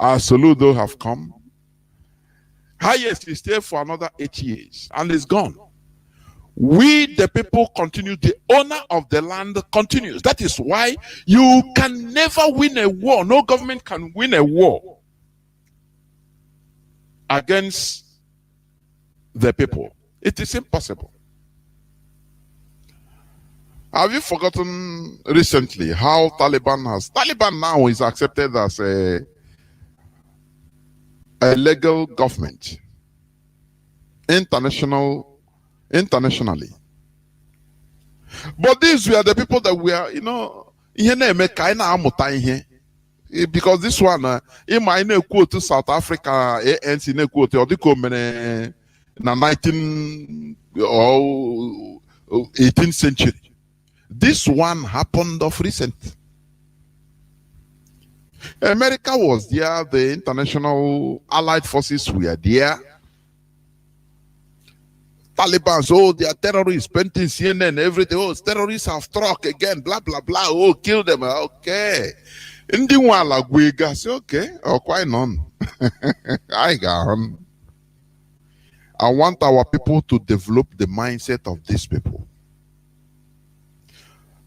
Soludo have come. Highest is stay for another 8 years and it's gone. We, the people, continue. The owner of the land continues. That is why you can never win a war. No government can win a war against the people. It is impossible. Have you forgotten recently how Taliban now is accepted as a legal government internationally? But these were the people that were, because this one, in my quote to South Africa, ANC quote, or the 19th or 18th century. This one happened of recent. America was there, the international allied forces were there. Taliban, oh, they are terrorists, painting CNN, everything. Oh, terrorists have struck again, blah, blah, blah. Oh, kill them. Okay. In the one, like we say, okay, oh, quite none. I got on. I want our people to develop the mindset of these people.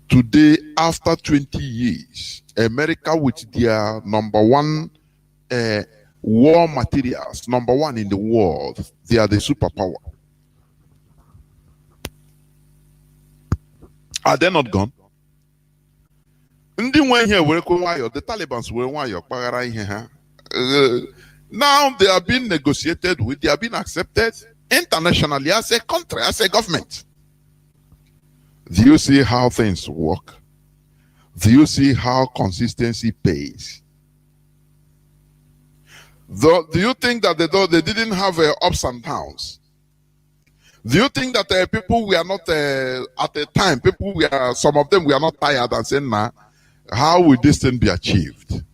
Today, after 20 years, America with their #1 war materials, #1 in the world, they are the superpower. Are they not gone? The Taliban were now they are being negotiated with, they are being accepted internationally as a country, as a government. Do you see how things work? Do you see how consistency pays? Do you think that they didn't have ups and downs? Do you think that people were not at the time, some of them were not tired and saying, nah, how will this thing be achieved?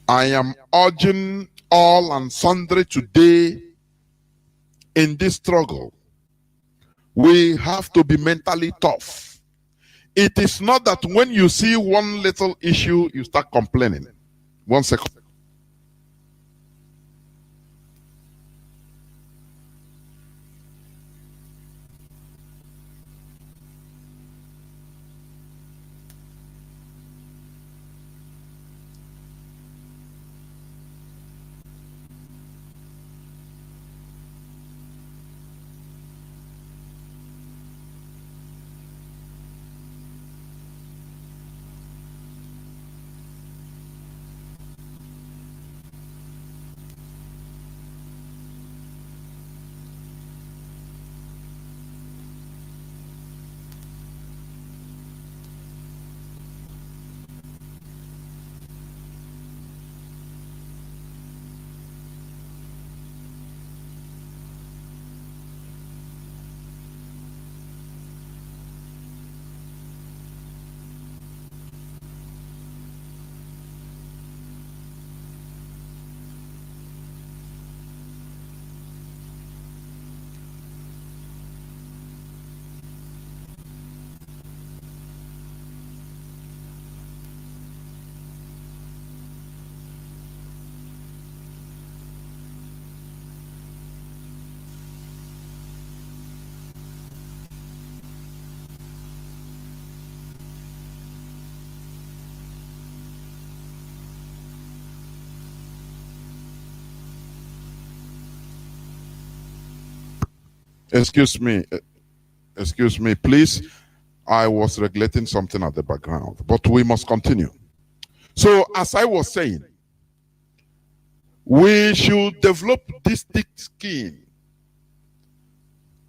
I am urging all and sundry today in this struggle. We have to be mentally tough. It is not that when you see one little issue, you start complaining. 1 second. Excuse me, please. I was regulating something at the background, but we must continue. So, as I was saying, we should develop this thick skin,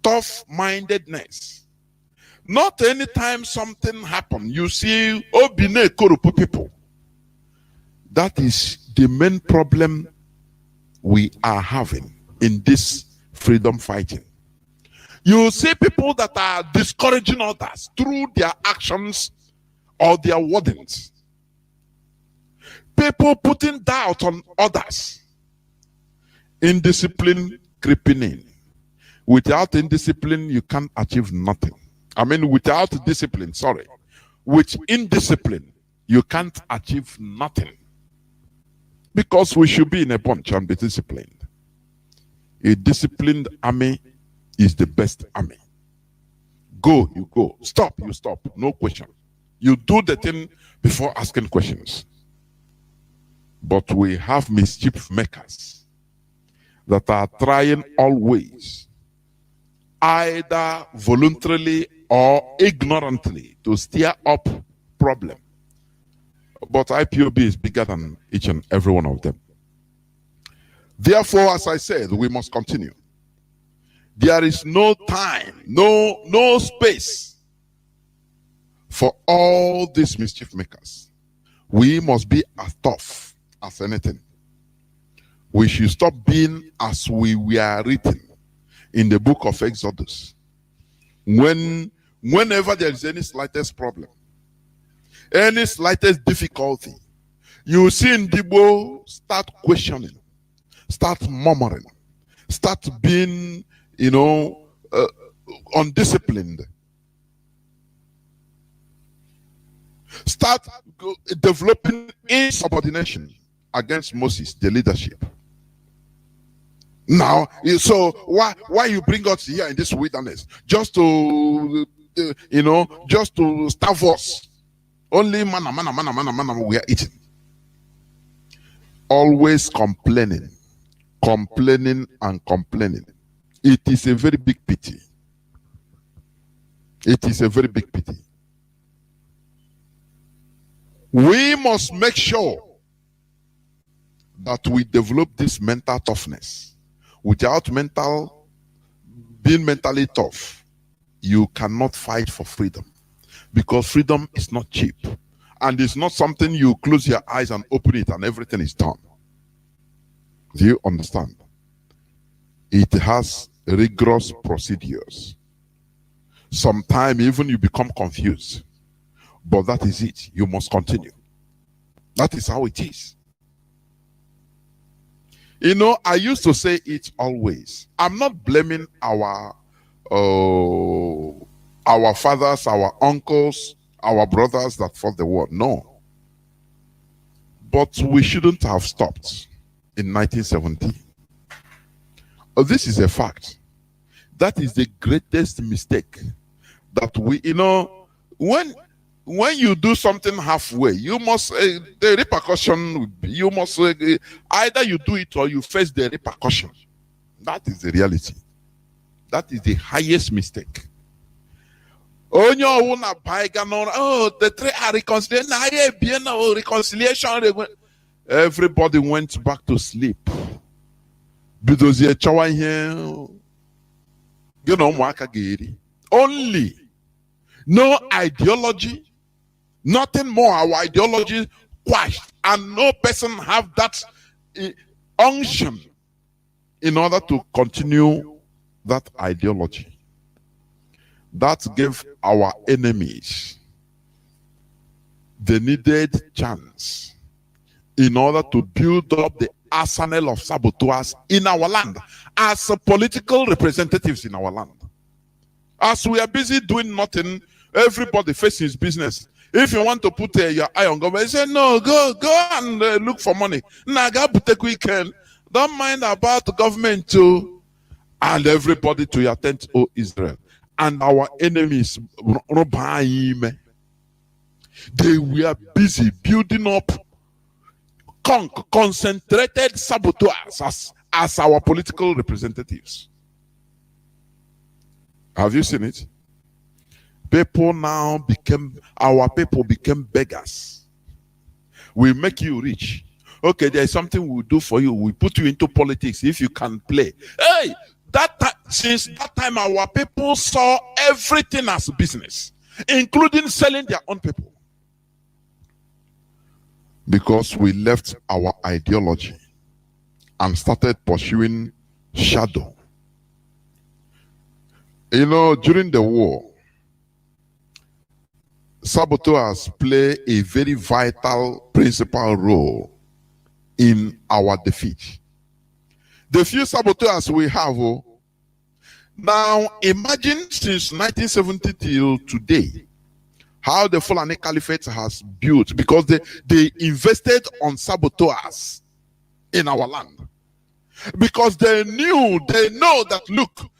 tough-mindedness. Not anytime something happens, you see, Obine Korupu people. That is the main problem we are having in this freedom fighting. You see people that are discouraging others through their actions or their wordings. People putting doubt on others. Indiscipline creeping in. Without indiscipline, you can't achieve nothing. I mean, without discipline, sorry. With indiscipline, you can't achieve nothing. Because we should be in a bunch and be disciplined. A disciplined army is the best army. Go, you go. Stop, you stop. No question. You do the thing before asking questions. But we have mischief makers that are trying always, either voluntarily or ignorantly, to stir up problem. But IPOB is bigger than each and every one of them. Therefore, as I said, we must continue. There is no time, no space for all these mischief makers. We must be as tough as anything. We should stop being as we were written in the book of Exodus. Whenever there is any slightest problem, any slightest difficulty, you see Ndibo start questioning, start murmuring, start being, undisciplined. Start developing insubordination against Moses, the leadership. Now, so why you bring us here in this wilderness? Just to, just to starve us. Only manna we are eating. Always complaining. It is a very big pity. It is a very big pity. We must make sure that we develop this mental toughness. Without being mentally tough, you cannot fight for freedom. Because freedom is not cheap. And it's not something you close your eyes and open it and everything is done. Do you understand? It has rigorous procedures. Sometimes even you become confused. But that is it. You must continue. That is how it is. I used to say it always. I'm not blaming our fathers, our uncles, our brothers that fought the war. No. But we shouldn't have stopped in 1970. This is a fact. That is the greatest mistake that we, when you do something halfway, you must, the repercussion, you must, either you do it or you face the repercussion. That is the reality. That is the highest mistake. Oh, the three are reconciliation. Everybody went back to sleep. Because only no ideology, nothing more. Our ideology quashed, and no person have that unction in order to continue that ideology. That gave our enemies the needed chance in order to build up the arsenal of saboteurs in our land as political representatives in our land. As we are busy doing nothing, everybody facing his business. If you want to put your eye on government, say no, go and look for money. Naga take weekend. Don't mind about the government too. And everybody to your tent, O Israel. And our enemies, they were busy building up concentrated saboteurs as our political representatives. Have you seen it? Our people became beggars. We make you rich. Okay, there's something we'll do for you. We put you into politics if you can play. Hey, since that time, our people saw everything as business, including selling their own people. Because we left our ideology and started pursuing shadow. During the war, saboteurs play a very vital, principal role in our defeat. The few saboteurs we have, now imagine since 1970 till today, how the Fulani Caliphate has built, because they invested on saboteurs in our land. Because they know that, look,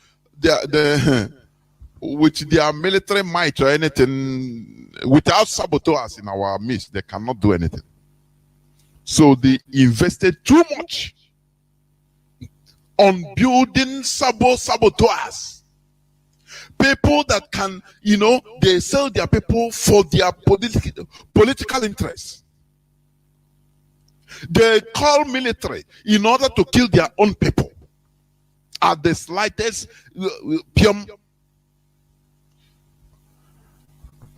with their military might or anything, without saboteurs in our midst, they cannot do anything. So they invested too much on building saboteurs. People that can, they sell their people for their political interests. They call military in order to kill their own people at the slightest pium.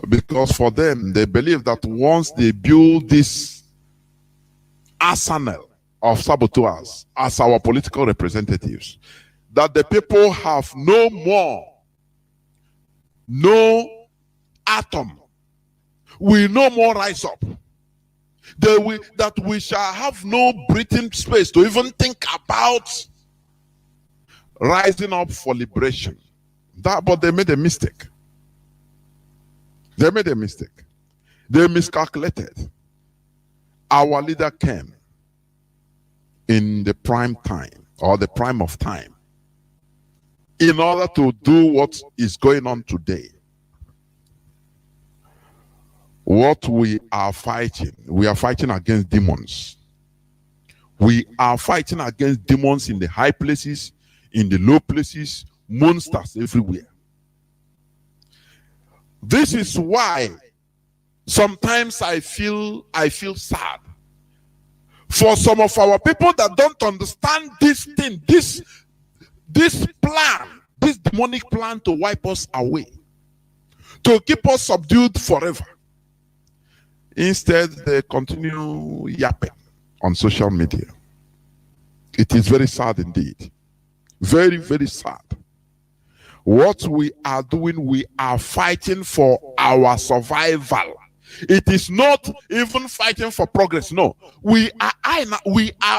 Because for them, they believe that once they build this arsenal of saboteurs as our political representatives, that the people have no atom will no more rise up. That we shall have no breathing space to even think about rising up for liberation. But they made a mistake. They made a mistake. They miscalculated. Our leader came in the prime time, or the prime of time, in order to do what is going on today. What we are fighting against demons. We are fighting against demons in the high places, in the low places, monsters everywhere. This is why sometimes I feel sad for some of our people that don't understand this thing, this plan, this demonic plan to wipe us away, to keep us subdued forever. Instead, they continue yapping on social media. It is very sad indeed. Very, very sad. What we are doing, we are fighting for our survival. It is not even fighting for progress. No, we are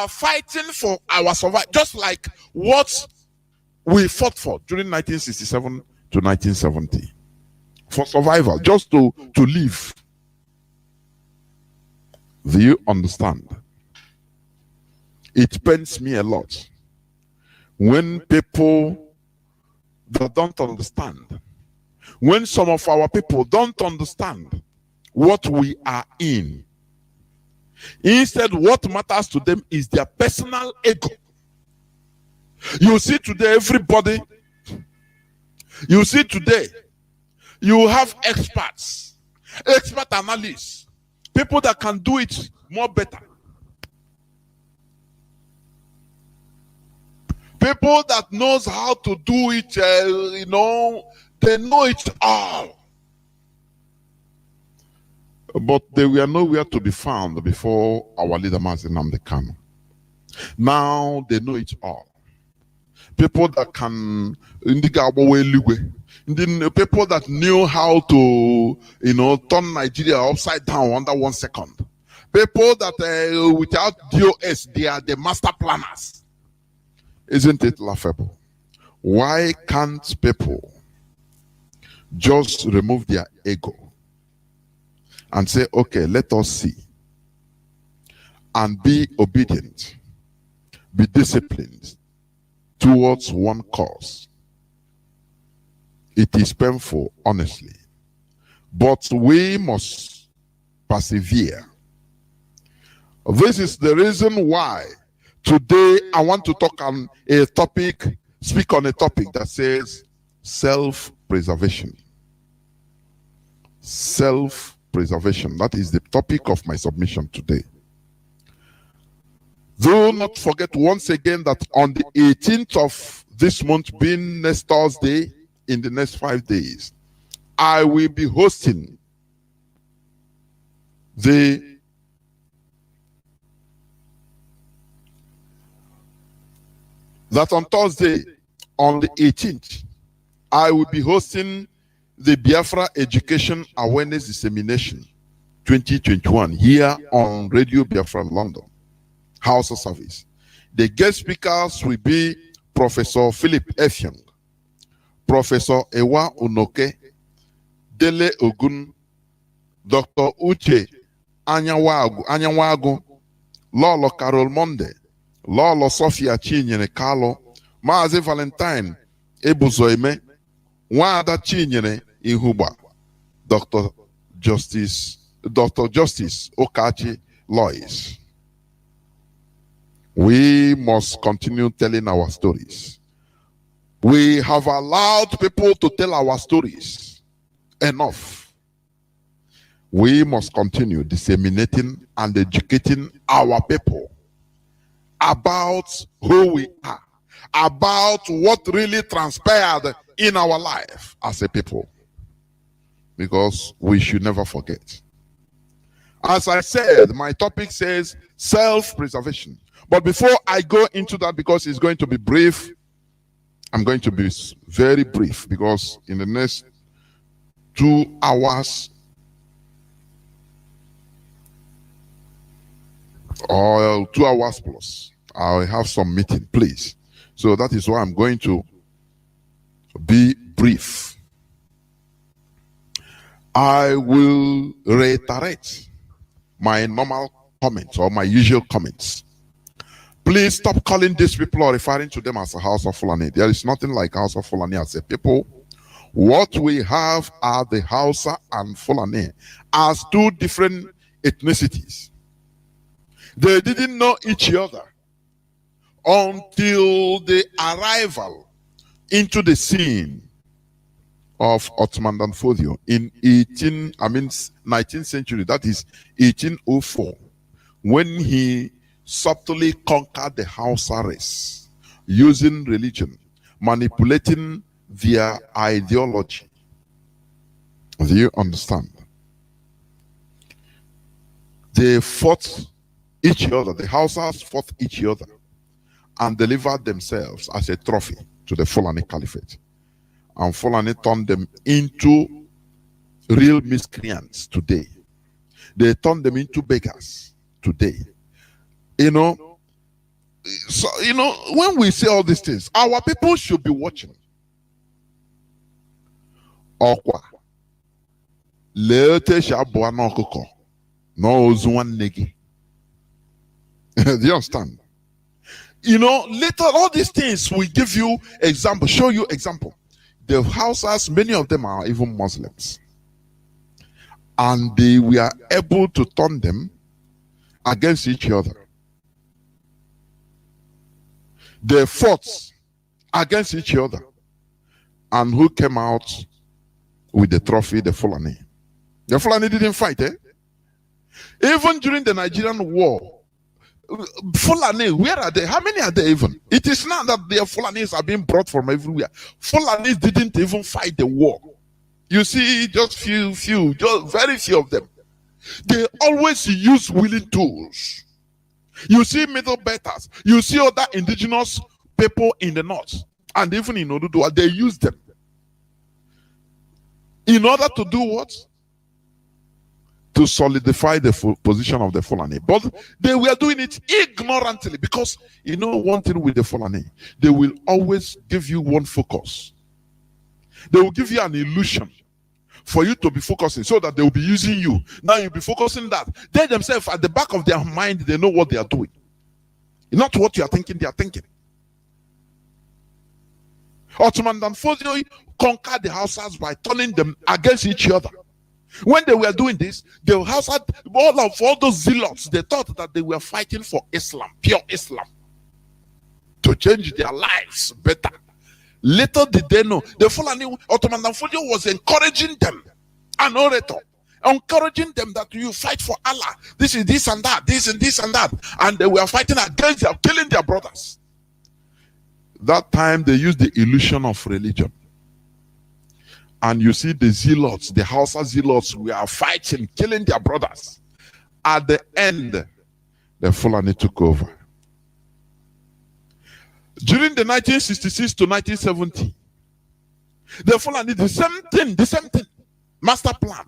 fighting for our survival, just like what we fought for during 1967 to 1970. For survival, just to live. Do you understand? It pains me a lot when people that don't understand, when some of our people don't understand what we are in. Instead, what matters to them is their personal ego. You see today, everybody, you see today, you have experts, expert analysts, people that can do it more better. People that knows how to do it, they know it all. But they were nowhere to be found before our leader Mazi Kanu. Now they know it all. People that can, people that knew how to, turn Nigeria upside down under 1 second. People that without DOS, they are the master planners. Isn't it laughable? Why can't people just remove their ego and say, okay, let us see, and be obedient, be disciplined towards one cause? It is painful, honestly, but we must persevere. This is the reason why today I want to talk on a topic, speak on a topic that says self-preservation. Self-preservation. That is the topic of my submission today. Do not forget once again that on the 18th of this month, being next Thursday, in the next 5 days, I will be hosting on Thursday, on the 18th, I will be hosting the Biafra Education Awareness Dissemination 2021 here on Radio Biafra London, Hausa service. The guest speakers will be Professor Philip Effiong, Professor Ewa Unoke, Dele Ogun, Dr. Uche Anyanwagu, Lolo Carol Monde, Lolo Sophia Chinyere Carlo, Mazi Valentine Ebuzoime, Wada Chinyere Ihuba, Dr. Justice Okachi Lois. We must continue telling our stories. We have allowed people to tell our stories. Enough. We must continue disseminating and educating our people about who we are, about what really transpired in our life as a people. Because we should never forget. As I said, my topic says self-preservation. But before I go into that, because it's going to be brief, I'm going to be very brief, because in the next 2 hours or 2 hours plus, I'll have some meeting, please. So that is why I'm going to be brief. I will reiterate my normal comments or my usual comments. Please stop calling these people or referring to them as a House of Fulani. There is nothing like House of Fulani as a people. What we have are the Hausa and Fulani as two different ethnicities. They didn't know each other until the arrival into the scene of Ottoman Danfodio in 19th century, that is 1804, when he subtly conquered the Hausa race using religion, manipulating their ideology. Do you understand? They fought each other, the Hausas fought each other and delivered themselves as a trophy to the Fulani Caliphate. And Fulani turned them into real miscreants today. They turned them into beggars today. You know, so, when we say all these things, our people should be watching. Okwa. Lete shabwa no koko. No zuan negi. Do you understand? Later all these things will give you example, show you example. The Hausas, many of them are even Muslims. And they were able to turn them against each other. They fought against each other. And who came out with the trophy? The Fulani. The Fulani didn't fight, eh? Even during the Nigerian war, Fulani, where are they? How many are there even? It is not that their Fulanis are being brought from everywhere. Fulanis didn't even fight the war. You see, just very few of them. They always use willing tools. You see middle betters. You see other indigenous people in the north. And even in Oduduwa, they use them. In order to do what? To solidify the position of the Fulani. But they were doing it ignorantly, because one thing with the Fulani, they will always give you one focus. They will give you an illusion for you to be focusing, so that they will be using you. Now you'll be focusing that. They themselves, at the back of their mind, they know what they are doing. Not what you are thinking, they are thinking. Ottoman Danfodio conquered the Hausas by turning them against each other. When they were doing this, the Hausa, all those zealots, they thought that they were fighting for Islam, pure Islam, to change their lives better. Little did they know, the Fulani, Ottoman Danfodio was encouraging them, an orator, encouraging them that you fight for Allah. This is this and that, this and this and that. And they were fighting against them, killing their brothers. That time they used the illusion of religion. And you see the zealots, the Hausa zealots, we are fighting, killing their brothers. At the end, the Fulani took over. During the 1966 to 1970, the Fulani, the same thing, master plan.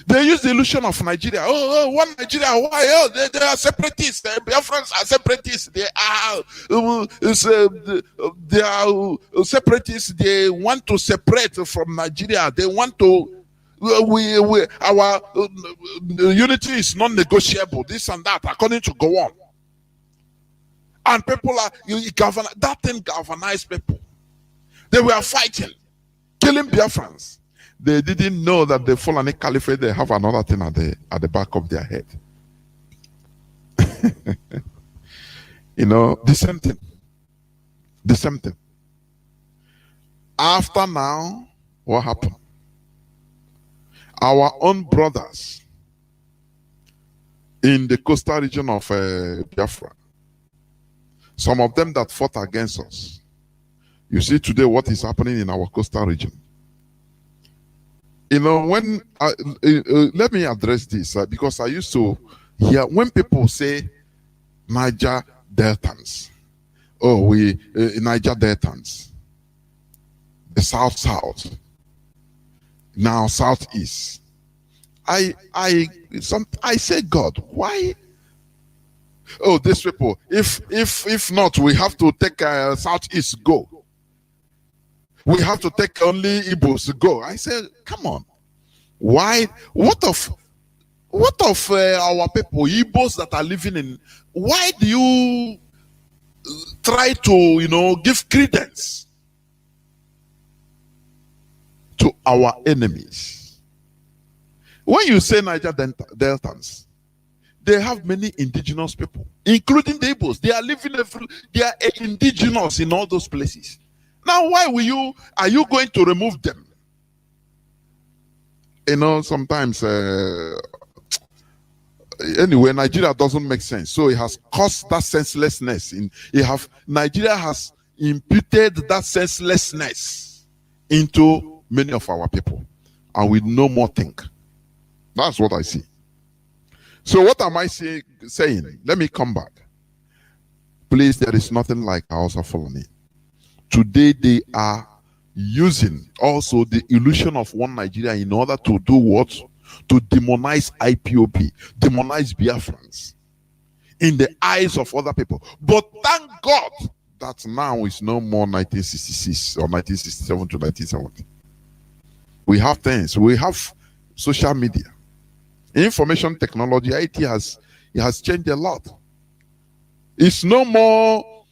They use the illusion of Nigeria. One Nigeria, why? They are separatists. The Biafrans are separatists. They are separatists. They want to separate from Nigeria. They want to. Our unity is non-negotiable. This and that, according to go on. And people are, that thing galvanized people. They were fighting, killing Biafrans. They didn't know that the Fulani Caliphate, they have another thing at the back of their head. The same thing. The same thing. After now, what happened? Our own brothers in the coastal region of Biafra, some of them that fought against us. You see today what is happening in our coastal region. When let me address this because I used to hear when people say Niger Deltans, Niger Deltans, the South, now Southeast. I say, God, why? Oh, these people. If not, we have to take Southeast go. We have to take only Igbos go. I said, come on. Why? What of our people, Igbos that are living in? Why do you try to give credence to our enemies? When you say Niger Deltans, they have many indigenous people, including the Igbos. They are living they are indigenous in all those places. Now, why are you going to remove them? Sometimes, anyway, Nigeria doesn't make sense. So it has caused that senselessness. Nigeria has imputed that senselessness into many of our people. And we no more think. That's what I see. So what am I saying? Let me come back. Please, there is nothing like Hausa Fulani. Today they are using also the illusion of one Nigeria in order to do what? To demonize IPOB, demonize Biafrans in the eyes of other people. But thank God that now is no more 1966 or 1967 to 1970. We have things. We have social media. Information technology, IT has changed a lot. It's no more...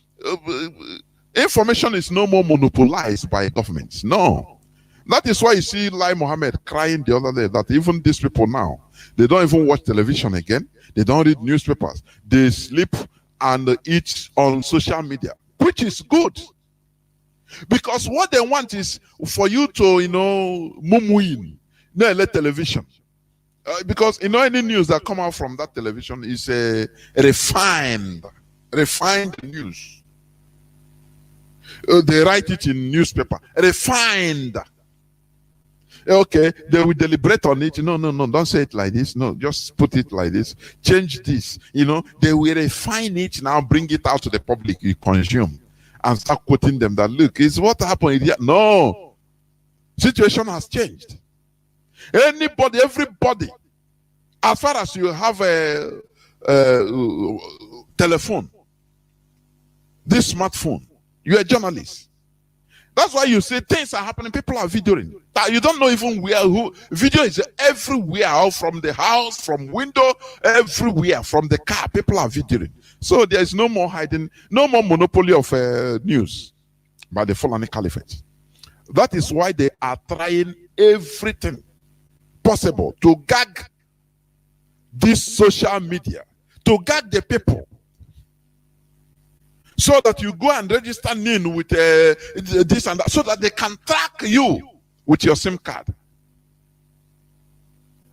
information is no more monopolized by governments. No. That is why you see Lai Mohammed crying the other day that even these people now, they don't even watch television again. They don't read newspapers. They sleep and eat on social media, which is good. Because what they want is for you to, mumuin, let television. Because, any news that come out from that television is refined news. They write it in newspaper. Refined. Okay, they will deliberate on it. No, don't say it like this. No, just put it like this. Change this. They will refine it now, bring it out to the public, you consume, and start quoting them that, look, it's what happened here. No. Situation has changed. Anybody, everybody, as far as you have a telephone, this smartphone, you're a journalist. That's why you say things are happening. People are videoing. You don't know even who. Video is everywhere, from the house, from window, everywhere, from the car. People are videoing. So there is no more hiding, no more monopoly of news by the Fulani Caliphate. That is why they are trying everything possible to gag this social media, to gag the people. So that you go and register NIN with this and that, so that they can track you with your SIM card.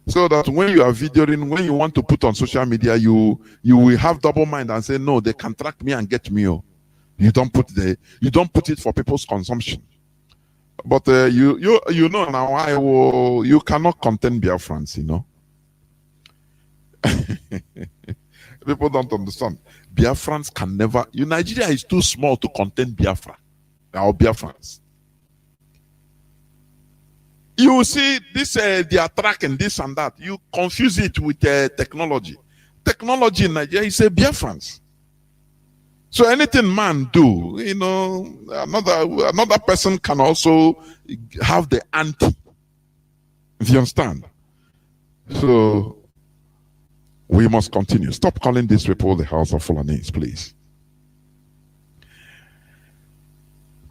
So that when you are videoing, when you want to put on social media, you will have double mind and say, no, they can track me and get me. You don't put it for people's consumption. But you know now, you cannot contain Biafrans, People don't understand. Biafrans can never. Nigeria is too small to contain Biafra. Our Biafrans. You see this, they are tracking this and that. You confuse it with technology. Technology in Nigeria is a Biafrans. So anything man do, another person can also have the anti. If you understand. So we must continue. Stop calling these people the House of Fulanis, please.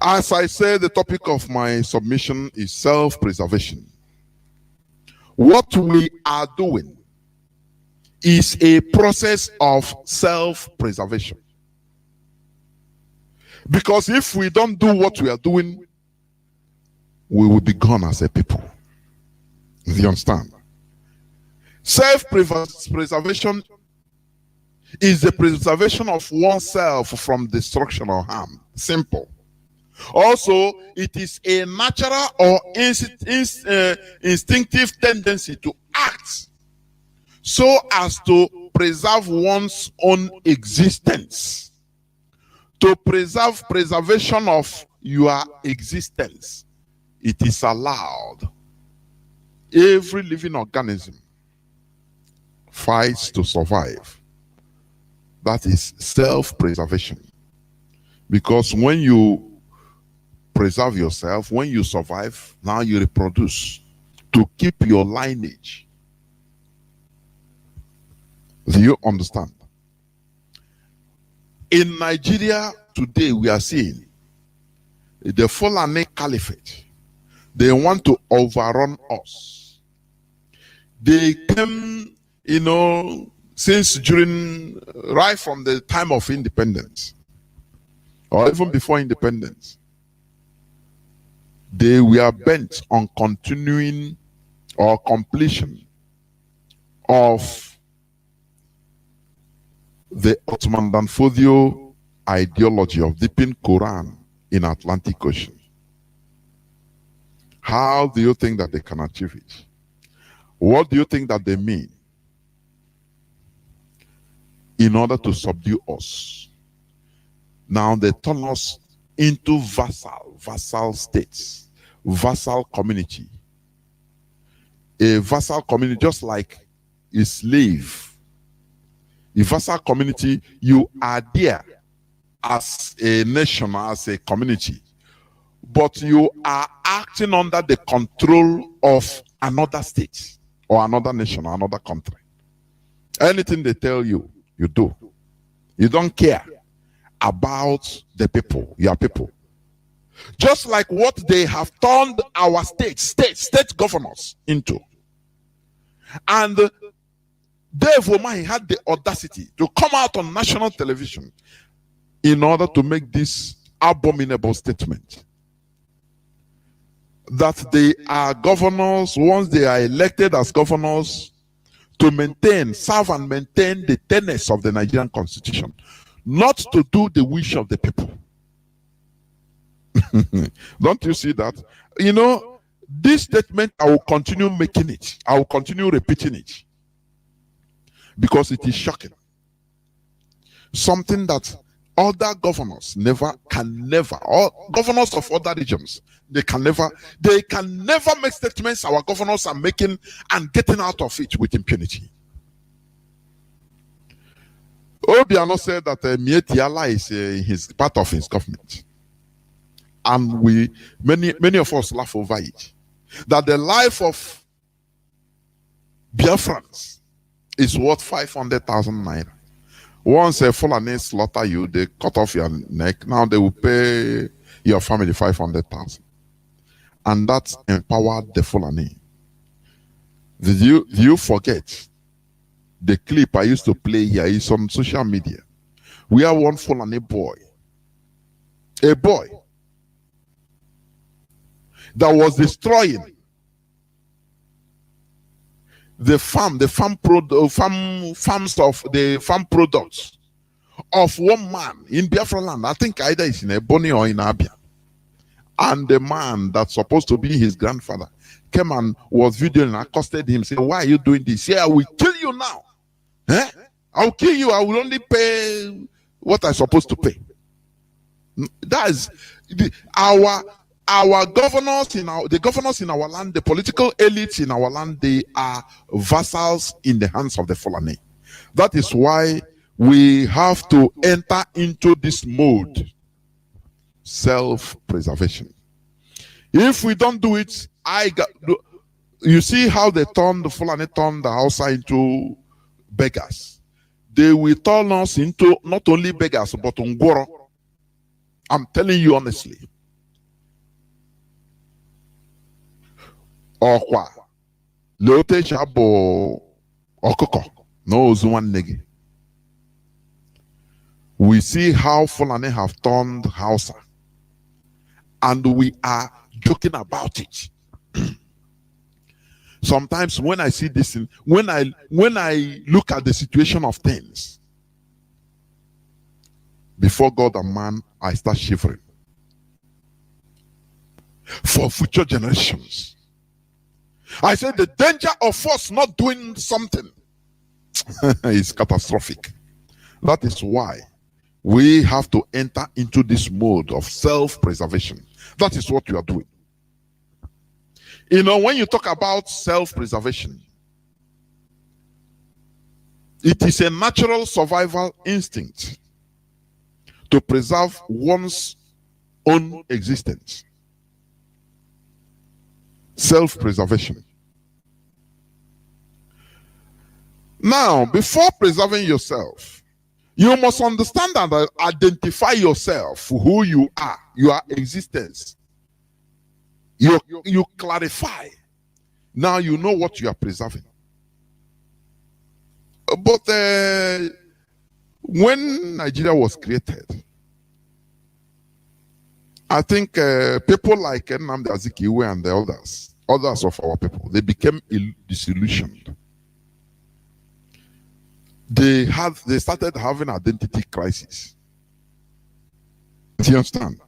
As I said, the topic of my submission is self-preservation. What we are doing is a process of self-preservation. Because if we don't do what we are doing, we will be gone as a people. Do you understand? Self-preservation is the preservation of oneself from destruction or harm. Simple. Also, it is a natural or instinctive tendency to act so as to preserve one's own existence. To preserve preservation of your existence, it is allowed. Every living organism fights to survive. That is self-preservation. Because when you preserve yourself, when you survive, now you reproduce to keep your lineage. Do you understand? In Nigeria today, we are seeing the Fulani Caliphate. They want to overrun us. They came, since right from the time of independence, or even before independence. They were bent on continuing or completion of the Ottoman Danfodio ideology of dipping Quran in Atlantic Ocean. How do you think that they can achieve it? What do you think that they mean? In order to subdue us. Now they turn us into vassal states, vassal community. A vassal community, just like a slave. A vassal community, you are there as a nation, as a community, but you are acting under the control of another state or another nation or another country. Anything they tell you, you do. You don't care about the people, your people. Just like what they have turned our state governors into. And Dave Omahi had the audacity to come out on national television in order to make this abominable statement. That they are governors, once they are elected as governors, to serve and maintain the tenets of the Nigerian constitution, not to do the wish of the people. Don't you see that? This statement, I will continue making it. I will continue repeating it. Because it is shocking. Something that other governors can never, or governors of other regions, they can never make statements our governors are making and getting out of it with impunity. Obiano said that Mietiala is part of his government. And many of us laugh over it. That the life of Biafrans is worth 500,000 naira. Once a Fulani slaughter you, they cut off your neck. Now they will pay your family 500,000. And that empowered the Fulani. Did you forget the clip I used to play here is on social media? We are one Fulani boy. A boy that was destroying the farm products of one man in Biafra land. I think either it's in Ebony or in Abia. And the man that's supposed to be his grandfather came and was videoing and accosted him, saying, "Why are you doing this? Yeah, I will kill you now. I'll kill you. I will only pay what I'm supposed to pay." That is our governors the governors in our land, the political elites in our land, they are vassals in the hands of the Fulani. That is why we have to enter into this mode, self-preservation. If we don't do it, you see how the Fulani turned the Hausa into beggars. They will turn us into not only beggars but Ngoro. I'm telling you honestly. Okwa. Leote Shabo Okoko. No Zuan Negi. We see how Fulani have turned Hausa. And we are joking about it. Sometimes when I see this, when I look at the situation of things, before God and man, I start shivering. For future generations, I say the danger of us not doing something is catastrophic. That is why we have to enter into this mode of self-preservation. That is what you are doing. You know, when you talk about self-preservation, it is a natural survival instinct to preserve one's own existence. Self-preservation. Now, before preserving yourself, you must understand and identify yourself, who you are, your existence. You clarify. Now you know what you are preserving. But when Nigeria was created, I think people like Nnamdi Azikiwe and the others of our people, they became disillusioned. They started having identity crisis. Do you understand?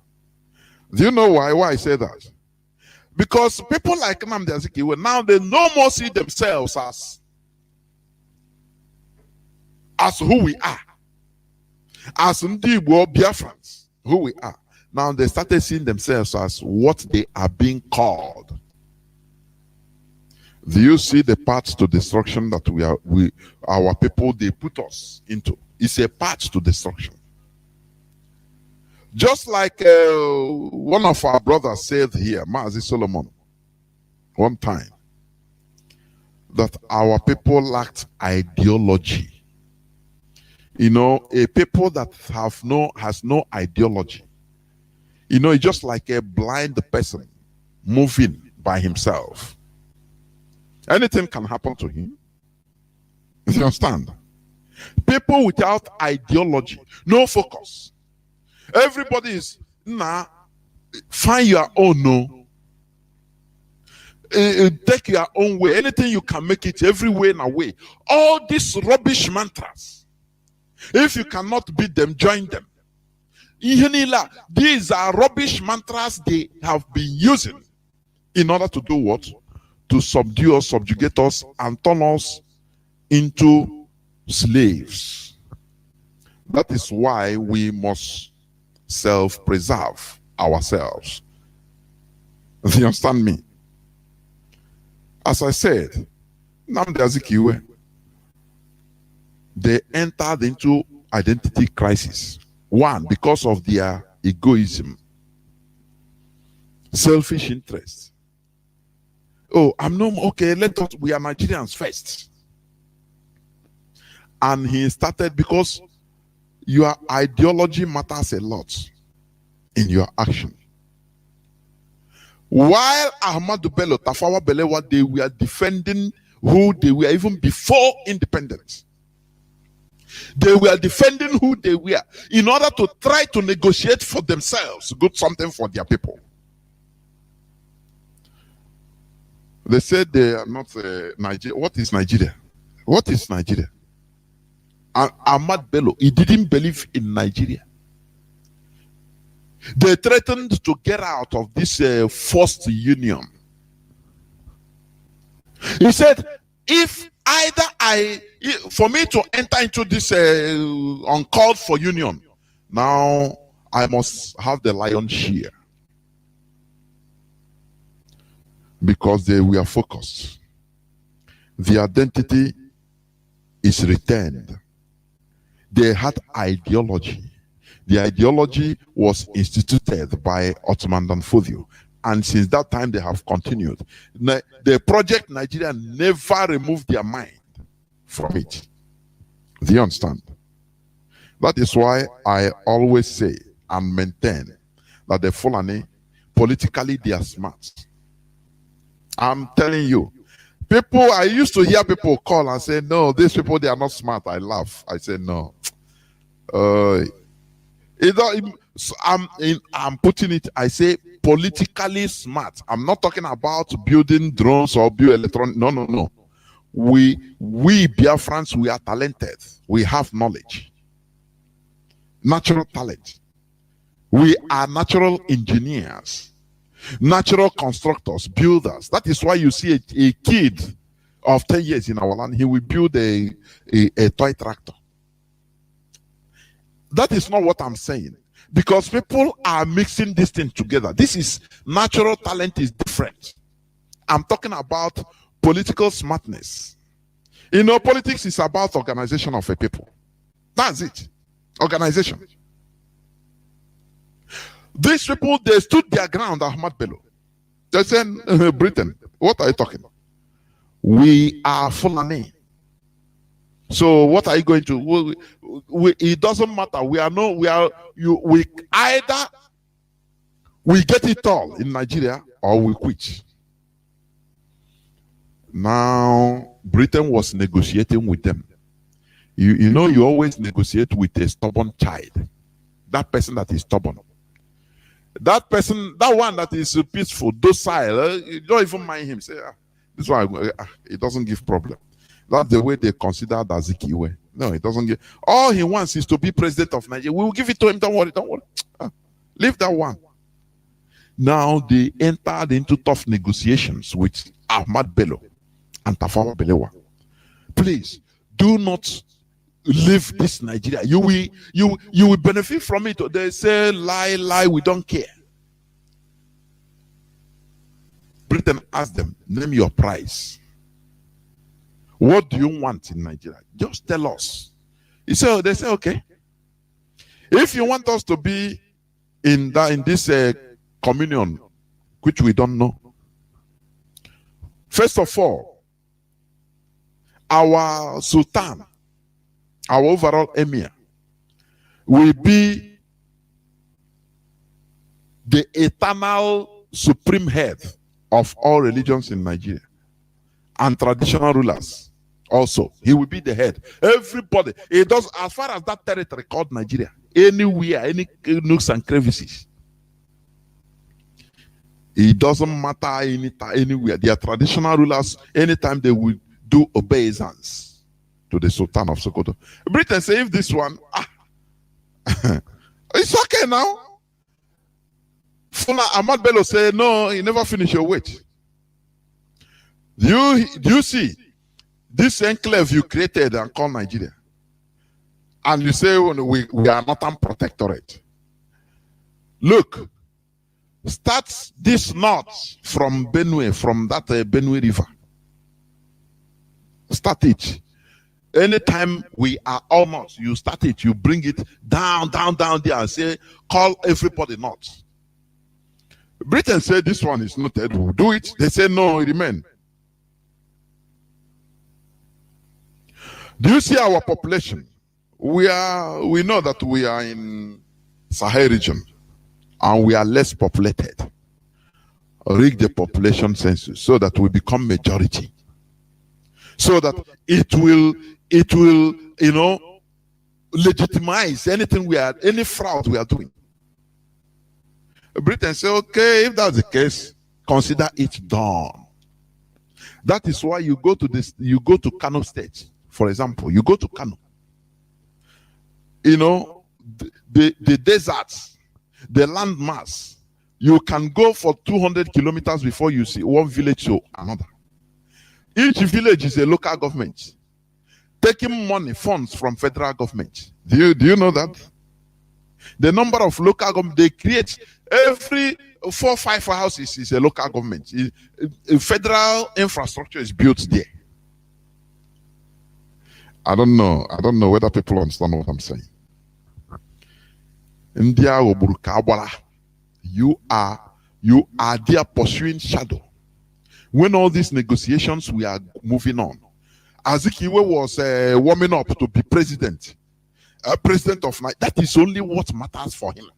Do you know why I say that? Because people like Nnamdi Azikiwe, now they no more see themselves as who we are. As Ndigbo Biafrans, who we are. Now they started seeing themselves as what they are being called. Do you see the path to destruction that our people, they put us into? It's a path to destruction. Just like one of our brothers said here, Mazi Solomon, one time, that our people lacked ideology. You know, a people that has no ideology. You know, it's just like a blind person moving by himself. Anything can happen to him. You understand? People without ideology, no focus. Everybody is, find your own, no. Take your own way. Anything you can make it, every way and away. All these rubbish mantras. If you cannot beat them, join them. These are rubbish mantras they have been using in order to do what? To subdue us, subjugate us, and turn us into slaves. That is why we must self-preserve ourselves. Do you understand me? As I said, Nnamdi Azikiwe, they entered into identity crisis. One, because of their egoism, selfish interest. Oh, okay, we are Nigerians first. And he started, because your ideology matters a lot in your action. While Ahmadu Bello, Tafawa Balewa, they were defending who they were even before independence. They were defending who they were in order to try to negotiate for themselves, good something for their people. They said they are not Nigeria. What is Nigeria? What is Nigeria? Ahmad Bello, he didn't believe in Nigeria. They threatened to get out of this forced union. He said, if for me to enter into this uncalled for union, now I must have the lion's share. Because they were focused. The identity is retained. They had ideology. The ideology was instituted by Ottoman Danfodio. And since that time, they have continued. The Project Nigeria never removed their mind from it. Do you understand? That is why I always say and maintain that the Fulani, politically, they are smart. I'm telling you. People, I used to hear people call and say, no, these people, they are not smart. I laugh. I say, no. I'm putting it, I say, politically smart. I'm not talking about building drones or build electronic. No, no, no. We Biafrans, we are talented. We have knowledge. Natural talent. We are natural engineers. Natural constructors, builders. That is why you see a kid of 10 years in our land, he will build a toy tractor. That is not what I'm saying. Because people are mixing this thing together. This is natural talent is different. I'm talking about political smartness. You know, politics is about organization of a people. That's it. Organization. These people, they stood their ground, Ahmad Bello. They said, Britain, what are you talking? We are Fulani. So what are you going to? It doesn't matter. We either we get it all in Nigeria or we quit. Now, Britain was negotiating with them. You know, you always negotiate with a stubborn child. That person that is stubborn. That person, that one that is peaceful, docile, you don't even mind him. Say, this one, it doesn't give problem. That's the way they consider Azikiwe. No, it doesn't give. All he wants is to be president of Nigeria. We will give it to him. Don't worry, don't worry. Leave that one. Now they entered into tough negotiations with Ahmad Bello and Tafawa Balewa. Please do not leave this Nigeria. You will benefit from it. They say lie, we don't care. Britain asked them, name your price. What do you want in Nigeria? Just tell us. They say, okay. If you want us to be in this communion, which we don't know, first of all, our Sultan, our overall emir, will be the eternal supreme head of all religions in Nigeria and traditional rulers. Also, he will be the head. Everybody, it does, as far as that territory called Nigeria, anywhere, any nooks and crevices, it doesn't matter anywhere. Their traditional rulers, anytime they will do obeisance to the Sultan of Sokoto. Britain say, if this one, it's okay now. Funa Ahmad Bello say, no, you never finish your wait. Do you see this enclave you created and called Nigeria? And you say, we are not a protectorate. Look, start this north from Benue, from that Benue River. Start it. Anytime we are almost, you start it, you bring it down there and say, call everybody north. Britain said this one is not we'll do it. They say no, it remain. Do you see our population? We know that we are in Sahel region and we are less populated. Rig the population census so that we become majority. So that it will, you know, legitimize anything any fraud we are doing. Britain say, okay, if that's the case, consider it done. That is why you go to Kano State, for example. You go to Kano. You know, the deserts, the land mass, you can go for 200 kilometers before you see one village to another. Each village is a local government taking money, funds from federal government. Do you know that? The number of local government they create every 4 or 5 houses is a local government. Federal infrastructure is built there. I don't know whether people understand what I'm saying. India, you are there pursuing shadow. When all these negotiations we are moving on, Azikiwe was warming up to be president of Nigeria. That is only what matters for him.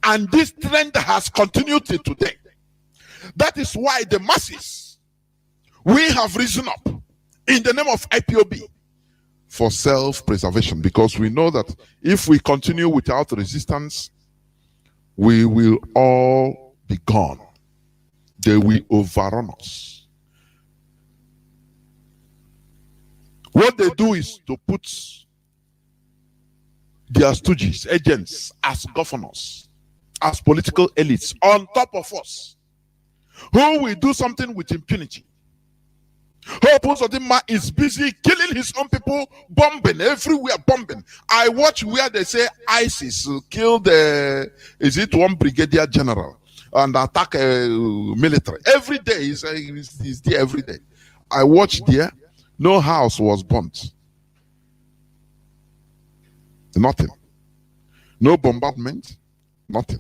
And this trend has continued till today. That is why the masses, we have risen up in the name of IPOB for self-preservation, because we know that if we continue without resistance, we will all be gone. They will overrun us. What they do is to put their stooges, agents, as governors, as political elites on top of us, who will do something with impunity. Hope Uzodinma is busy killing his own people, bombing everywhere, bombing. I watch where they say ISIS killed is it one brigadier general and attack military. Every day he's there every day. I watched there, no house was burnt. Nothing. No bombardment, nothing.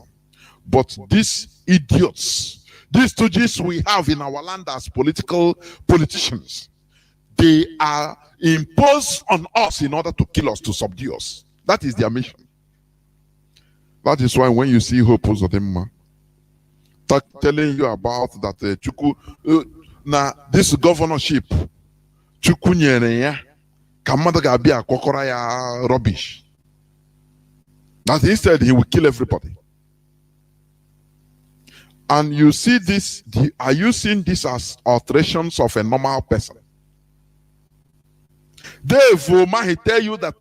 But these idiots, these stooges we have in our land as politicians, they are imposed on us in order to kill us, to subdue us. That is their mission. That is why when you see Hope Uzodinma telling you about that now this governorship Chukwu nyere ya ka mmadụ ga-abịa akọkọrọ ya rubbish. That instead he will kill everybody. And you see this, are you seeing this as alterations of a normal person? Dave he tell you that,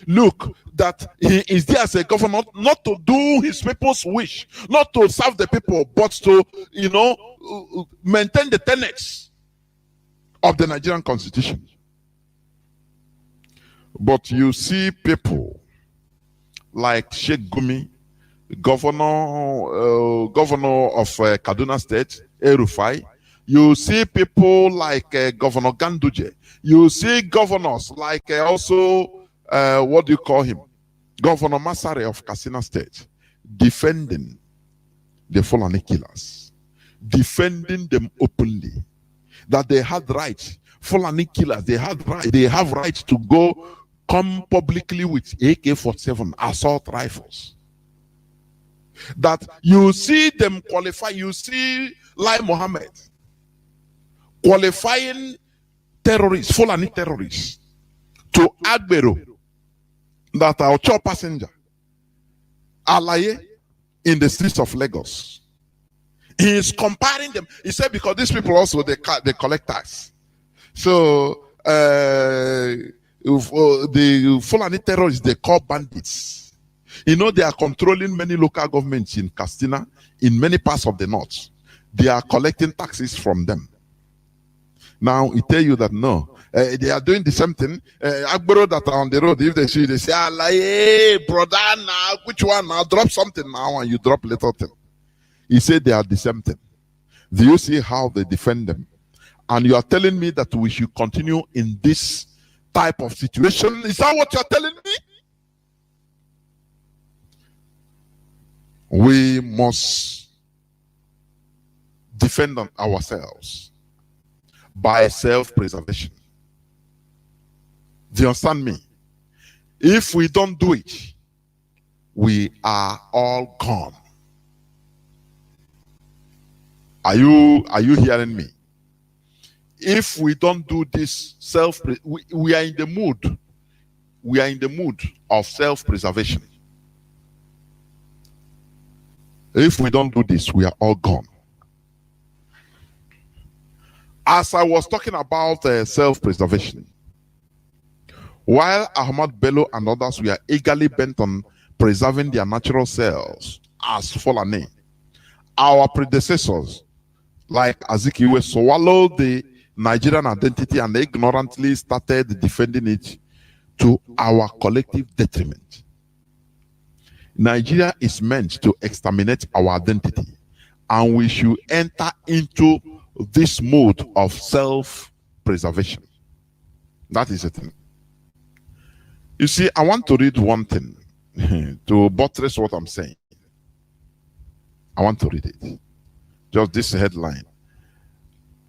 look, that he is there as a governor not to do his people's wish, not to serve the people, but to, maintain the tenets of the Nigerian constitution. But you see people like Sheikh Gumi, governor of Kaduna State, Erufai. You see people like Governor Ganduje. You see governors like also, what do you call him? Governor Masare of Katsina State, defending the Fulani killers, defending them openly, that they had right. Fulani killers, they have right to come publicly with AK-47 assault rifles. That you see them qualify, you see Lai Mohammed qualifying terrorists, Fulani terrorists, to Agbero, that our chop passenger, Alaye, in the streets of Lagos. He is comparing them. He said because these people also, they collect tax. So the Fulani terrorists, they call bandits. They are controlling many local governments in Katsina, in many parts of the north. They are collecting taxes from them. Now, he tell you that no, they are doing the same thing. Agbero that are on the road, if they see, they say, hey, brother, now, which one? Now, drop something now, and you drop little thing. He said they are the same thing. Do you see how they defend them? And you are telling me that we should continue in this type of situation? Is that what you are telling me? We must defend ourselves by self-preservation. Do you understand me? If we don't do it, we are all gone. Are you hearing me? If we don't do this we are in the mood. We are in the mood of self-preservation. If we don't do this, we are all gone. As I was talking about self-preservation, while Ahmad Bello and others were eagerly bent on preserving their natural selves as Fulani, our predecessors, like Azikiwe, swallowed the Nigerian identity and ignorantly started defending it to our collective detriment. Nigeria is meant to exterminate our identity, and we should enter into this mode of self-preservation. That is the thing. You see, I want to read one thing to buttress what I'm saying. I want to read it. Just this headline.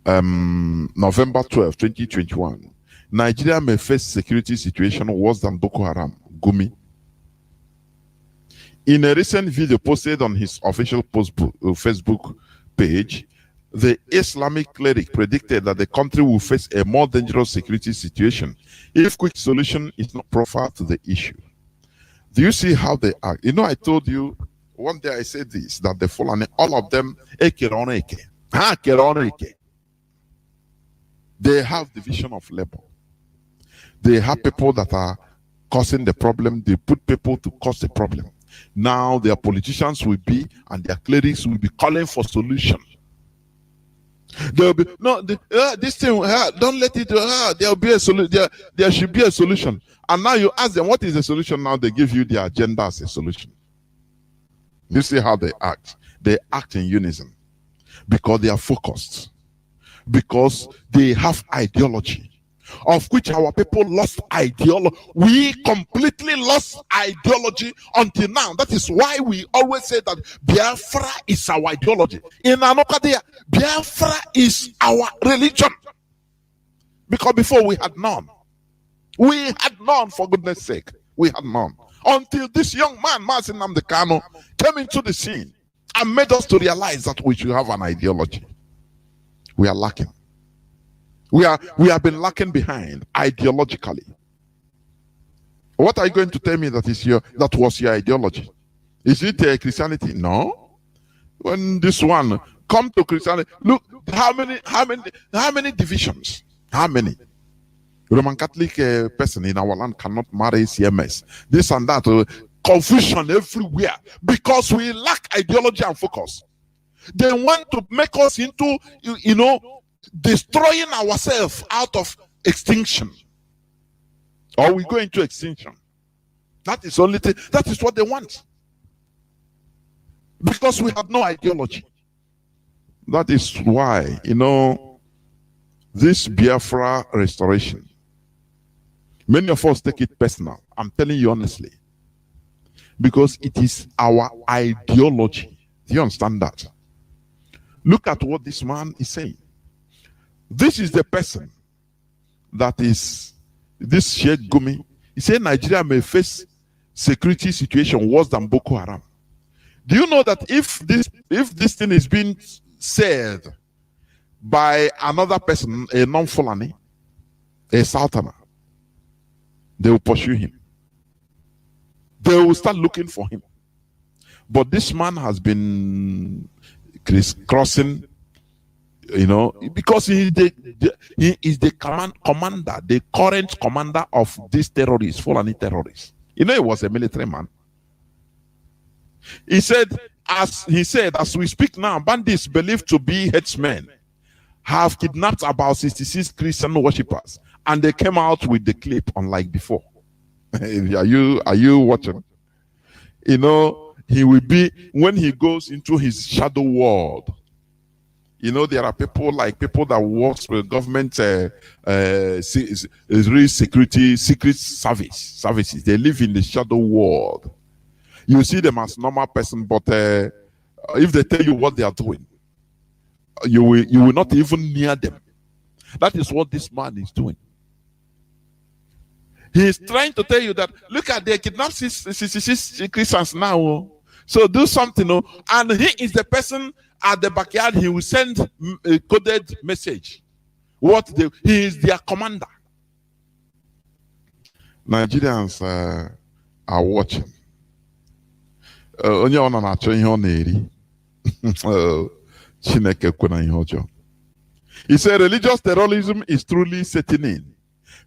November 12, 2021. Nigeria may face security situation worse than Boko Haram. Gumi. In a recent video posted on his official Facebook page, the Islamic cleric predicted that the country will face a more dangerous security situation if quick solution is not proffered to the issue. Do you see how they act? You know, I told you one day I said this, that the Fulani, all of them, they have division of labor. They have people that are causing the problem. They put people to cause the problem. Now their politicians will be, and their clerics will be calling for solution. There will be no this thing. Don't let it. There will be a solution. There should be a solution. And now you ask them, what is the solution? Now they give you their agenda as a solution. You see how they act. They act in unison because they are focused, because they have ideology, of which our people lost ideology. We completely lost ideology until now. That is why we always say that Biafra is our ideology. In Anokadia, Biafra is our religion. Because before we had none. We had none, for goodness sake. We had none. Until this young man, Mazi came into the scene and made us to realize that we should have an ideology. We are lacking. We have been lacking behind ideologically. What are you going to tell me that was your ideology? Is it Christianity? No. When this one come to Christianity, look how many divisions? How many? Roman Catholic person in our land cannot marry CMS. This and that, confusion everywhere because we lack ideology and focus. They want to make us into, destroying ourselves out of extinction, or we go into extinction. That is only thing. That is what they want, because we have no ideology. That is why, this Biafra restoration, many of us take it personal. I'm telling you honestly, because it is our ideology. Do you understand that? Look at what this man is saying. This is the person that is this Sheikh Gumi. He said Nigeria may face security situation worse than Boko Haram. Do you know that if this thing is being said by another person, a non-Fulani, a Sultana, they will pursue him. They will start looking for him. But this man has been crisscrossing, because he is the commander, the current commander of these terrorists, Fulani terrorists. He was a military man. He said, as we speak now, bandits believed to be headsmen have kidnapped about 66 Christian worshippers, and they came out with the clip unlike before. Are you watching? He will be, when he goes into his shadow world, there are people that work with government secret services. They live in the shadow world. You see them as normal person, but if they tell you what they are doing, you will not even near them. That is what this man is doing. He is trying to tell you that, look at, they kidnapped 66 Christians now. So do something. And he is the person at the backyard. He will send a coded message. He is their commander. Nigerians are watching. He said religious terrorism is truly setting in.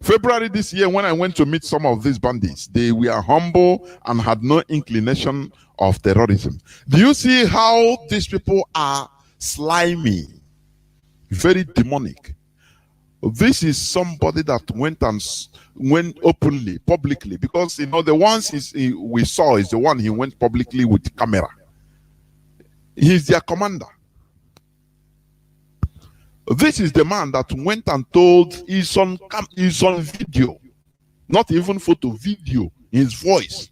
February this year, when I went to meet some of these bandits, they were humble and had no inclination of terrorism. Do you see how these people are slimy, very demonic? This is somebody that went openly, publicly, because the ones we saw is the one he went publicly with the camera. He's their commander. This is the man that went and told, he's on video, not even photo, video, his voice.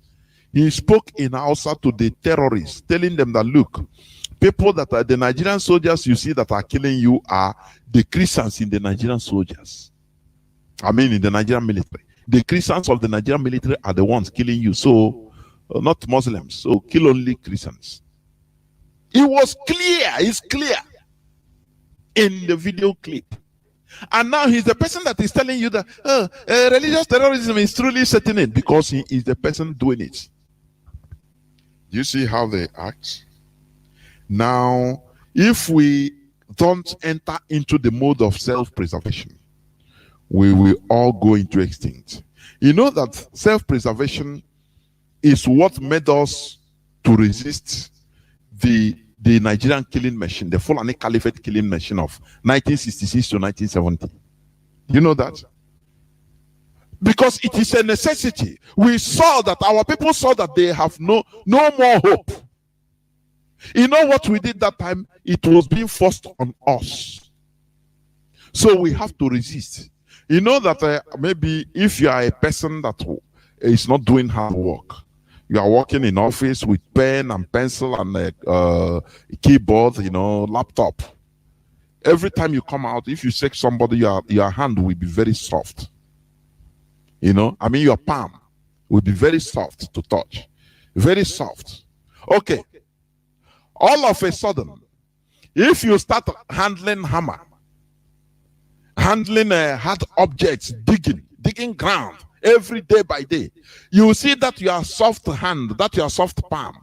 He spoke in Hausa to the terrorists, telling them that, look, people that are the Nigerian soldiers you see that are killing you are the Christians in the Nigerian soldiers. I mean, in the Nigerian military. The Christians of the Nigerian military are the ones killing you. So, not Muslims. So, kill only Christians. It was clear. It's clear. in the video clip. And now he's the person that is telling you that religious terrorism is truly setting in, because he is the person doing it. You see how they act? Now, if we don't enter into the mode of self-preservation, we will all go into extinct. You know that self-preservation is what made us to resist the Nigerian killing machine, the Fulani Caliphate killing machine of 1966 to 1970. You know that? Because it is a necessity. We saw that, our people saw that they have no more hope. You know what we did that time? It was being forced on us. So we have to resist. You know that maybe if you are a person that is not doing hard work, you are working in office with pen and pencil and keyboard, you know, laptop. Every time you come out, if you shake somebody, your hand will be very soft. You know, I mean, your palm will be very soft to touch. Very soft. Okay. All of a sudden, if you start handling hammer, handling hard objects, digging ground every day by day, you will see that your soft hand, that your soft palm,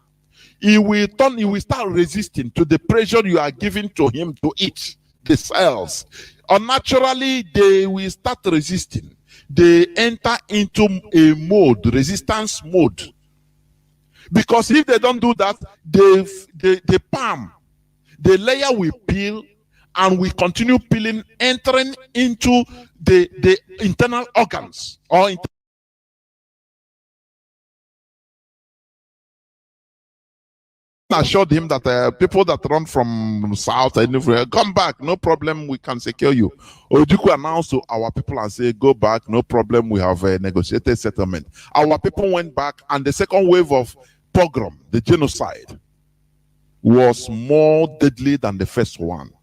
he will start resisting to the pressure you are giving to him to eat the cells. Unnaturally, they will start resisting. They enter into a mode, resistance mode. Because if they don't do that, the palm, the layer will peel, and we continue peeling, entering into the internal organs. Or assured him that people that run from south and everywhere, come back, no problem, we can secure you. Ojukwu announced to our people and say, go back, no problem, we have a negotiated settlement. Our people went back, and the second wave of pogrom, the genocide, was more deadly than the first one.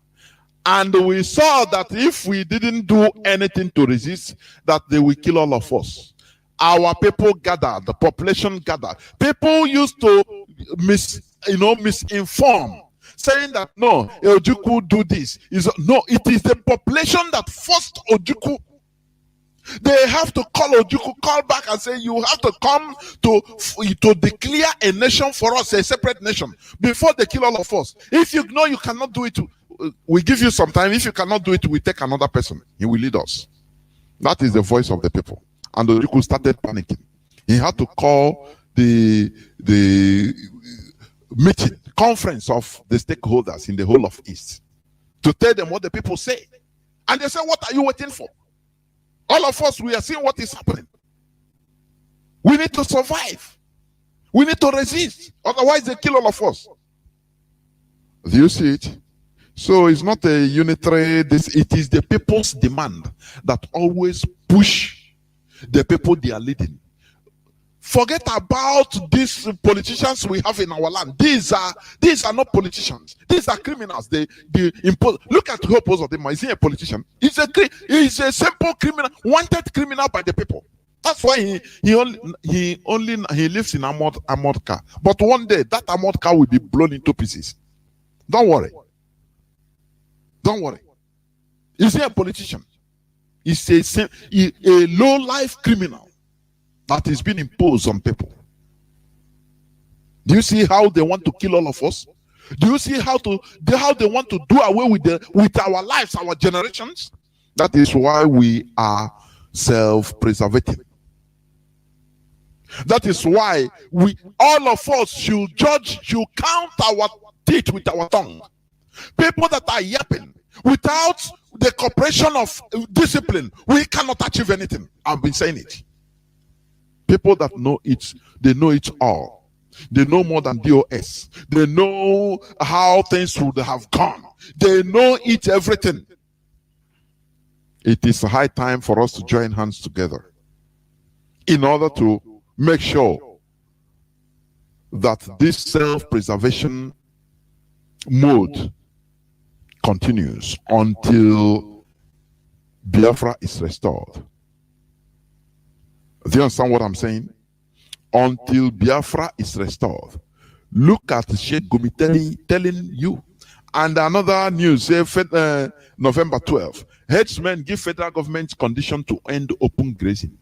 And we saw that if we didn't do anything to resist, that they will kill all of us. Our people gathered, the population gathered. People used to misinform, saying that no, Ojukwu do this. No, it is the population that forced Ojukwu. They have to call Ojukwu, call back and say, you have to come to declare a nation for us, a separate nation, before they kill all of us. If you know you cannot do it, we give you some time. If you cannot do it, we take another person. He will lead us. That is the voice of the people. And Ojukwu started panicking. He had to call the meeting, conference of the stakeholders in the whole of East to tell them what the people say. And they said, what are you waiting for? All of us, we are seeing what is happening. We need to survive. We need to resist. Otherwise, they kill all of us. Do you see it? So it's not a unitary, it is the people's demand that always push the people they are leading. Forget about these politicians we have in our land. These are not politicians. These are criminals. They impose. Look at Hope Uzodinma. Is he a politician? He's a simple criminal, wanted criminal by the people. That's why he lives in armored car. But one day that armored car will be blown into pieces. Don't worry. Don't worry. Is he a politician? He's a low-life criminal that is being imposed on people. Do you see how they want to kill all of us? Do you see how they want to do away with our lives, our generations? That is why we are self-preservative. That is why all of us should count our teeth with our tongue. People that are yapping, without the cooperation of discipline, we cannot achieve anything. I've been saying it. People that know it, they know it all. They know more than DOS. They know how things would have gone. They know it, everything. It is high time for us to join hands together in order to make sure that this self-preservation mode continues until Biafra is restored. Do you understand what I'm saying? Until Biafra is restored. Look at Sheikh Gumi telling you And another news, November 12, headsmen give federal government condition to end open grazing.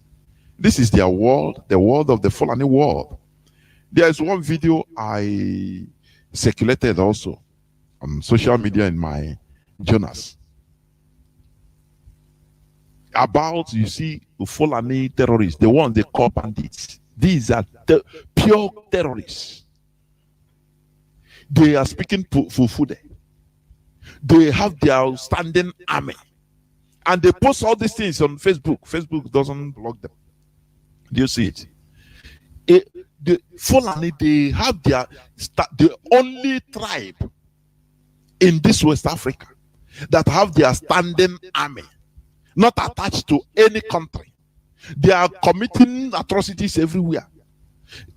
This is their world, the world of the Fulani world. There is one video I circulated also on social media in my journals about, you see, Fulani terrorists, the ones they call bandits. These are pure terrorists. They are speaking Fufude. They have their standing army. And they post all these things on Facebook. Facebook doesn't block them. Do you see it? The Fulani, they have the only tribe in this West Africa that have their standing army, not attached to any country. They are committing atrocities everywhere.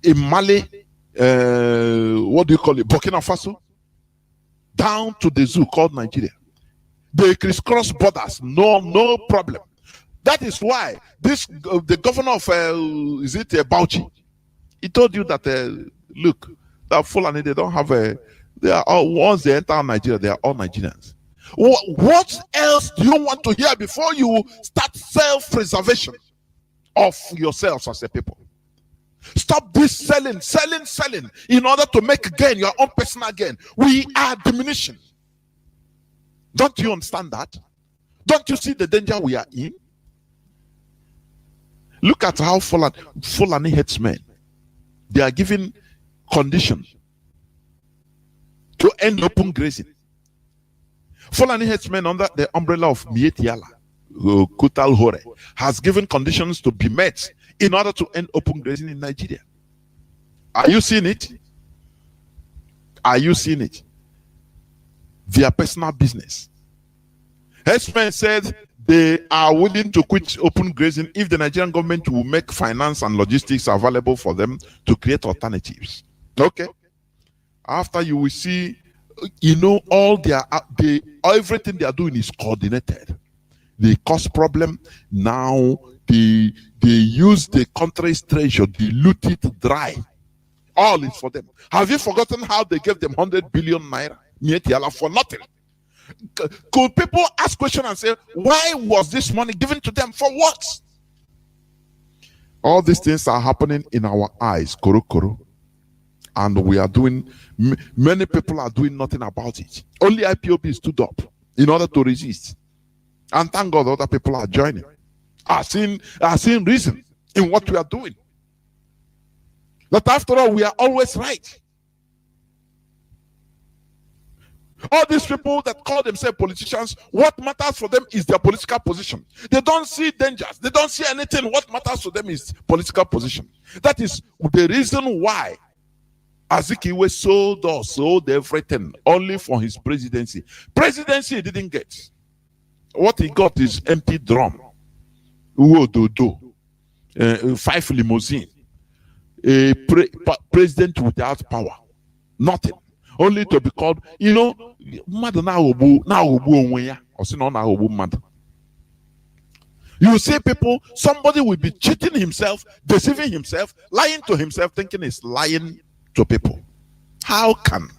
In Mali, what do you call it? Burkina Faso, down to the zoo called Nigeria. They crisscross borders, no problem. That is why the governor of Bauchi, he told you that look, that Fulani, they don't have they are all, once they enter Nigeria, they are all Nigerians. What else do you want to hear before you start self-preservation of yourselves as a people? Stop this selling in order to make gain, your own personal gain. We are diminishing. Don't you understand that? Don't you see the danger we are in? Look at how Fulani headsmen, they are given conditions to end open grazing. Fulani headsmen under the umbrella of Mietiala, Kutal Hore, has given conditions to be met in order to end open grazing in Nigeria. Are you seeing it? Are you seeing it? Their personal business. Headsmen said they are willing to quit open grazing if the Nigerian government will make finance and logistics available for them to create alternatives. Okay. After, you will see, you know, all everything they are doing is coordinated. They cause problem. Now they use the country's treasure, they loot it dry. All is for them. Have you forgotten how they gave them 100 billion naira for nothing? Could people ask questions and say, why was this money given to them? For what? All these things are happening in our eyes, Koro. And we are doing, many people are doing nothing about it. Only IPOB stood up in order to resist. And thank God other people are joining. Are seeing reason in what we are doing. But after all, we are always right. All these people that call themselves politicians, what matters for them is their political position. They don't see dangers. They don't see anything. What matters to them is political position. That is the reason why Azikiwe sold everything only for his presidency. Presidency he didn't get. What he got is empty drum, 5 limousine, a president without power, nothing. Only to be called, you know, you see people, somebody will be cheating himself, deceiving himself, lying to himself, thinking he's lying to people. How can?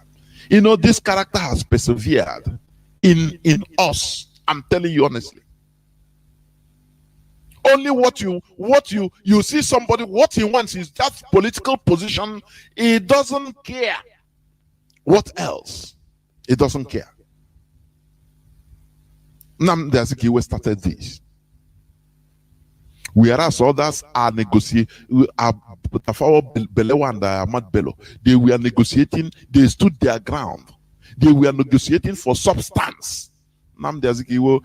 You know, this character has persevered in us. I'm telling you honestly. Only what you see somebody, what he wants is that political position. He doesn't care. What else? He doesn't care. Nnamdi Azikiwe started this. Whereas others are negotiating, Belewa and Ahmad Bello, they were negotiating, they stood their ground. They were negotiating for substance. Nnamdi Azikiwe,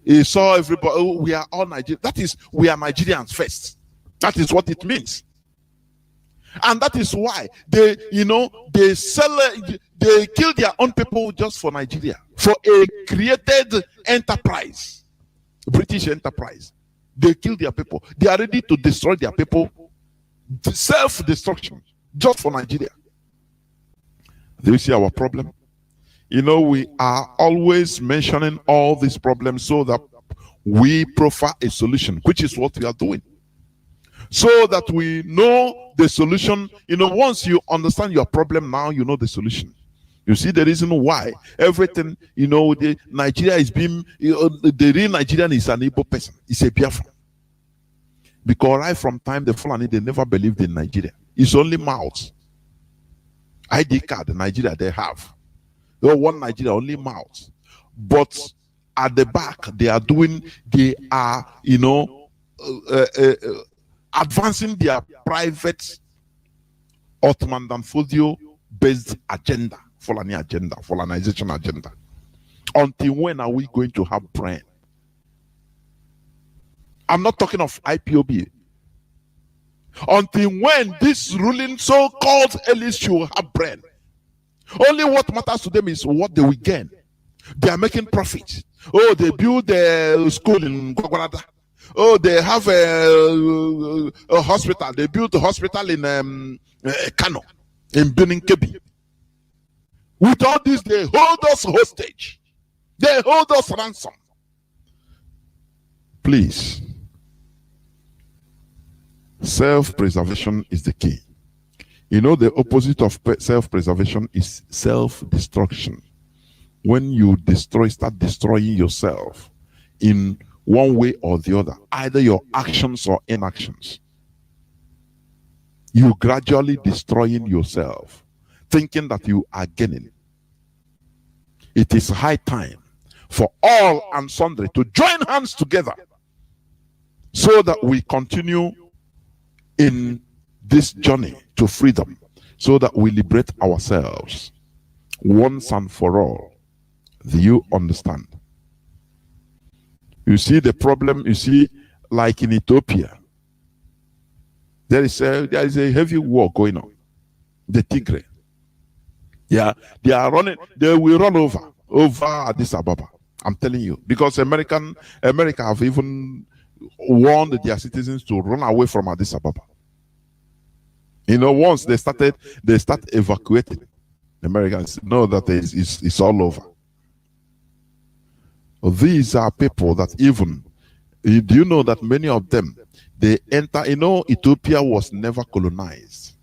he saw everybody, oh, we are all Nigerians. That is, we are Nigerians first. That is what it means. And that is why they kill their own people just for Nigeria, for a created enterprise, British enterprise. They kill their people. They are ready to destroy their people, self-destruction, just for Nigeria. Do you see our problem? You know, we are always mentioning all these problems so that we proffer a solution, which is what we are doing. So that we know the solution. You know, once you understand your problem, now you know the solution. You see the reason why everything, the Nigeria is being, the real Nigerian is an Igbo person. It's a Biafra. Because right from time the Fulani, they never believed in Nigeria. It's only mouths. ID card in Nigeria they have. They want Nigeria, only mouths. But at the back, they are advancing their private Ottoman and Fodio based agenda. Fulani agenda, Fulanization agenda. Until when are we going to have brain? I'm not talking of IPOB. Until when this ruling so-called elites should have brain? Only what matters to them is what they will gain. They are making profit. Oh, they build a school in Gwagwarada. Oh, they have a hospital. They built a hospital in Kano, in Benin Kebi. With all this, they hold us hostage. They hold us ransom. Please, self-preservation is the key. The opposite of self-preservation is self-destruction. When you start destroying yourself in one way or the other, either your actions or inactions, you gradually destroying yourself, thinking that you are gaining. It is high time for all and sundry to join hands together so that we continue in this journey to freedom, so that we liberate ourselves once and for all. Do you understand? You see the problem, like in Ethiopia, there is a heavy war going on. The Tigray. Yeah, they are running, they will run over Addis Ababa. I'm telling you. Because America have even warned their citizens to run away from Addis Ababa. Once they start evacuating, Americans know that it's all over. These are people that even, do you know that many of them, they enter, Ethiopia was never colonized.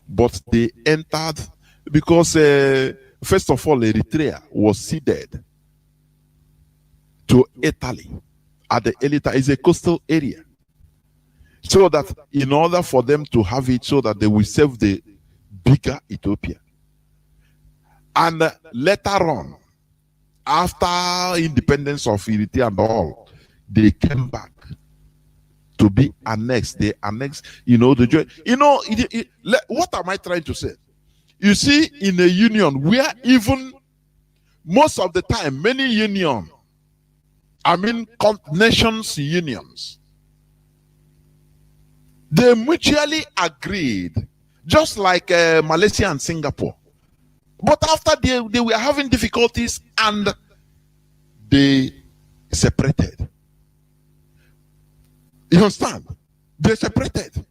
But they entered because, first of all, Eritrea was ceded to Italy. At the Elita is a coastal area. So that in order for them to have it, so that they will save the bigger Ethiopia. And later on, after independence of Eritrea and all, they came back to be annexed. They annexed, what am I trying to say? You see, in a union where even most of the time, many unions, nations unions, they mutually agreed, just like Malaysia and Singapore. But after they were having difficulties and they separated. You understand? They separated.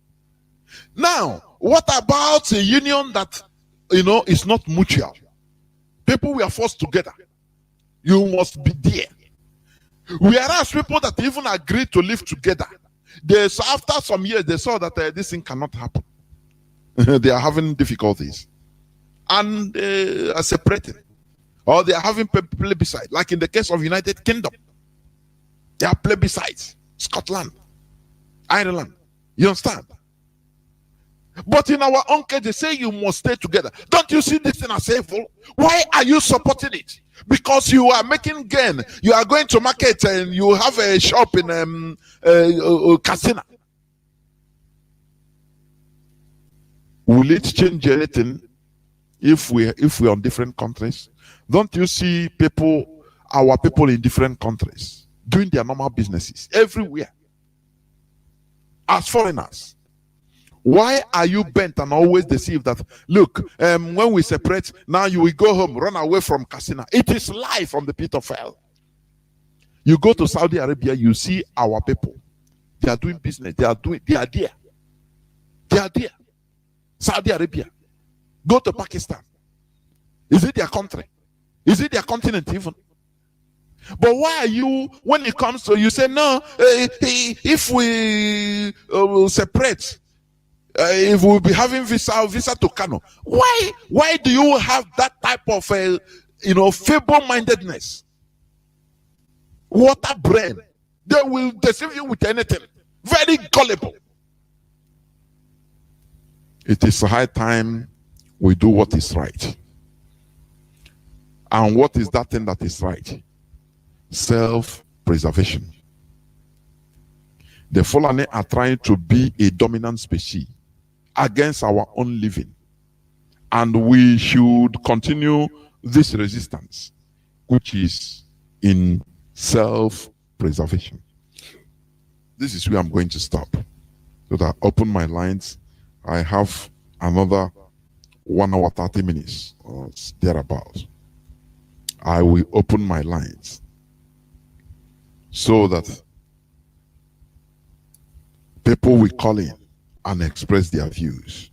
Now, what about a union that, is not mutual? People were forced together. You must be there. Whereas people that even agreed to live together, after some years, they saw that this thing cannot happen. They are having difficulties. And they are separated. Or they are having plebiscite. Like in the case of United Kingdom. They are plebiscites. Scotland. Ireland. You understand? But in our own case, they say you must stay together. Don't you see this thing as evil? Why are you supporting it? Because you are making gain. You are going to market and you have a shop in casino. Will it change anything if we're on different countries? Don't you see our people in different countries doing their normal businesses everywhere as foreigners? Why are you bent and always deceived that, look, when we separate, now you will go home, run away from casino? It is life from the pit of hell. You go to Saudi Arabia, you see our people. They are doing business. They are there. They are there. Saudi Arabia. Go to Pakistan. Is it their country? Is it their continent even? But why are you, when it comes to, you say, no, if we separate, If we'll be having visa to Kano, why do you have that type of feeble-mindedness? Water brain. They will deceive you with anything. Very gullible. It is high time we do what is right. And what is that thing that is right? Self-preservation. The Fulani are trying to be a dominant species against our own living. And we should continue this resistance, which is in self-preservation. This is where I'm going to stop. So that I open my lines. I have another 1 hour 30 minutes or thereabouts. I will open my lines so that people will call in and express their views.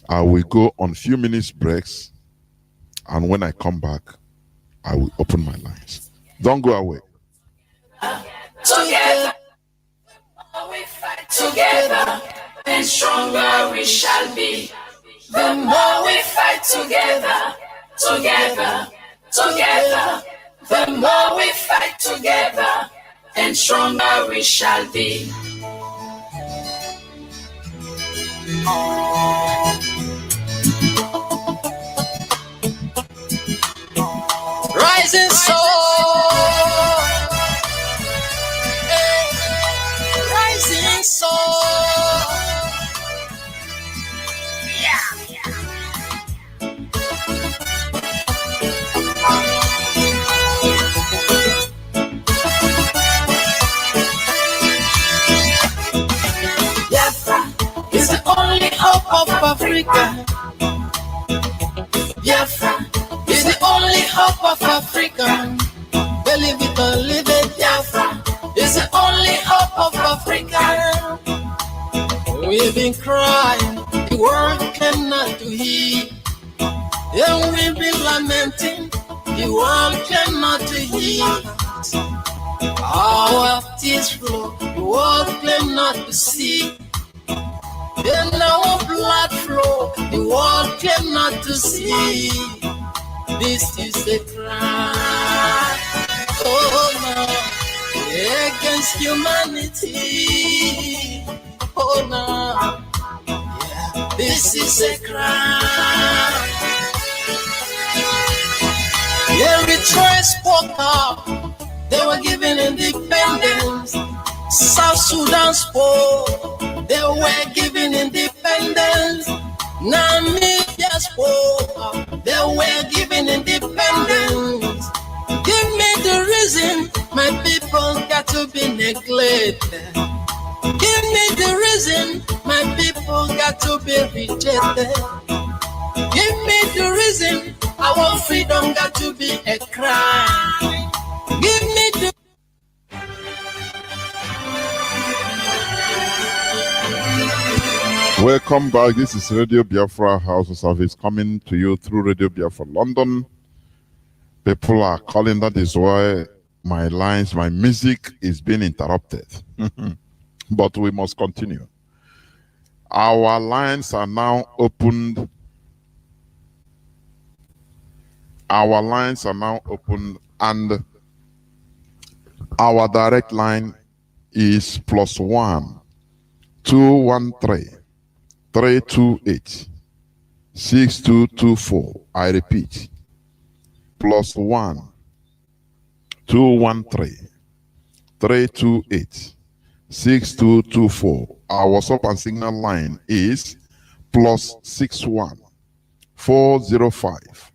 I will go on few minutes breaks, and when I come back, I will open my lines. Don't go away. Together, we fight together, and stronger we shall be. The more we fight together, together, together, the more we fight together, and stronger we shall be. Rising soul, rising soul. Biafra is the only hope of Africa. Biafra is the only hope of Africa. Believe it or leave it, Biafra is the only hope of Africa. We've been crying, the world cannot do it. And we've been lamenting, the world cannot do it. Our tears flow, the world cannot to see. And our blood flow, the world cannot to see. This is a crime, oh no, against humanity. Oh no, yeah, this is a crime. Eritrea spoke up, they were given independence. South Sudan spoke, they were given independence. Namibia spoke up, they were given independence. Give me the reason my people got to be neglected. Give me the reason my people got to be rejected. Give me the reason our freedom got to be a crime. Give me the Welcome back. This is Radio Biafra Hausa service coming to you through Radio Biafra London. People are calling. That is why my lines, my music is being interrupted. But we must continue. Our lines are now opened. Our lines are now open, and our direct line is +1 213 328 6224. I repeat, +1 213 328 6224. Our WhatsApp and Signal line is +61 405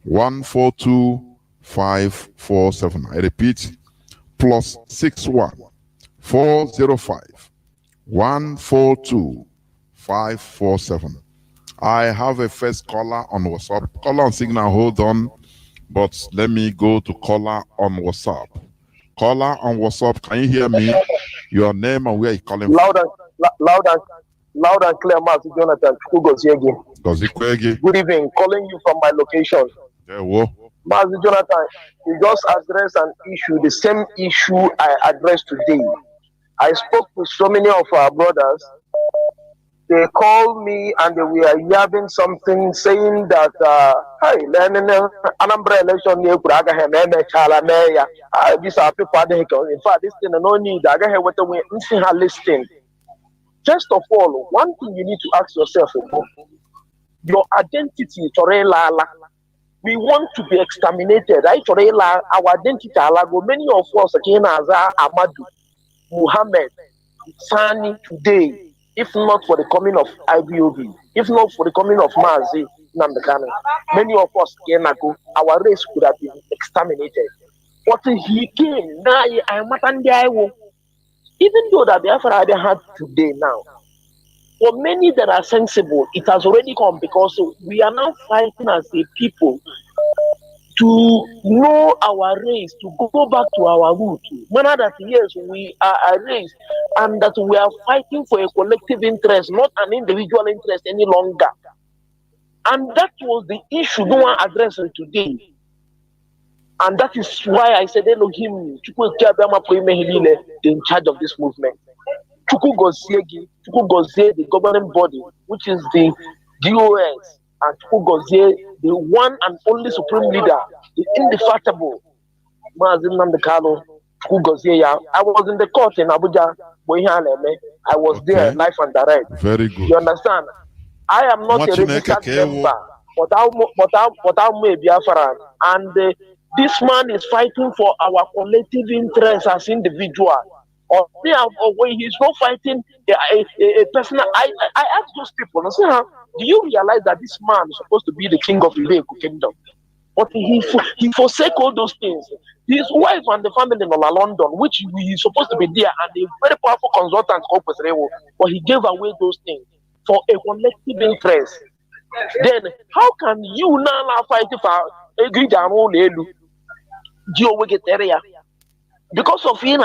142 547. I repeat, +61 405 142 547. I have a first caller on WhatsApp. Caller on Signal, hold on. But let me go to caller on WhatsApp. Caller on WhatsApp, can you hear me? Your name and where you calling from? Loud and clear, Mazi Jonathan. Good evening. Calling you from my location. Yeah, whoa. Mazi Jonathan, you just addressed an issue, the same issue I addressed today. I spoke with so many of our brothers. They called me and they were yabbing something saying that, hey, Anambra election, these are people. In fact, this thing no need. I got what we listing. First of all, one thing you need to ask yourself: your identity, Torela. We want to be exterminated. Right? Our identity, many of us, Amadu, Muhammad, Sani, today, if not for the coming of IBOB, if not for the coming of Mazi, many of us, our race could have been exterminated. But he came, now even though that Biafra had today now, for many that are sensible, it has already come because we are now fighting as a people to know our race, to go back to our root. Manner that yes, we are a race and that we are fighting for a collective interest, not an individual interest any longer. And that was the issue no one addressing today. And that is why I said Elohim, in charge of this movement. Chukwu Gozie, the governing body, which is the DOS, and Chukwu Gozie, the one and only supreme leader, the indefatigable Mazi Nnamdi Chukwu Gozie. I was in the court in Abuja, I was there live and direct. Very good. You understand? I am not a registered member, but I'm a Biafran, and this man is fighting for our collective interests as individuals. Or when he's not fighting a personal. I ask those people, I say, do you realize that this man is supposed to be the king of the kingdom? But he forsake all those things. His wife and the family in London, which he's supposed to be there, and a very powerful consultant, but he gave away those things for a collective interest. Then how can you now fight for a good because of him,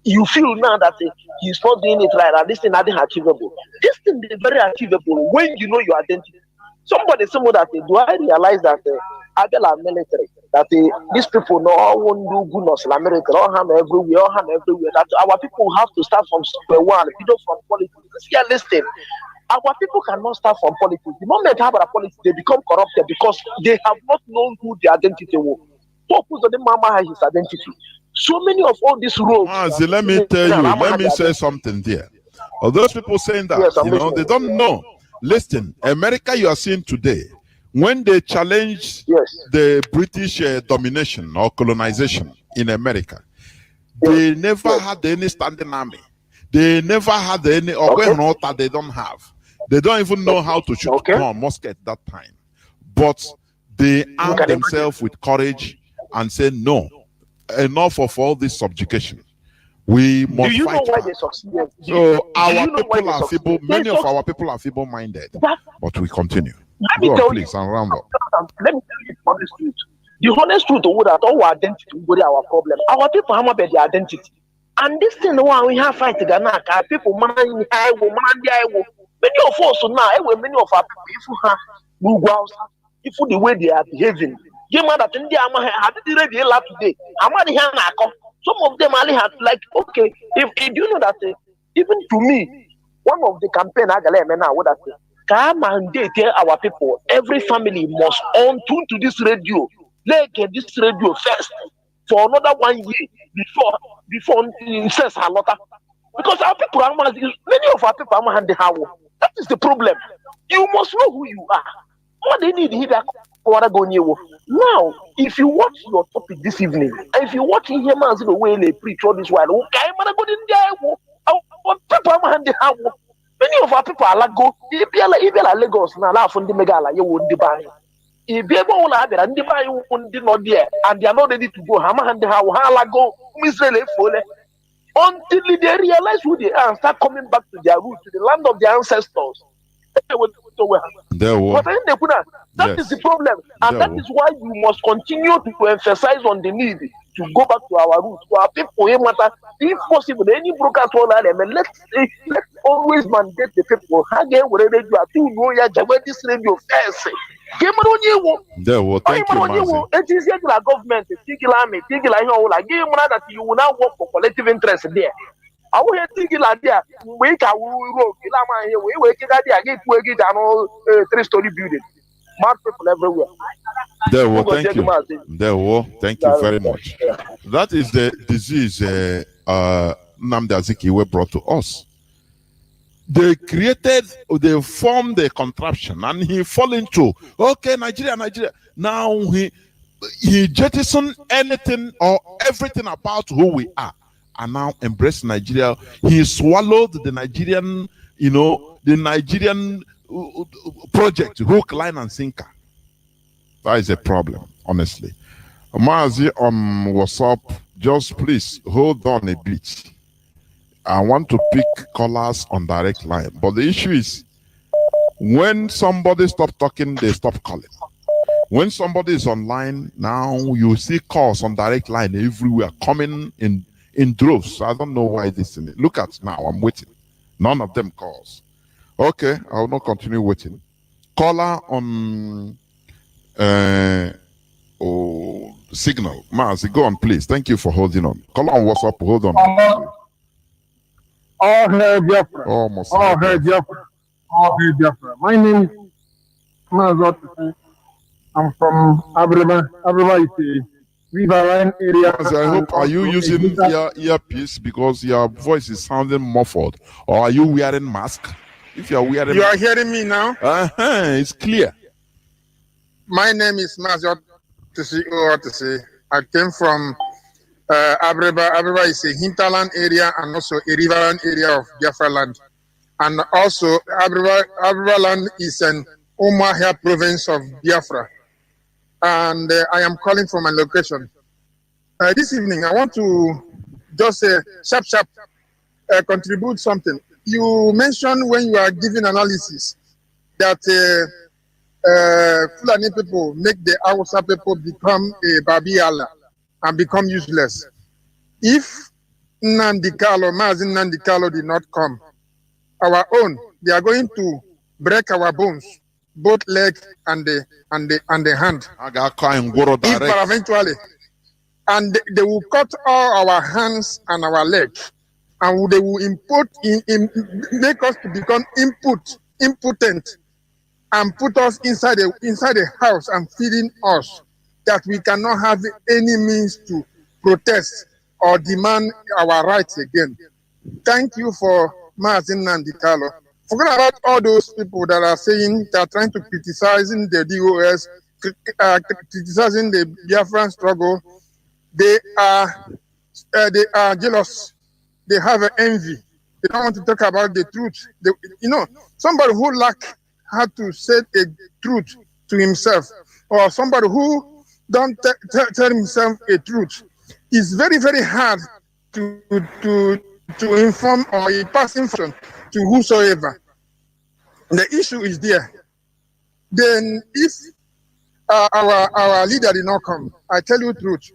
you feel now that he's not doing it right, and this thing is achievable. This thing is very achievable when you know your identity. Somebody that do I realize that Adela military, that these people know all won't do goodness, America, all harm everywhere, that our people have to start from square one, from politics. Yeah, listen. Our people cannot start from politics. The moment they have a politics, they become corrupted because they have not known who their identity was. Focus on the mama has his identity. So many of all these roads. Mazi, let me tell you, let me say something there. Or those people saying that, yes, they don't know. Listen, America you are seeing today, when they challenged the British domination or colonization in America, they never had any standing army. They never had any, or they don't have. They don't even know how to shoot musket at that time. But they armed themselves with courage and said, no, enough of all this subjugation. We must Do you fight know why back. they succeeded? So our people are feeble, many of our people are feeble-minded. But we continue. Go on, please, and round up. Let me tell you the honest truth. The honest truth is that our identity will be our problem. Our people have their identity. And this thing why we have fight together, people many of us now, many of our people, if the way they are behaving. Today. Some of them only have okay, if you know that even to me, one of the campaign I can mandate our people, every family must tune to this radio. Let's get this radio first for another 1 year before it says a lot. Because our people are many of our people are that is the problem. You must know who you are. What they need here. Now, if you watch your topic this evening, and if you watch him as the way they preach all this while, many of our people are like go, if you are Lagos now, laugh on the megala, you won't buy. If you ever want to have and they not there, and they are not ready to go, go, until they realize who they are and start coming back to their roots, to the land of their ancestors. That is the problem, and that is why we must continue to emphasize on the need to go back to our roots, to our people. If possible, any broadcast let's always mandate the people. Again, whatever you are doing, this radio first. Thank you, it is government, army, that you will now work for collective interest there. I will think like that. We can road. We will get that. Get 3-story building. Mad people everywhere. There, well, thank you. There, well, thank you very much. That is the disease Nnamdi Azikiwe brought to us. They formed a contraption, and he fall into, okay, Nigeria. Now he jettisoned anything or everything about who we are, and now embrace Nigeria. He swallowed the Nigerian, the Nigerian project, hook, line, and sinker. That is a problem, honestly. Mazi on WhatsApp, just please hold on a bit. I want to pick callers on direct line. But the issue is, when somebody stops talking, they stop calling. When somebody is online, now you see calls on direct line everywhere coming in droves. I don't know why this is. Look at now, I'm waiting. None of them calls. Okay, I will not continue waiting. Caller on signal. Mazi, go on, please. Thank you for holding on. Caller on WhatsApp, hold on. All hail Biafra. All hail Biafra. All hail Biafra. My name is Mazi. I'm from Abreba. Abreba is a riverine area. Mazi, I hope, are you using earpiece because your voice is sounding muffled? Or are you wearing mask? If you are wearing You are hearing me now? It's clear. My name is Mazi. I came from Abreba. Abreba is a hinterland area and also a riverine area of Biafra land. And also, Abreba land is an Umuahia province of Biafra. And I am calling from my location. This evening, I want to just sharp contribute something. You mentioned when you are giving analysis that Fulani people make the Hausa people become a Babiala and become useless. If Mazi Nnamdi Kanu did not come, our own, they are going to break our bones, both leg and the hand. If eventually, and they will cut all our hands and our legs, and they will make us to become impotent, and put us inside a house and feeding us, that we cannot have any means to protest or demand our rights again. Thank you for Mazi Nnamdi Kanu. Forget about all those people that are saying they are trying to criticizing the DOS, criticizing the Biafran struggle. They are jealous. They have an envy. They don't want to talk about the truth. Somebody who lack how to say a truth to himself, or somebody who don't tell himself a truth, is very, very hard to inform or pass information to whosoever. The issue is there. Then if our leader did not come, I tell you the truth,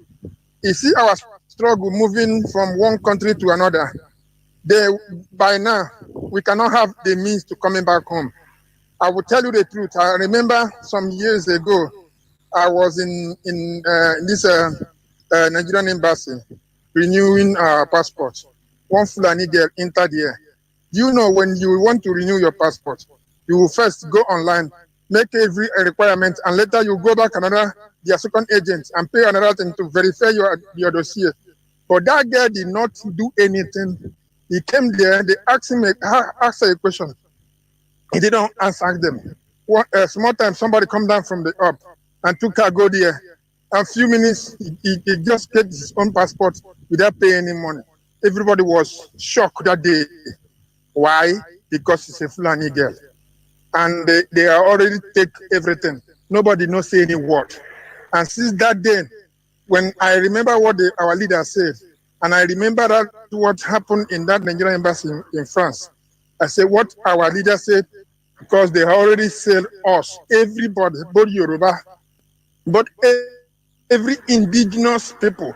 you see our struggle moving from one country to another. By now, we cannot have the means to coming back home. I will tell you the truth. I remember some years ago, I was in this Nigerian embassy renewing our passport. One Fulani girl entered here. You know, when you want to renew your passport, you will first go online, make every requirement, and later you go back their second agent and pay another thing to verify your dossier. But that girl did not do anything. He came there, they asked him a question. He didn't answer them. A small time, somebody come down from the up and took her, go there. A few minutes, he just get his own passport without paying any money. Everybody was shocked that day. Why? Because it's a Fulani girl. And they are already take everything. Nobody knows any word. And since that day, when I remember what our leader said, and I remember that what happened in that Nigerian embassy in France, I said what our leader said, because they already said us, everybody, both Yoruba, but every indigenous people,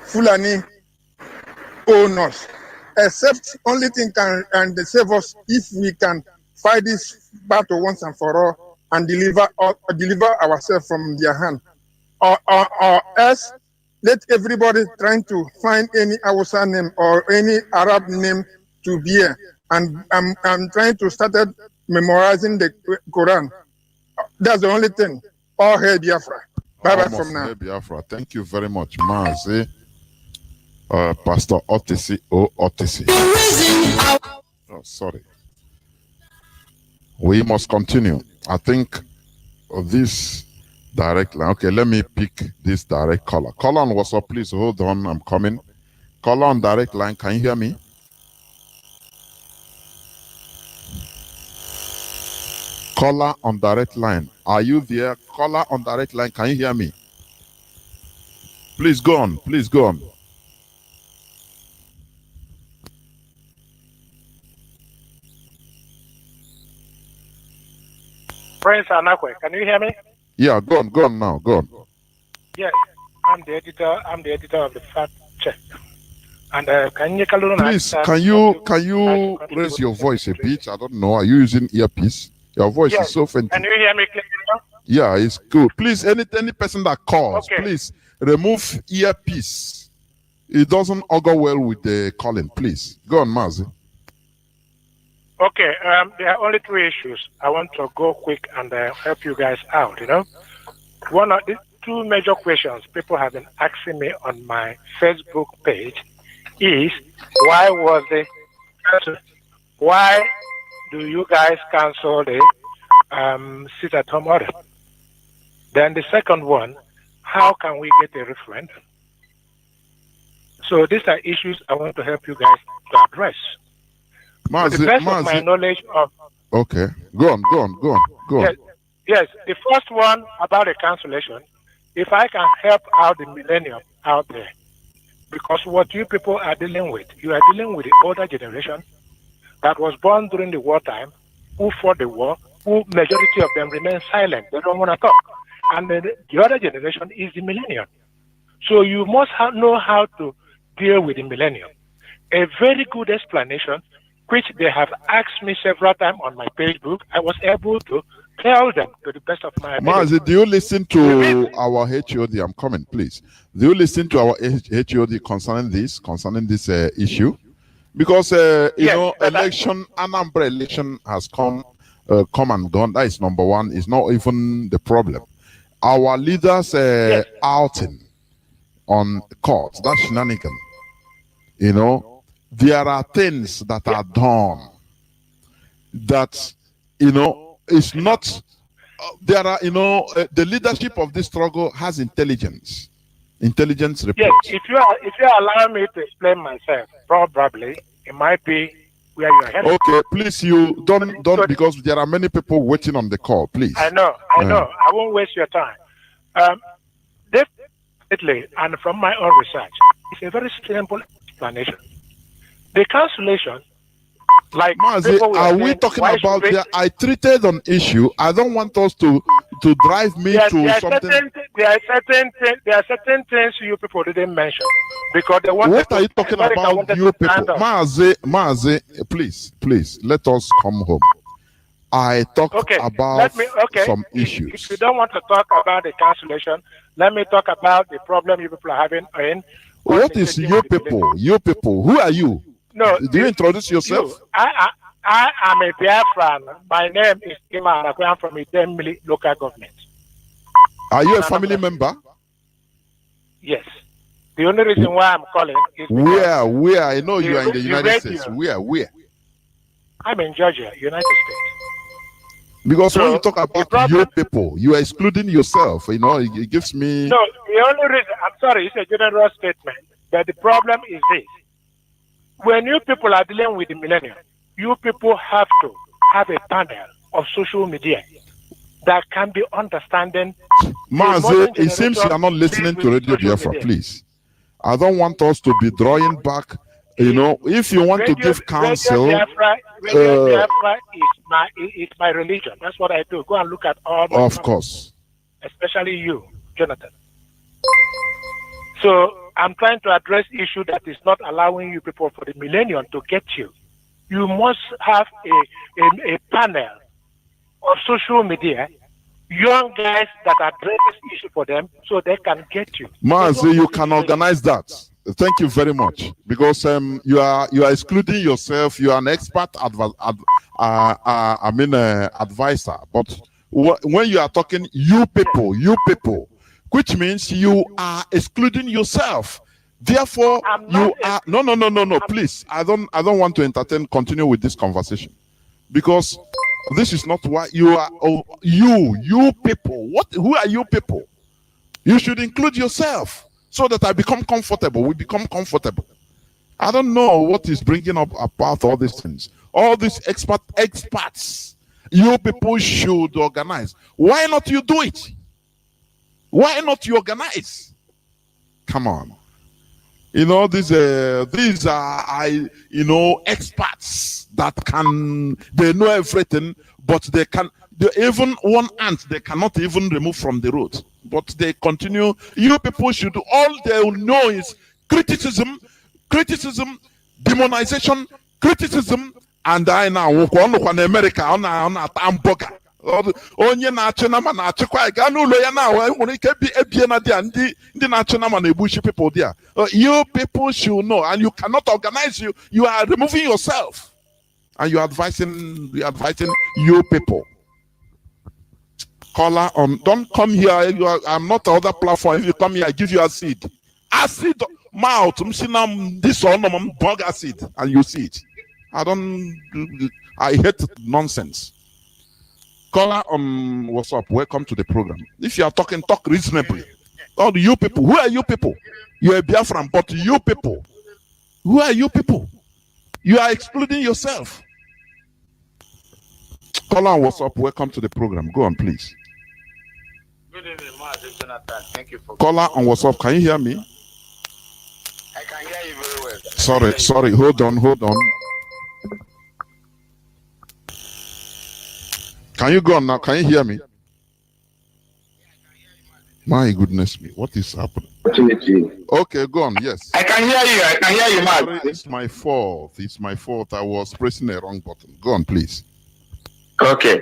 Fulani, own us. Except only thing can save us if we can fight this battle once and for all and deliver ourselves from their hand. Or else Let everybody trying to find any Hausa name or any Arab name to bear. And I'm trying to start memorizing the Quran. That's the only thing. All hail Biafra. Bye-bye from now. Biafra. Thank you very much, Mazi. Pastor Otisi. Oh, sorry. We must continue. I think this direct line. Okay, let me pick this direct caller. Caller on WhatsApp, please hold on. I'm coming. Caller on direct line. Can you hear me? Caller on direct line. Are you there? Caller on direct line. Can you hear me? Please go on. Please go on. Prince Anakwe, can you hear me? Yeah, go on now, go on. Yes, I'm the editor of the Fact Check. And please, can you raise your voice a bit? I don't know. Are you using earpiece? Your voice is so faint. Can you hear me clearly now? Yeah, it's good. Please, any person that calls, please remove earpiece. It doesn't augur well with the calling. Please go on, Mazi. Okay, there are only three issues. I want to go quick and help you guys out, One of the two major questions people have been asking me on my Facebook page is, why do you guys cancel the sit-at-home order? Then the second one, how can we get a refund? So these are issues I want to help you guys to address. Mazi, to the best of my knowledge of... Okay, go on. Yes, the first one about the cancellation, if I can help out the millennium out there, because what you people are dealing with, you are dealing with the older generation that was born during the wartime, who fought the war, who majority of them remain silent, they don't want to talk. And the other generation is the millennium. So you must know how to deal with the millennium. A very good explanation, which they have asked me several times on my Facebook, I was able to tell them to the best of my ability. Mazi, do you listen to our HOD? I'm coming, please. Do you listen to our HOD concerning this issue? Because Anambra election has come and gone. That is number one. It's not even the problem. Our leaders outing on court, that's shenanigan. There are things that are done that, it's not, there are, the leadership of this struggle has intelligence reports. Yes, if you allow me to explain myself, probably it might be where you are headed. Okay, please, you don't because there are many people waiting on the call, please. I know. I won't waste your time. Definitely, and from my own research, it's a very simple explanation. The cancellation, like Mazi, are we talking about there? I treated an issue. I don't want us to drive me to something. There are certain things you people didn't mention because they want. What are you talking about, you people? Mazi, please, let us come home. I talked about some issues. If you don't want to talk about the cancellation, let me talk about the problem you people are having in. What is you people? You people, who are you? No, do you introduce yourself? I am a Biafran. My name is Yamal-402. I'm from Idemili local government. Are you a family member? Yes. The only reason why I'm calling is where? I know you are in the United States. Where? I'm in Georgia, United States. Because when you talk about your people, you are excluding yourself. It gives me. No, the only reason, I'm sorry, it's a general statement. But the problem is this. When you people are dealing with the millennium, you people have to have a panel of social media that can be understanding. Mazi, it seems you are not listening to Radio Biafra, please. I don't want us to be drawing back. If you want to give counsel. Radio Biafra is my religion. That's what I do. Go and look at all my Of course. Especially you, Jonathan. So I'm trying to address issue that is not allowing you people for the millennium to get you. You must have a panel of social media young guys that address this issue for them so they can get you. Mazi, you can organize that. Thank you very much, because you are excluding yourself. You are an expert advisor, but when you are talking you people, which means you are excluding yourself. Therefore, you are no. Please, I don't want to entertain. Continue with this conversation, because this is not what you are. Oh, you people. What? Who are you people? You should include yourself, so that I become comfortable. We become comfortable. I don't know what is bringing up about all these things. All these experts. You people should organize. Why not you do it? Why not you organize? Come on. You know, these are experts that they know everything, but they even one ant they cannot even remove from the road. But they continue. You people should, all they know is criticism, demonization, criticism, and I now in America on hamburger. Onye na-achị nama na-achịkwa gaa n'ụlọ ya na nwere ike ebie na dia ndị na-achị nama na-egbuchi people there. You people should know, and you cannot organize. You are removing yourself, and you are advising you people. Caller, don't come here. I'm not other platform. If you come here, I give you acid mouth. This one bug acid, and you see it. I hate nonsense. Caller, what's up? Welcome to the program. If you are talking, talk reasonably. All you people, who are you people? You are Biafran, but you people, who are you people? You are excluding yourself. Caller, what's up? Welcome to the program. Go on, please. Good evening, Mazi, Jonathan. Thank you for caller on WhatsApp. Can you hear me? I can hear you very well. Sorry. Hold on. Can you go on now? Can you hear me? My goodness me, what is happening? Okay, go on. Yes. I can hear you, Mazi. It's my fault. I was pressing the wrong button. Go on, please. Okay.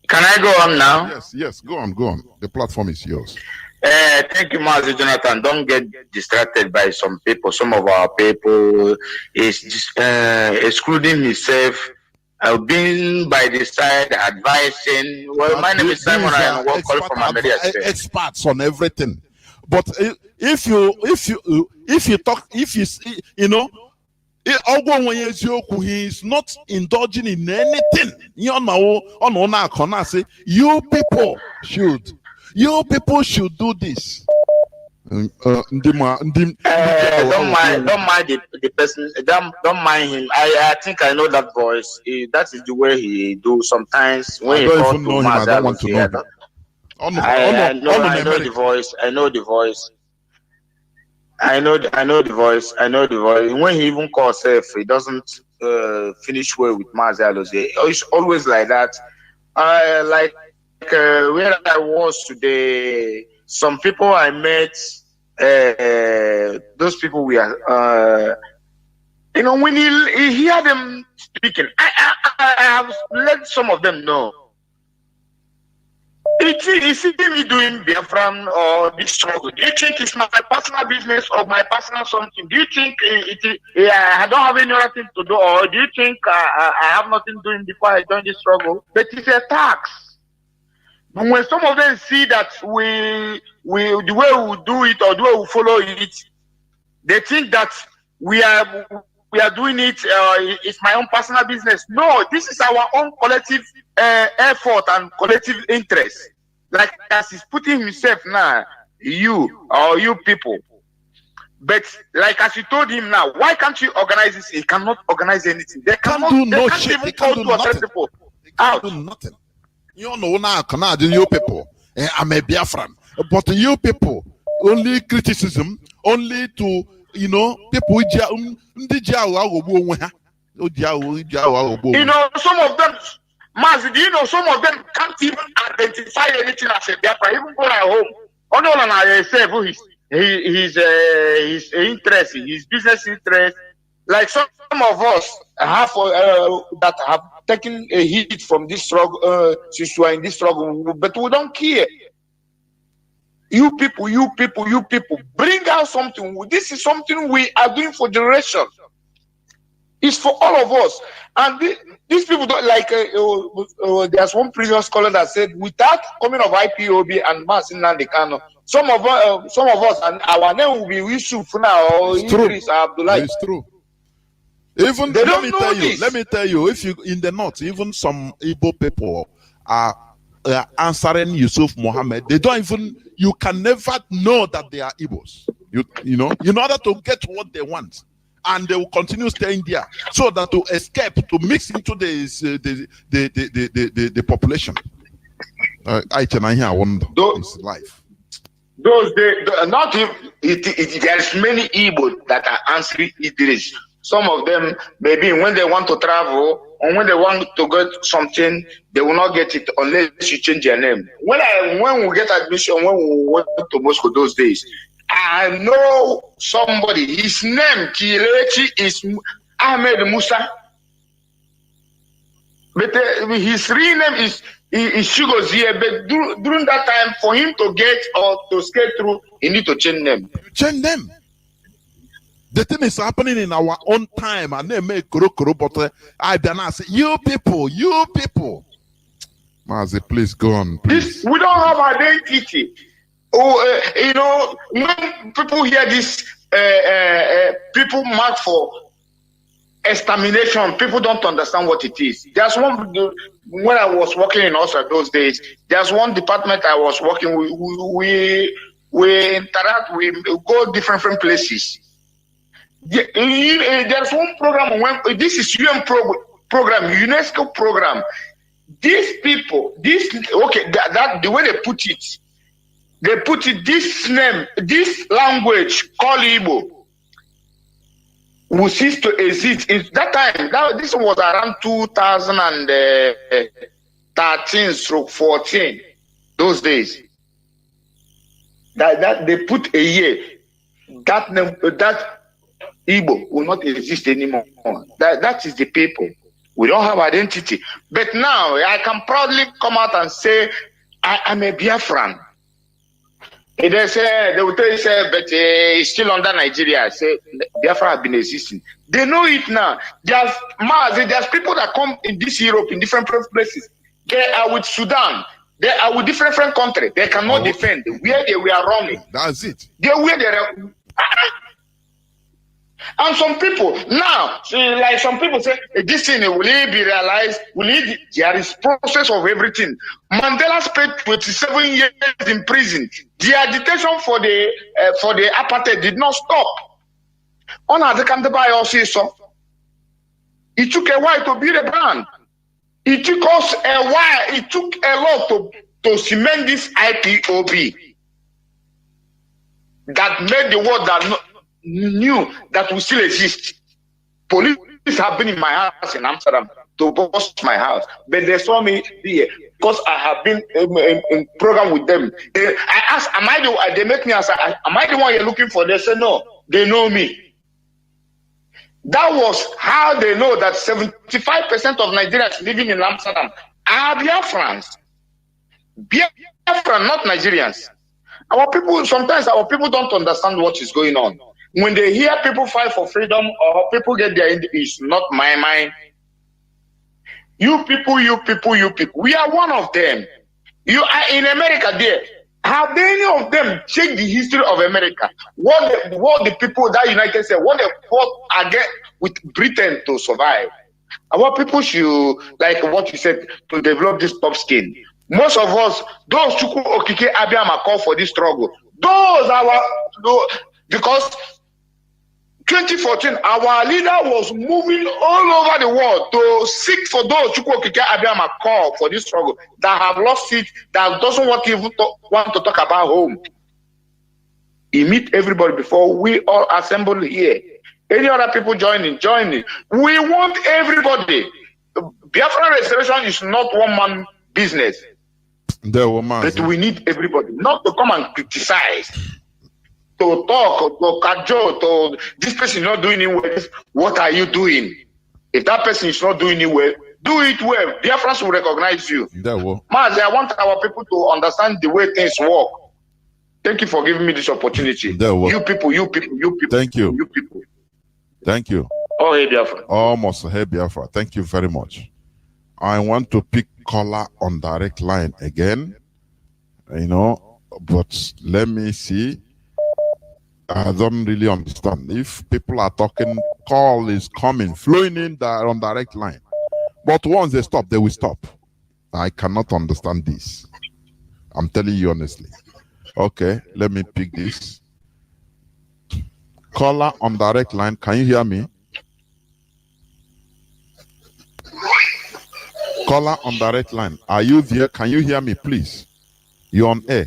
Can I go on now? Yes. Go on. The platform is yours. Thank you, Mazi, Jonathan. Don't get distracted by some people. Some of our people is excluding himself, being by the side, advising. Well, my name is Simon. I am calling from America. Experts on everything. But if you talk, he is not indulging in anything. You people should do this. Don't mind the person. Don't mind him. I think I know that voice. That is the way he do sometimes when he don't even know him. I don't want to know him. I know the voice. I know the voice. When he even calls himself, he doesn't finish well with Mazi. It's always like that. Where I was today, some people I met, those people we are, when he hear them speaking, I have let some of them know. Is it me doing Biafran or this struggle? Do you think it's my personal business or my personal something? Do you think I don't have any other thing to do, or do you think I have nothing doing before I join this struggle? But it's a tax. And when some of them see that we the way we do it or the way we follow it, they think that we are doing it. It's my own personal business. No, this is our own collective effort and collective interest. Like as he's putting himself now, you people. But like as you told him now, why can't you organize this? He cannot organize anything. They can't do people. They can't do nothing. You know now, you people. I'm a Biafran, but you people only criticism, only to people. Some of them. Mazi, do you know some of them can't even identify anything as a Biafra, even go at home. His interest, his business interest. Like some of us have that have taking a hit from this struggle, since we are in this struggle, but we don't care. You people, bring out something. This is something we are doing for generations. It's for all of us. And these people don't like. There's one previous scholar that said, without coming of IPOB and Mazi Nnamdi Kanu, some of us and our name will be Yusuf now or Idris Abdullah. It's true. Even they let me tell you, if you in the north, even some Igbo people are answering Yusuf Mohammed. They don't even. You can never know that they are Igbos. You know, in order to get what they want, and they will continue staying there, so that to escape, to mix into the population. I wonder his life. Those not there's many Igbo that are answering Idris. Some of them, maybe when they want to travel or when they want to get something, they will not get it unless you change their name. When we get admission, when we went to Moscow those days, I know somebody, his name, Kilechi, is Ahmed Musa. But his real name is Shigozie. But during that time, for him to get or to skate through, he need to change them. Change them. The thing is happening in our own time, and they make kuro, but I then say, you people. Mazi, please go on. Please. We don't have identity. You know, when people hear this, people mark for extermination, people don't understand what it is. There's one, when I was working in Oslo those days, there's one department I was working with, we interact, we go different places. There's one program, this is UN program, UNESCO program. These people, that the way they put it, this name, this language called Igbo will cease to exist. In that time, this was around 2013/14, those days. That they put a year, that name, that Igbo will not exist anymore. That is the people. We don't have identity. But now I can proudly come out and say I'm a Biafran. They will tell you, but it's still under Nigeria. I say Biafra have been existing. They know it now. There's people that come in this Europe in different places. They are with Sudan. They are with different countries. They cannot defend where they were running. That's it. Where they are. And some people now, like some people say, this thing will it be realized? There is process of everything. Mandela spent 27 years in prison. The agitation for the apartheid did not stop. It took a while to build a brand. It took us a while. It took a lot to cement this IPOB that made the world that knew that we still exist. Police have been in my house in Amsterdam to bust my house, but they saw me here because I have been in program with them. I asked, they make me answer, am I the one you're looking for? They say no, they know me. That was how they know that 75% of Nigerians living in Amsterdam are Biafrans. Biafran, not Nigerians. Sometimes our people don't understand what is going on. When they hear people fight for freedom or people get their it's not my mind. You people. We are one of them. You are in America there. Have any of them checked the history of America? What the people that United States, what they fought against with Britain to survive? Our people should, like what you said, to develop this tough skin. Most of us, those Chukwu Okike Abiyama call for this struggle. Because 2014, our leader was moving all over the world to seek for those Chukwu Okike Abiyama call for this struggle that have lost it, that doesn't want to talk about home. He meet everybody before we all assemble here. Any other people joining. We want everybody. Biafra restoration is not one man business. But we need everybody, not to come and criticize, to talk, to cajole, to this person is not doing it well. What are you doing? If that person is not doing it well, Do it well. Biafrans will recognize you. Mazi, I want our people to understand the way things work. Thank you for giving me this opportunity. You people. Thank you. You people. Thank you. Oh, hey, Biafra. Almost hey, Biafra. Thank you very much. I want to pick caller on direct line again. But let me see. I don't really understand. If people are talking, call is coming, flowing in on direct line. But once they stop, they will stop. I cannot understand this. I'm telling you honestly. Okay, let me pick this. Caller on direct line, can you hear me? Caller on direct line, are you there? Can you hear me, please? You're on air.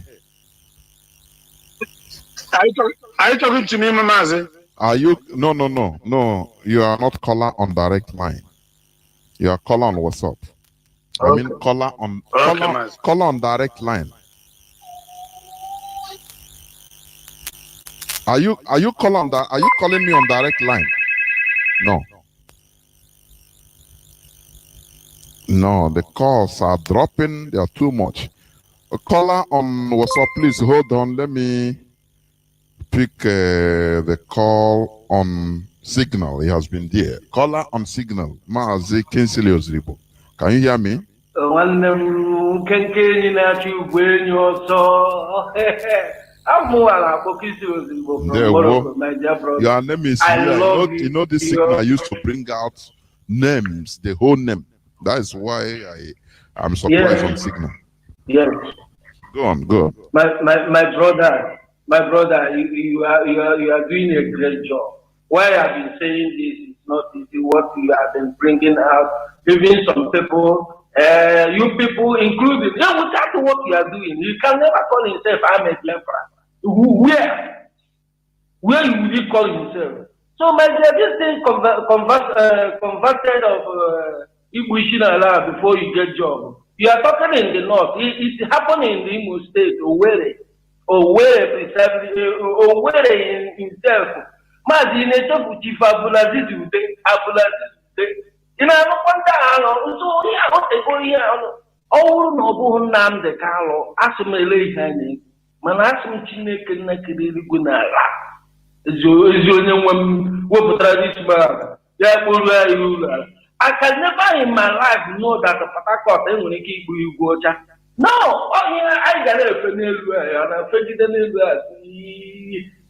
Are you talking to me, Mazi? Are you? No. You are not caller on direct line. You are caller on WhatsApp. Okay. I mean caller on direct line. Are you calling me on direct line? No, the calls are dropping. They are too much. A caller on WhatsApp, please hold on. Let me pick the call on Signal. He has been there. Caller on Signal. Mazi Kinsley Ozribo. Can you hear me? Your name is here. You know this Signal used to bring out names, the whole name. That is why I'm surprised on Signal. Yes. Go on. My brother, you are doing a great job. Why I've been saying this is not easy. What you have been bringing out, even some people, you people included. Without what you are doing, you can never call yourself I'm a Biafra. Where you will call yourself? So my dear, this thing converted of Ibushina before you get job. You are talking in the north. It's happening in the Imo State, Owerri in himself. Mazi in a job with Chief Abulaziz today. You know, I don't want that. So, yeah, what they go here. Oh, no, Nam de Carlo, Assimilate Henning. Man, Assim Chineke Nakiri Gunara. Is your name what this man? Yeah, I can never in my life know that the Patakot and when they keep you go. No, I got a familiar and a president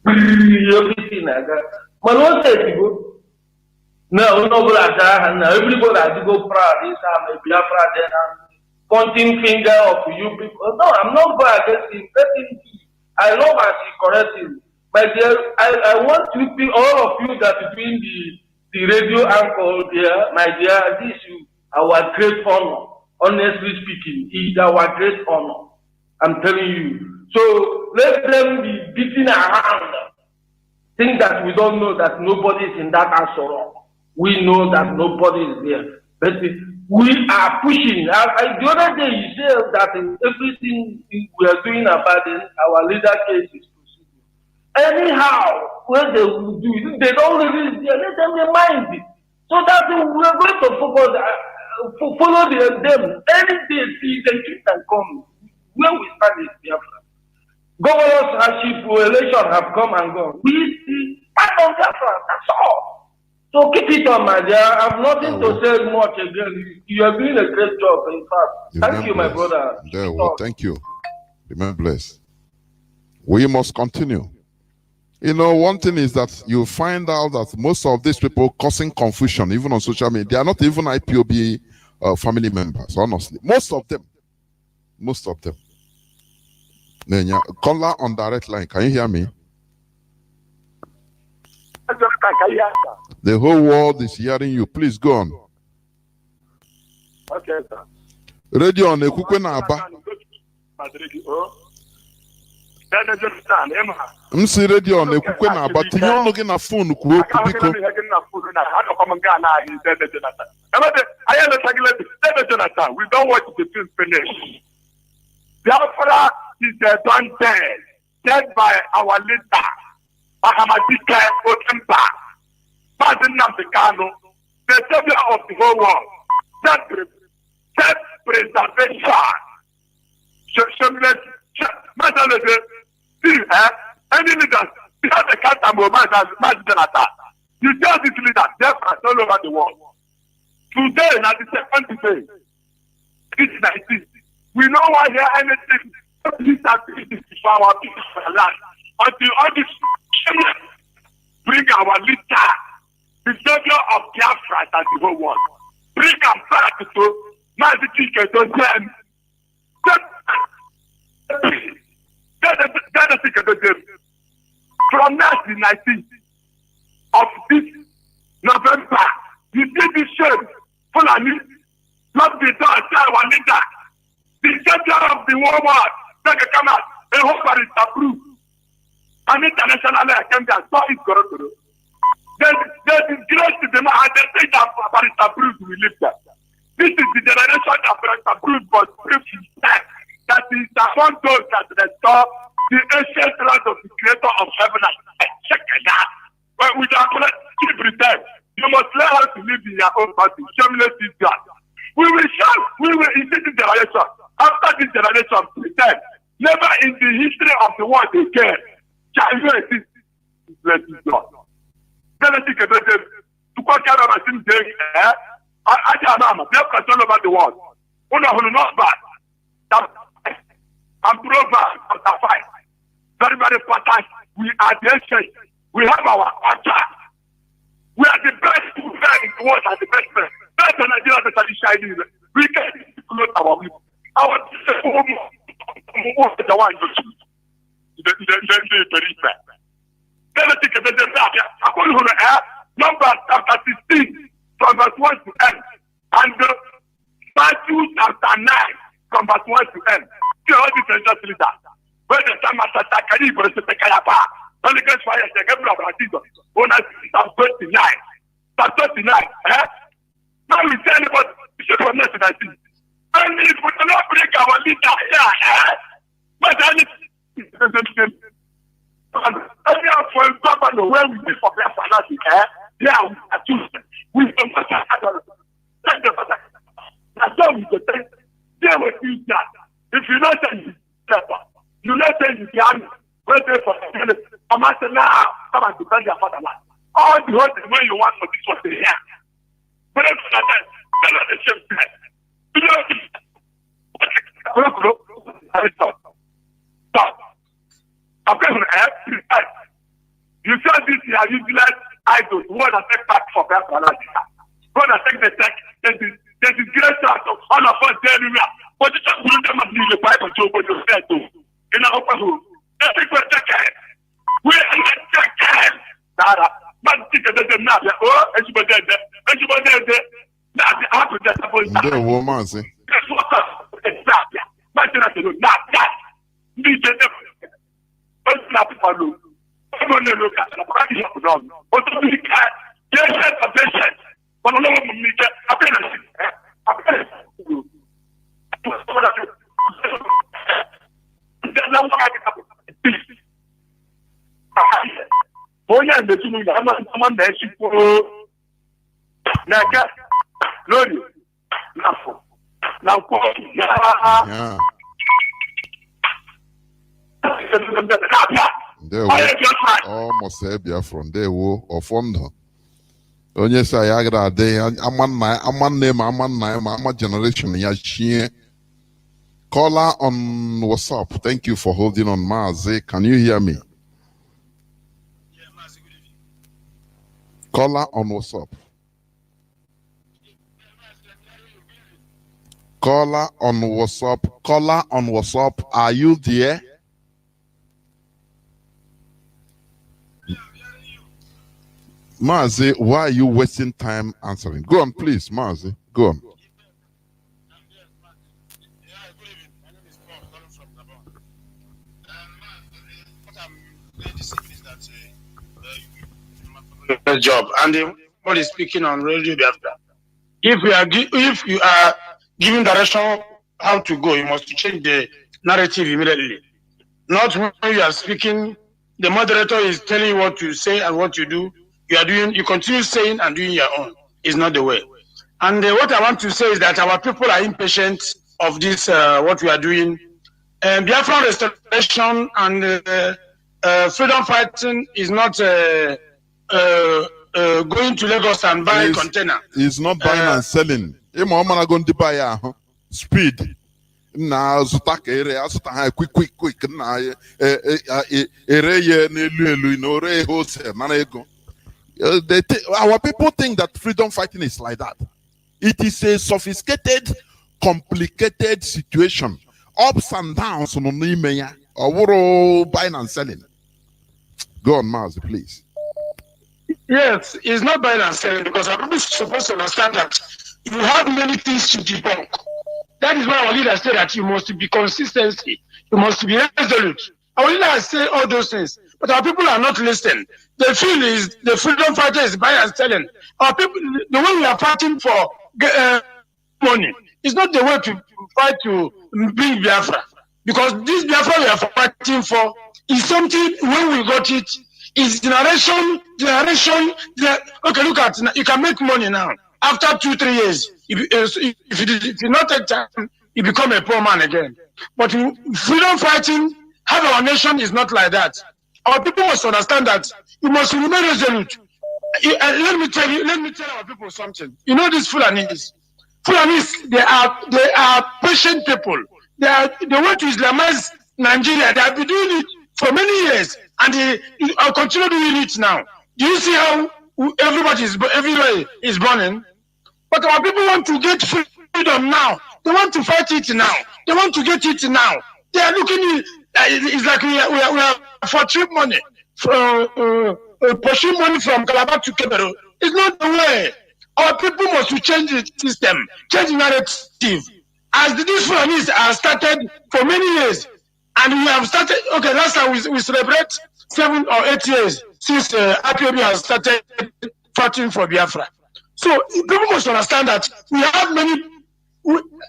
everything like that. But what said you? No, and everybody has to go proud. This I'm a Biafra then pointing finger of you people. No, I'm not going against him. Let him be. I love as he corrects him. My dear, I want you, all of you that are doing the radio anchor there, my dear, this is our great honor. Honestly speaking, is our great honor. I'm telling you. So let them be beating around. Think that we don't know that nobody is in that answer. We know that nobody is there. But we are pushing. The other day you said that everything we are doing about it, our leader case is proceeding. Anyhow, what they will do, they don't release it, let them remind it. So that we are going to focus. Follow them. Any day, see the truth and come. Where we stand is Biafra. Governorship election have come and gone. We see part of Biafra. That's all. So keep it on, my dear. I have nothing to say much again. You are doing a great job, in fact. Thank you, my brother. Thank you. Remember blessed. We must continue. You know, one thing is that you find out that most of these people causing confusion, even on social media, they are not even IPOB family members, honestly. Most of them. Caller on direct line, can you hear me? The whole world is hearing you. Please go on. Okay, sir. Radio on Ekukwe na Aba. Msi radio on Ekukwe na Aba. Tinye ọnụ gị na phone kwuo okwu biko. We don't watch the film finish. Biafra is the done dead by our leader, Mahamadika Otemba, Mazi Nnamdi Kanu, the savior of the whole world. self-preservation. Any leaders, because the Katambo you tell these leaders, they're all over the world. Today, now the second day, it's 19. We don't want to hear anything. These activities for our people for the land. Until all this bring our leader, the savior of Biafra and the whole world. Bring them back to Mazi to them. From 1919 of this November, you see this shame full of me. Not the door, our leader. The center of the world, take a come out, and hope that it's approved. And internationally, I came there, saw it go through. They disgrace to them, and they say that it's approved, we live there. This is the generation that is approved, but that is among those that restore the ancient land of the creator of heaven and earth. Check it out. But with our keep return, you must learn how to live in your own country. Shameless is God. We will in this generation, after this generation, pretend, never in the history of the world again shall you exist. Let it go. Then I think about them. To quote Canada, I think they are concerned about the world. Who not bad. And Proverbs chapter 5. Very, very important. We are the ancient. We have our culture. We are the best in the world and the best men. That's the Nigeria that are shining. We can close our people. Our home. The one you choose. The very best. Then I think about the according to the Numbers chapter 16 from verse 1 to end. And Matthew chapter 9 from verse 1 to end. All these angels leader. When the time after Takari for the Kayapa, Holy Ghost fire, the Gabriel of Jesus, on us, Psalm 29. Psalm 29, Now we tell about the ship of nationality. And if we do not break our leader here, but then for example, when we for Biafra Hausa, yeah, we don't that's all we can say. There will be that. If you don't say you not say you can wait for the I'm asking now, come and defend your fatherland. All the whole way you want for this was here. But it's not that, they're not the same thing. You know, stop. I'm going to ask you said this year, you utilized idols, what I take back for Biafra Hausa. What I take the tech, there's this great chance of all of us there anywhere. But it's just one of them need the Bible to open your head to. In our open home. Everybody take care. We are not take care. Nada. Man, think of them now. Oh, everybody there. Now, the apple that's supposed to The woman, see. That's what exactly. Man, you have to do not that. Need the difference. Don't snap it for you. I'm going to look at the body of the dog. But to be cat, yes, attention. But I don't want to meet you. I'm going to see. Onye ndetunu na ama na eshikwo n'aka lori n'afọ na nkwọ Yeah. Almost Biafra from there, or from the onye sa ya gara ade ama generation ya shie. Caller on WhatsApp. Thank you for holding on, Mazi. Can you hear me? Yeah, Mazi, good evening. Caller on WhatsApp. Caller on WhatsApp. Caller on WhatsApp. Are you there? Mazi, why are you wasting time answering? Go on, please, Mazi. Go on. The job and what is speaking on Radio Biafra. If you are giving direction how to go, you must change the narrative immediately. Not when you are speaking, the moderator is telling you what to say and what you do. You continue saying and doing your own. Is not the way. And what I want to say is that our people are impatient of this, what we are doing. Biafra restoration and freedom fighting is not going to Lagos and buy a container. It's not buying and selling. Speed. Na zuta kere asuta ha quick na ere ye n'elu no re wholesale mana ego. Our people think that freedom fighting is like that. It is a sophisticated, complicated situation. Ups and downs no nimeya or buying and selling. Go on, Mazi, please. Yes, it's not buying and selling because our people are supposed to understand that you have many things to debunk. That is why our leaders say that you must be consistency, you must be resolute. Our leaders say all those things, but our people are not listening. They feel is the freedom fighter is buying and selling. Our people, the way we are fighting for money, is not the way to fight to bring Biafra. Because this Biafra we are fighting for is something when we got it, is generation. Okay, look at you can make money now. After 2-3 years, if you not take time, you become a poor man again. But freedom fighting, have our nation is not like that. Our people must understand that you must remain resolute. Let me tell our people something. You know these Fulanis, they are patient people. They want to Islamize Nigeria. They have been doing it for many years, and they continue doing it now. Do you see how everywhere is burning? But our people want to get freedom now. They want to fight it now. They want to get it now. They are looking. It's like we are for cheap money, pushing money from Calabar to Cameroon. It's not the way. Our people must change the system, change the narrative. As these Fulanis are started for many years, and we have started. Okay, last time we celebrate 7 or 8 years since IPOB has started fighting for Biafra. So people must understand that we have many.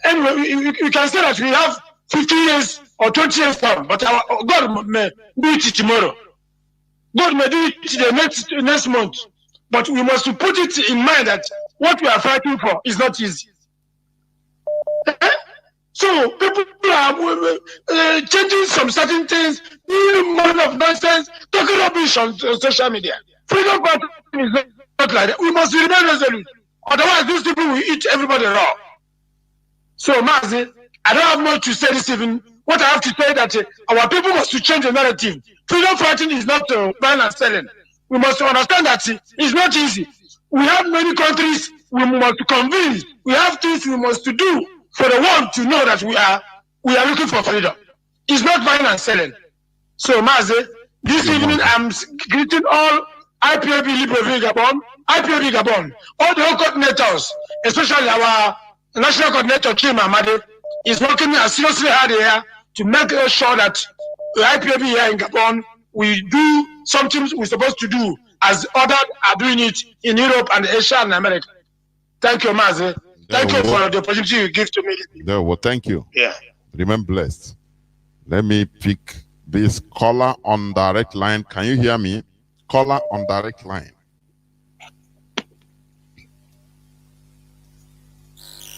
Anyway, you can say that we have 50 years or 20 years time, but God may do it tomorrow. God may do it the next month. But we must put it in mind that what we are fighting for is not easy. So people are changing some certain things, doing more of nonsense, talking rubbish on social media. Freedom fighting is not like that. We must remain resolute. Otherwise, these people will eat everybody raw. So, Mazi, I don't have much to say this evening. What I have to say is that our people must change the narrative. Freedom fighting is not buying and selling. We must understand that it's not easy. We have many countries we must convince. We have things we must do for the world to know that we are looking for freedom. It's not buying and selling. So, Mazi, this evening I'm greeting all IPOB Libreville Gabon, IPOB Gabon, all the coordinators, especially our National Coordinator Chima Amade, is working seriously hard here to make sure that the IPOB here in Gabon, we do something we're supposed to do as others are doing it in Europe and Asia and America. Thank you, Mazi. Thank you for the opportunity you give to me. Well, thank you. Yeah. Remain blessed. Let me pick this caller on direct line. Can you hear me? Caller on direct line.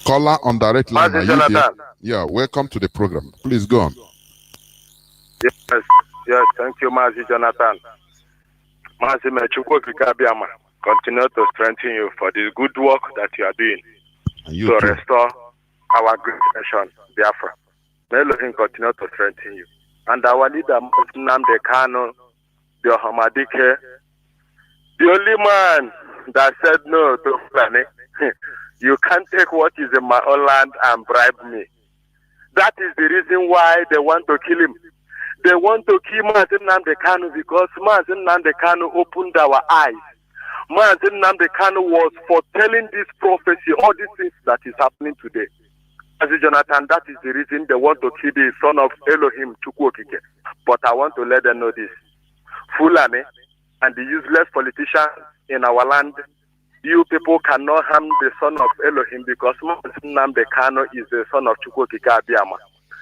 Caller on direct line. Mazi Jonathan. Yeah, welcome to the program. Please go on. Yes, thank you, Mazi Jonathan. Mazi Mechukwu Kikabiama, continue to strengthen you for the good work that you are doing to restore our great nation, Biafra. May Elohim continue to strengthen you. And our leader, Nnamdi Kanu, the Hamadike, the only man that said no to Fulani. You can't take what is in my own land and bribe me. That is the reason why they want to kill him. They want to kill Mazi Nnamdi Kanu because Mazi Nnamdi Kanu opened our eyes. Mazi Nnamdi Kanu was foretelling this prophecy, all these things that is happening today. Mazi Jonathan, that is the reason they want to kill the son of Elohim, Chukwu Okike. But I want to let them know this. Fulani and the useless politicians in our land, you people cannot harm the son of Elohim because Mazi Nnamdi Kanu is the son of Chukwu Okike Abiyama.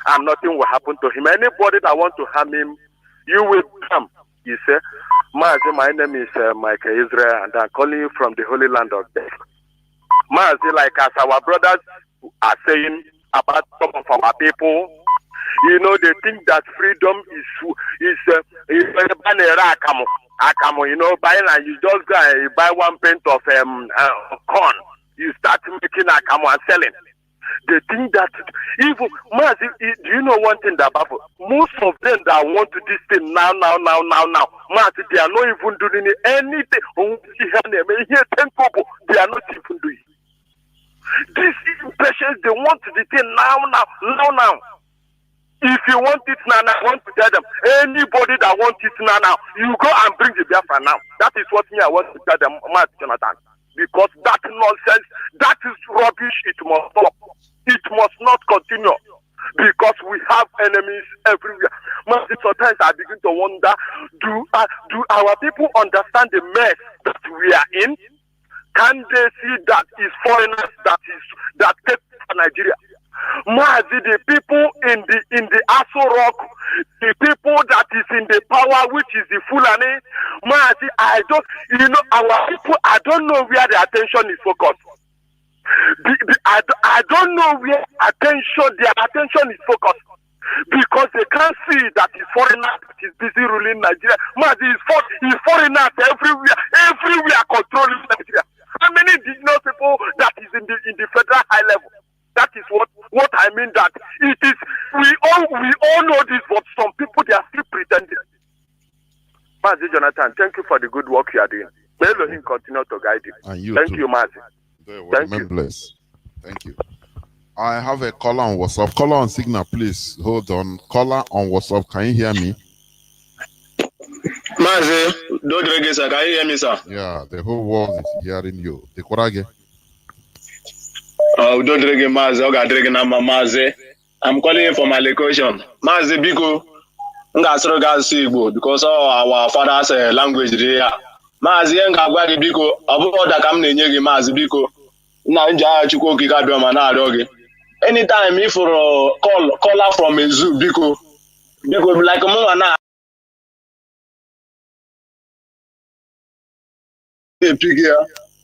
And nothing will happen to him. Anybody that want to harm him, you will come. He said, Mazi, my name is Michael Israel, and I'm calling you from the Holy Land of Death. Mazi, like as our brothers are saying about some of our people, you know, they think that freedom is you know, buying and you just go and you buy 1 pint of corn, you start making akamo and selling. They think that even Mazi, do you know one thing that baffles? Most of them that want to this thing now, Mazi, they are not even doing anything. They are not even doing. These impatience, they want the thing now. If you want it now, I want to tell them, anybody that wants it now, you go and bring the Biafra now. That is what I want to tell them, Mazi Jonathan. Because that nonsense, that is rubbish, it must stop. It must not continue. Because we have enemies everywhere. Sometimes I begin to wonder, do our people understand the mess that we are in? Can they see that it's foreigners that take Nigeria? Mazi, the people in the Aso Rock, the people that is in the power, which is the Fulani, Mazi, our people, I don't know where the attention is focused. I don't know where their attention is focused. Because they can't see that the foreigner that is busy ruling Nigeria. Mazi, he's foreigners everywhere controlling Nigeria. How many indigenous people that is in the federal high level? That is what I mean. That it is. We all know this, but some people they are still pretending. Mazi Jonathan, thank you for the good work you are doing. May Elohim continue to guide you. And you thank too. you, Mazi. Thank you. Bless. Thank you. I have a caller on WhatsApp. Caller on Signal, please. Hold on. Caller on WhatsApp. Can you hear me? Mazi, don't reggae, sir. Can you hear me, sir? Yeah, the whole world is hearing you. The Korage. Oh, don't reggae, Mazi. Okay, reggae number, Mazi. I'm calling you for my location. Mazi, Biko. Ngasro Gasi Igbo, because our father's language there. Mazi, Ngagwadi Biko. About that, I'm near you, Mazi Biko. Nanja Chukoki Gabiamana Dogi. Anytime if for caller from a zoo, Biko like a mona.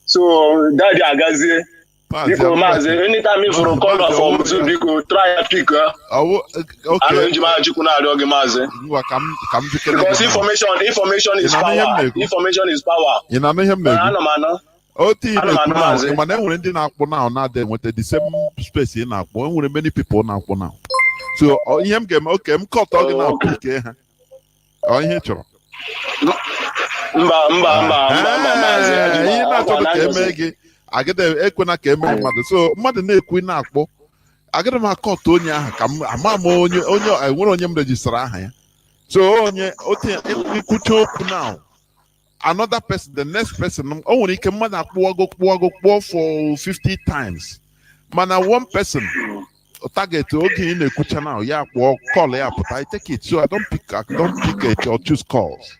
So Daddy Agazi. Biko Mazi, anytime if for a caller from zoo, Biko try a pick. Okay. Because information is power. Information is power. Mana enwere ndị na-akpọ now na-adị nweta the same space ị na-akpọ. Enwere many people na-akpọ now. So ihe m ga-eme, okay, m kọtọ gị na pike ha. Ihe ị chọrọ. Mba. Ihe na-achọrọ ka eme gị, agịda ekwena ka eme mmadụ. So mmadụ na-ekwu na-akpọ, agịda m akọtọ onye ahụ ka m ama m onye enwere onye m rejistara aha ya. So onye ikwucha okwu now. Another person, the next person, only can man kpụọ for 50 times. Mana one person target okay in the kucha now, yeah, call yeah, but I take it. So I don't pick it or choose calls.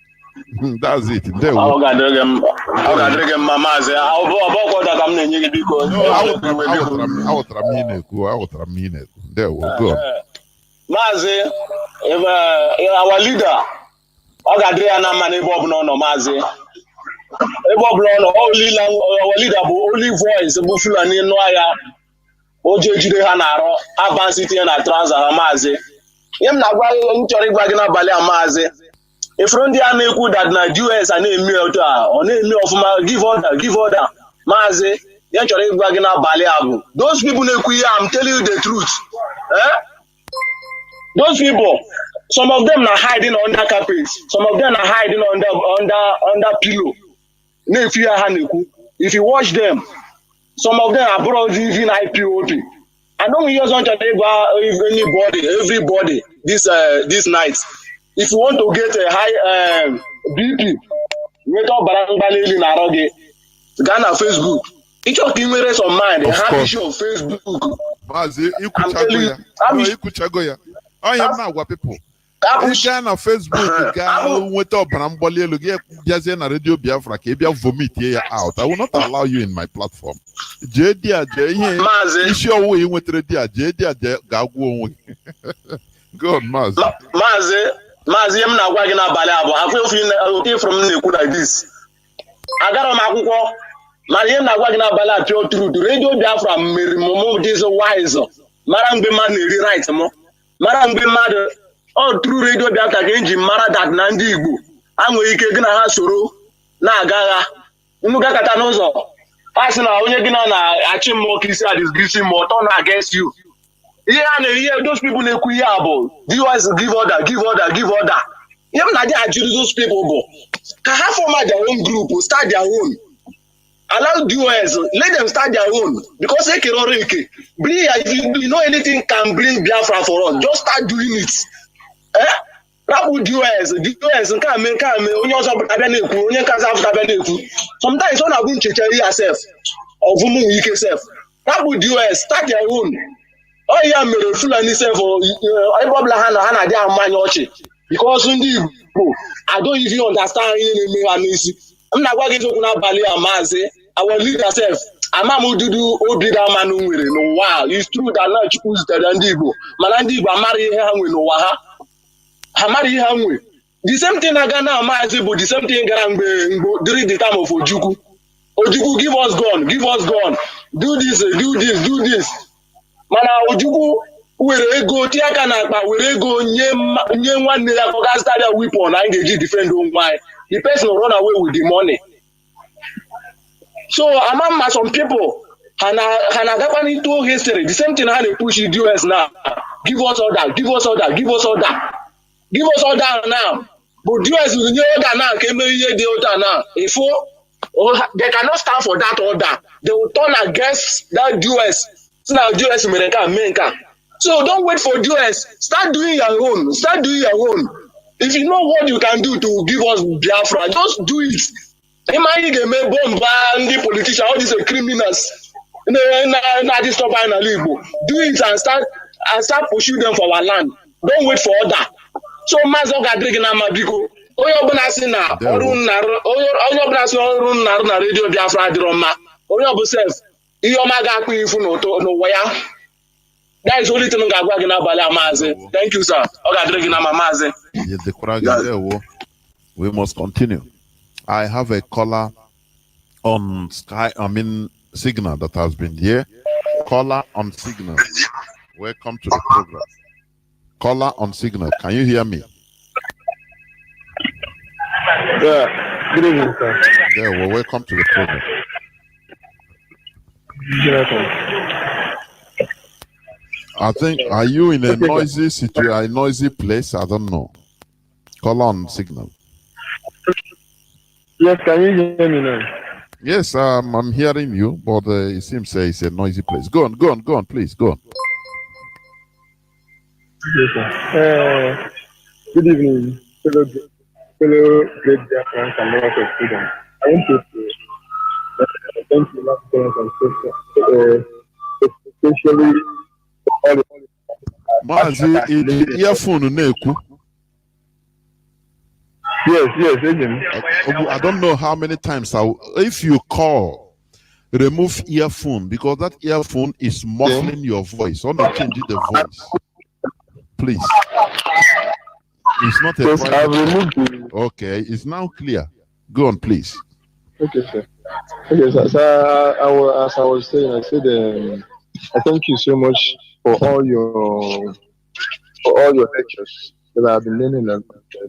That's it. There we go. There we go. Mazi, our leader. Mazi. Our leader, only voice, Bufulani Noya, OJ Hanaro, Advanced City and Transa Mazi. Yem Naga, Chorigagina Balia Mazi. If Rondia Neku that na US and name me or name me of my give order. Mazi, Yan Chorigagina Baliabu. Those people, I'm telling you the truth. Those people. Some of them are hiding under carpets. Some of them are hiding under pillow. If you watch them, some of them are brought even IPOP. I don't use on everybody this night. If you want to get a high BP, wait up Barangbalili Naroge, Ghana Facebook. Each of the mirrors of mine, they have issue of Facebook. Mazi, you could chagoya. I am now what people. Ghana Facebook guy went up and I'm na Radio Biafra vomit here out. I will not allow you in my platform. It's your way with Radio Go on, Mazi. Mazi, I'm not working about I feel from Neku like this. I got a makuko. Mariam Nagwagna Bala Pure Truth, Radio Biafra, Momo, this wise. Maram be man, rewrite mo. Maram be mad. All true Radio Biafra against Mara that Nandi Ibu. I'm weak again. I suru. Na gaga. Umuga katanozo. Passing out when you're gonna achieve more kissing and disgracing more turn against you. Yeah, those people they kuyabo. Give order. Even na they actually those people, can have form their own group, start their own. Allow DOS, let them start their own. Because they can already bring, if you know anything can bring Biafra for us, just start doing it. DOS, sometimes when I win yourself, or woman yourself. DOS, start their own. Oh yeah, me Fulani self or I because I don't even understand I'm not working to Bali Mazi. Our leader self. Amamu Dudu Obida Manu. No wow, it's true that now choose the Dandigo. Malandigo marry him with no waha. Hamari Hamwe. The same thing I got now, Mazi, but the same thing during the time of Ojuku. Ojuku, give us gun. Do this. Mana Ojuku were go Tiakana, were go nye one day I start a weapon and engage defend why. The person will run away with the money. So among some people, Hana got into history. The same thing how they push the US now. Give us all that now. But US will know that now. Came the order now. If they cannot stand for that order, they will turn against that US. So now US America. So don't wait for US. Start doing your own. If you know what you can do to give us Biafra, just do it. Imagine they may bomb the politicians, all these criminals. Do it and start pushing them for our land. Don't wait for order. So Mazi Gadrig na Mabiko. Oyo Bonasina, Orun Radio Biafra Droma. Oyo Bosef, Iyomaga Kuifuno no where. That is only thing Mazi. Thank you, sir. We must continue. I have a caller on Signal that has been here. Caller on Signal. Welcome to the program. Caller on Signal. Can you hear me? Yeah. Good evening, sir. Yeah, well, welcome to the program. I think, are you in a noisy situation, a noisy place? I don't know. Call on Signal. Yes, can you hear me now? Yes, I'm hearing you, but it seems it's a noisy place. Go on, please, go on. Yes, sir. Good evening, fellow great Biafrans and members of freedom. I want to thank you, and especially Mazi, earphone neku. Yes, agent. I don't know how many times if you call, remove earphone because that earphone is muffling your voice. Only change the voice, please. It's not a private. Okay, it's now clear. Go on, please. Okay, sir. Okay, sir. As I was saying, I said I thank you so much for all your lectures that I've been learning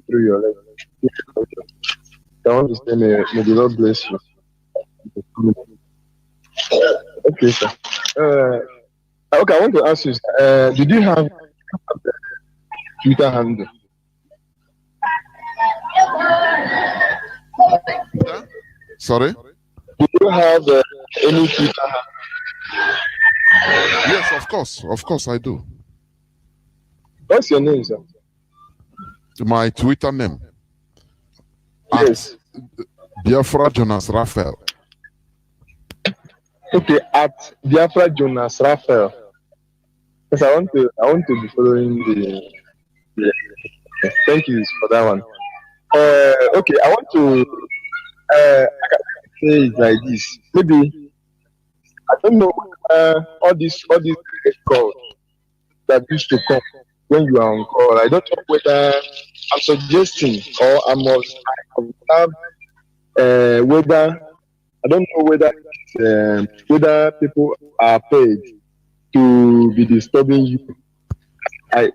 through your lectures. I want to say may the Lord bless you. Okay, sir. Okay, I want to ask you, did you have Twitter handle? Sorry? Do you have any Twitter handle? Yes, of course I do. What's your name, sir? My Twitter name. Yes. Biafra Jonas Raphael. Okay, at Biafra Jonas Raphael. Yes, I want to be following the thank you for that one. Okay, I want to I can say it like this. Maybe I don't know all these calls that used to come when you are on call. I don't know whether I'm suggesting or I must observe whether I don't know whether people are paid to be disturbing you.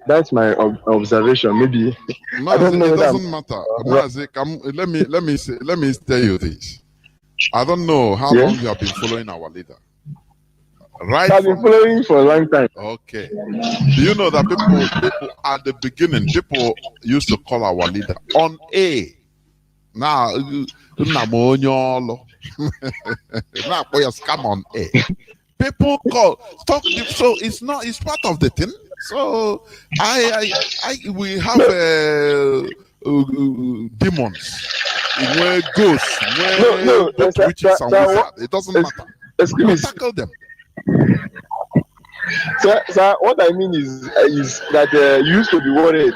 That's my observation. Maybe I don't know. It doesn't matter. Mazi, let me tell you this. I don't know how long you have been following our leader. Right? I've been following for a long time. Okay. Do you know that people at the beginning, people used to call our leader on A. Now, now scam on A. People talk, so it's part of the thing. So we have demons, where ghosts, where witches and wizards. It doesn't matter. You tackle them. So what I mean is that you used to be worried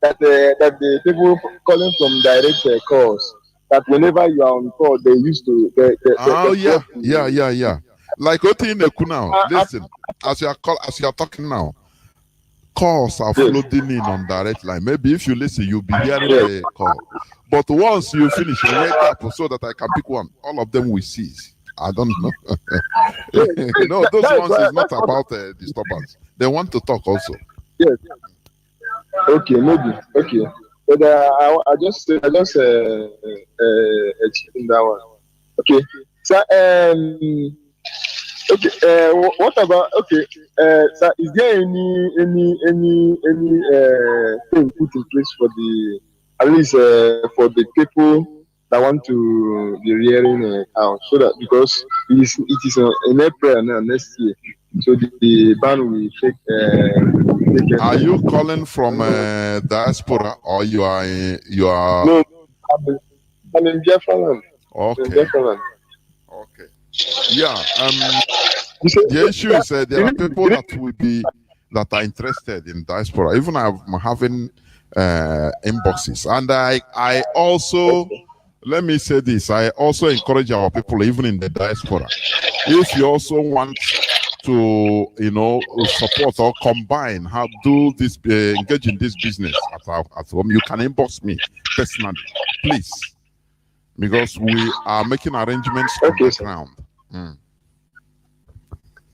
that the people calling from direct calls, that whenever you are on call, they used to. Yeah. Like what in now? Listen, as you are talking now, calls are floating in on direct line. Maybe if you listen, you'll be hearing the call. But once you finish, you wake up so that I can pick one. All of them will cease. I don't know. No, those ones is not about disturbance. They want to talk also. Yes. Okay, maybe. Okay, but I just achieved that one. Okay. So okay. What about so is there any thing put in place for the at least for the people that want to be rearing a cow, so that because it is in April now next year, so the ban will take. Are you calling from diaspora or you are? No, I'm in Biafra land. Okay. Okay. Yeah. The issue is there are people that are interested in diaspora. Even I'm having inboxes, and I also, let me say this, I also encourage our people even in the diaspora, if you also want to support or combine do this engage in this business at home, you can inbox me personally, please, because we are making arrangements on the ground.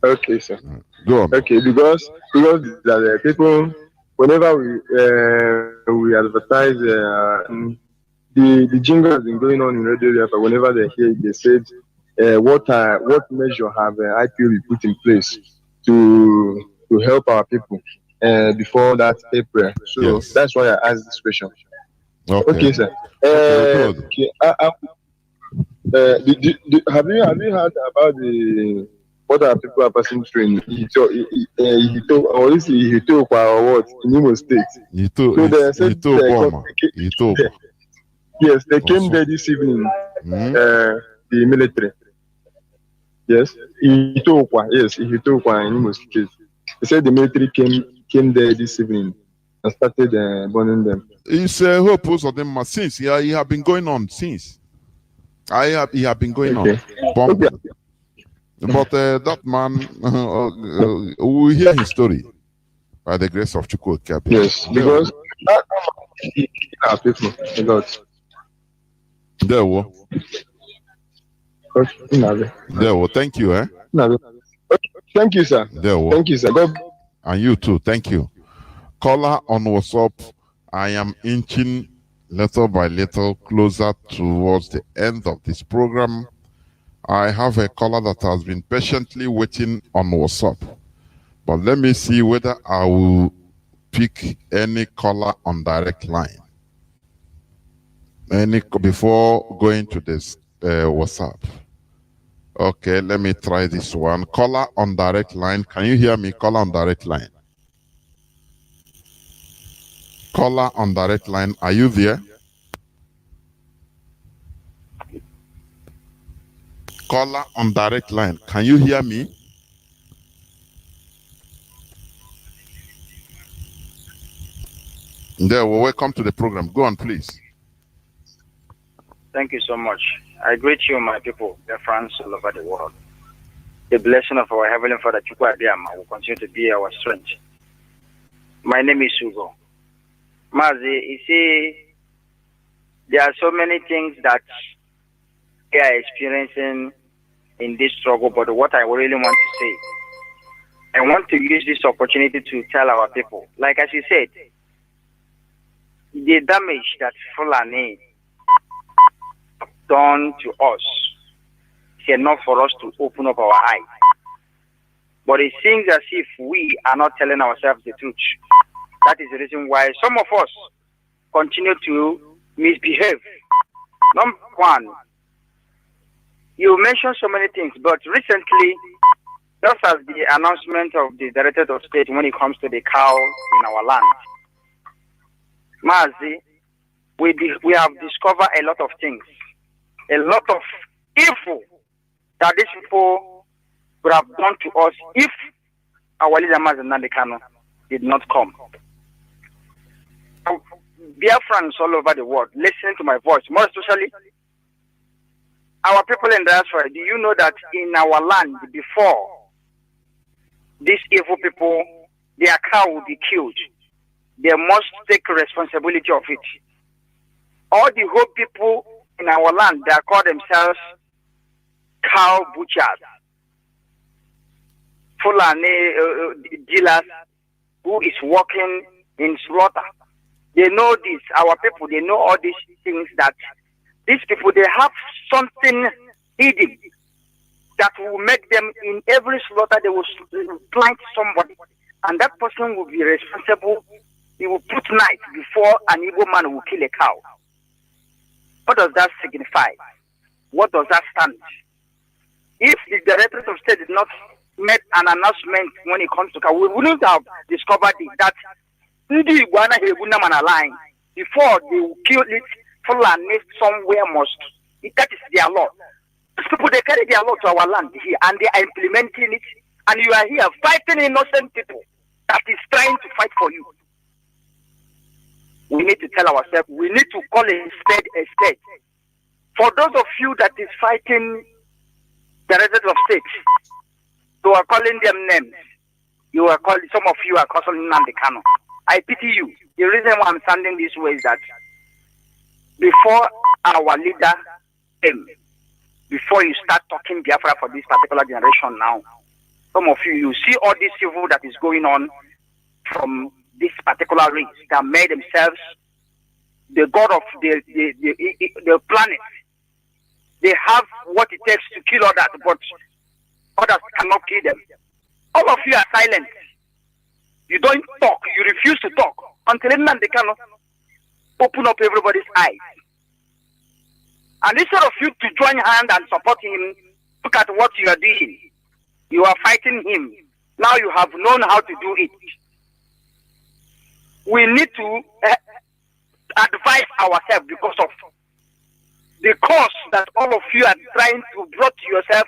Okay, sir. Go on. Okay, because the people, whenever we advertise, the jingle has been going on in Radio Biafra. Whenever they hear it, they said, what measure have IPOB put in place to help our people before that April? So that's why I asked this question. Okay, sir. Okay. Have you heard about what our people are passing through in Ito, or is it Ito or what, in Imo State? Yes, they came there this evening. The military. Yes, Ito, yes, Ito in Imo State. They said the military came there this evening and started burning them. It's hope of them since he have been going on since. He have been going on bombing. Okay. But that man, we hear his story by the grace of Chukwu. Yes, because our people a lot. There we thank you, Thank you, sir. Thank you, sir. And you too, thank you. Caller on WhatsApp, I am inching little by little closer towards the end of this program. I have a caller that has been patiently waiting on WhatsApp. But let me see whether I will pick any caller on direct line. Before going to this WhatsApp. Okay, let me try this one. Caller on direct line. Can you hear me? Caller on direct line. Caller on direct line. Are you there? Caller on direct line. Can you hear me? There, well, welcome to the program. Go on, please. Thank you so much. I greet you, my people, the friends all over the world. The blessing of our Heavenly Father, Chukwu Abiyama, will continue to be our strength. My name is Hugo. Mazi, you see, there are so many things that they are experiencing in this struggle. But what I really want to say, I want to use this opportunity to tell our people, like as you said, the damage that Fulani have done to us is enough for us to open up our eyes. But it seems as if we are not telling ourselves the truth. That is the reason why some of us continue to misbehave. Number one, you mentioned so many things, but recently, just as the announcement of the Director of State when it comes to the cow in our land, Mazi, we have discovered a lot of things, a lot of evil that these people would have done to us if our leader Mazi Nandekano did not come. Biafrans all over the world, listen to my voice, more especially our people in diaspora. Do you know that in our land before these evil people, their cow will be killed? They must take responsibility of it. All the whole people in our land, they call themselves cow butchers, Fulani dealers who is working in slaughter. They know this, our people, they know all these things, that these people, they have something hidden that will make them, in every slaughter, they will plant somebody, and that person will be responsible. He will put knife before an evil man will kill a cow. What does that signify? What does that stand? If the Director of State did not make an announcement when it comes to cow, we wouldn't have discovered that Ndi Iguana Hebuna man line before they will kill it. Fulani somewhere must. That is their law. These people, they carry their law to our land here, and they are implementing it. And you are here fighting innocent people that is trying to fight for you. We need to tell ourselves, we need to call a spade a spade. For those of you that is fighting the Director of State, you are calling them names. You are calling, some of you are calling Nandekano. I pity you. The reason why I'm standing this way is that before our leader came, before you start talking Biafra for this particular generation now, some of you, you see all this evil that is going on from this particular race that made themselves the god of the planet. They have what it takes to kill others, but others cannot kill them. All of you are silent. You don't talk. You refuse to talk until they can open up everybody's eyes. And instead of you to join hand and support him, look at what you are doing. You are fighting him. Now you have known how to do it. We need to advise ourselves because of the cause that all of you are trying to brought to yourself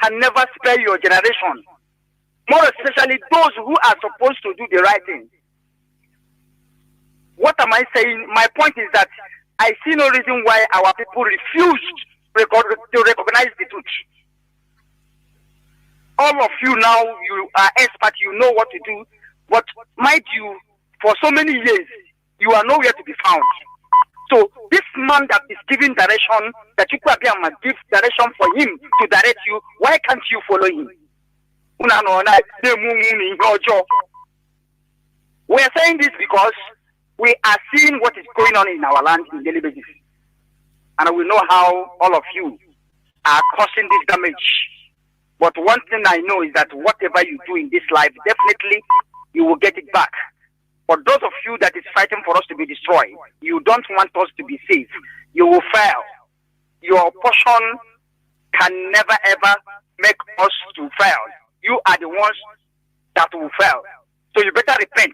can never spare your generation. More especially those who are supposed to do the right thing. What am I saying? My point is that I see no reason why our people refused to recognize the truth. All of you now, you are experts, you know what to do, but mind you, for so many years, you are nowhere to be found. So this man that is giving direction, that you could give direction for him to direct you, why can't you follow him? We are saying this because we are seeing what is going on in our land in daily basis. And we know how all of you are causing this damage. But one thing I know is that whatever you do in this life, definitely you will get it back. For those of you that is fighting for us to be destroyed, you don't want us to be safe. You will fail. Your portion can never ever make us to fail. You are the ones that will fail. So you better repent.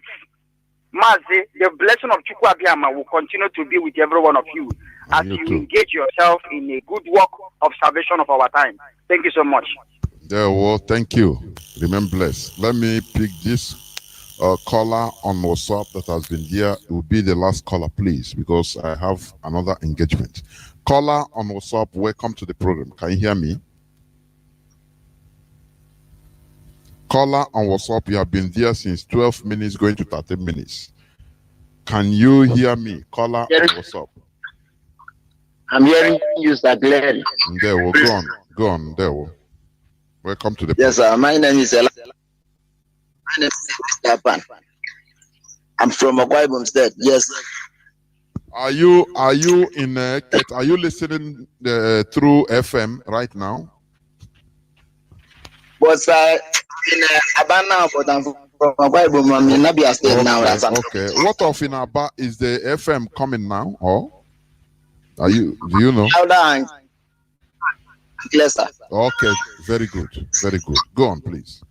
Mazi, the blessing of Chukwu Abiyama will continue to be with every one of you as you engage yourself in a good work of salvation of our time. Thank you so much. Yeah, well, thank you. Remain blessed. Let me pick this caller on WhatsApp that has been here. It will be the last caller, please, because I have another engagement. Caller on WhatsApp, welcome to the program. Can you hear me? Caller on WhatsApp, you have been there since 12 minutes going to 30 minutes. Can you hear me? Caller on WhatsApp. I'm hearing you, sir, clearly. There we go on. There we. Welcome to the Yes, sir. My name is Japan. I'm from Akwa Ibom State. Yes. Are you in Ket? Are you listening through FM right now? But sir, in Abana, but I'm from Akwa Ibom. I'm in Abia State now. Okay. What of in Aba is the FM coming now? Or do you know? Yes, sir. Okay, very good. Go on, please.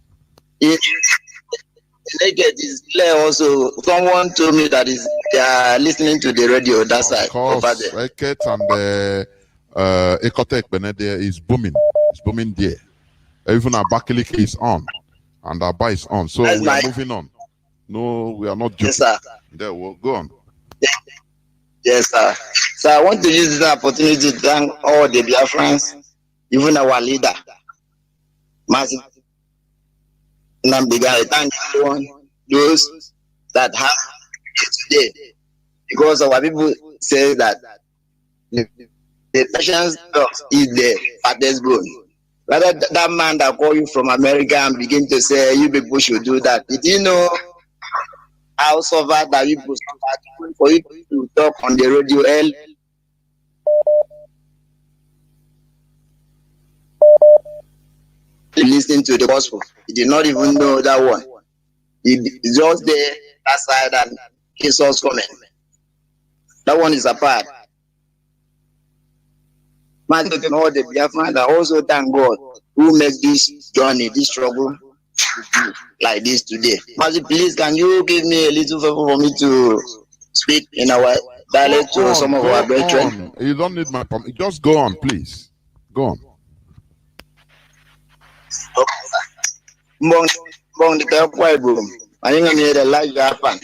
Naked is clear also. Someone told me that they are listening to the radio that side. Of course, Eket and Ekotek Benedia is booming. It's booming there. Even Abakaliki is on. And Aba is on. So we are moving on. No, we are not joking. Yes, sir. There, we'll go on. Yes, sir. So I want to use this opportunity to thank all the Biafrans, even our leader, Mazi. Thank everyone, those that have today, because our people say that the patience is the fattest bone. Rather that man that call you from America and begin to say you people should do that. Did you know how suffer that you people suffer for you to talk on the radio? Listening to the gospel, he did not even know that one. He just there that side and he saw us coming. That one is apart. Man, all the Biafran that also thank God who makes this journey, this struggle like this today. Mazi, please, can you give me a little favor for me to speak in our dialect to some of our brethren? You don't need my permission. Just go on, please. Go on. Bong di kaya kwa ibu, ayun nga niya live Japan.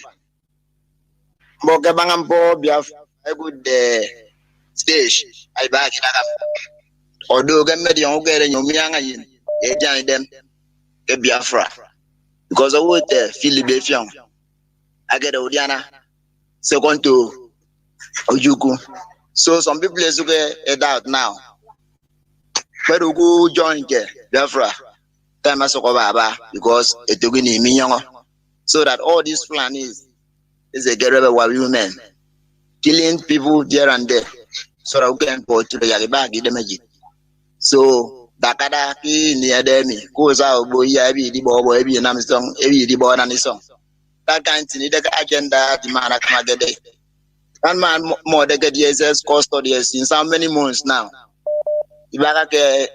Bong kabang po Biafra, I would stage. I back in a although gamma the young girl and your young a giant them a Biafra because I would Philip young. I get Odiana second to Ojuku. So some people is get out now. But we go join Biafra. Time because it took in so that all this plan is a get rebel women killing people here and there so that we can go to the Yagibag damage. So Dakada near them goes out boy every the boy every song every the boy and the song. That kind of need the agenda the man at Magade. And man more the get years custodians in so many months now. Ibaka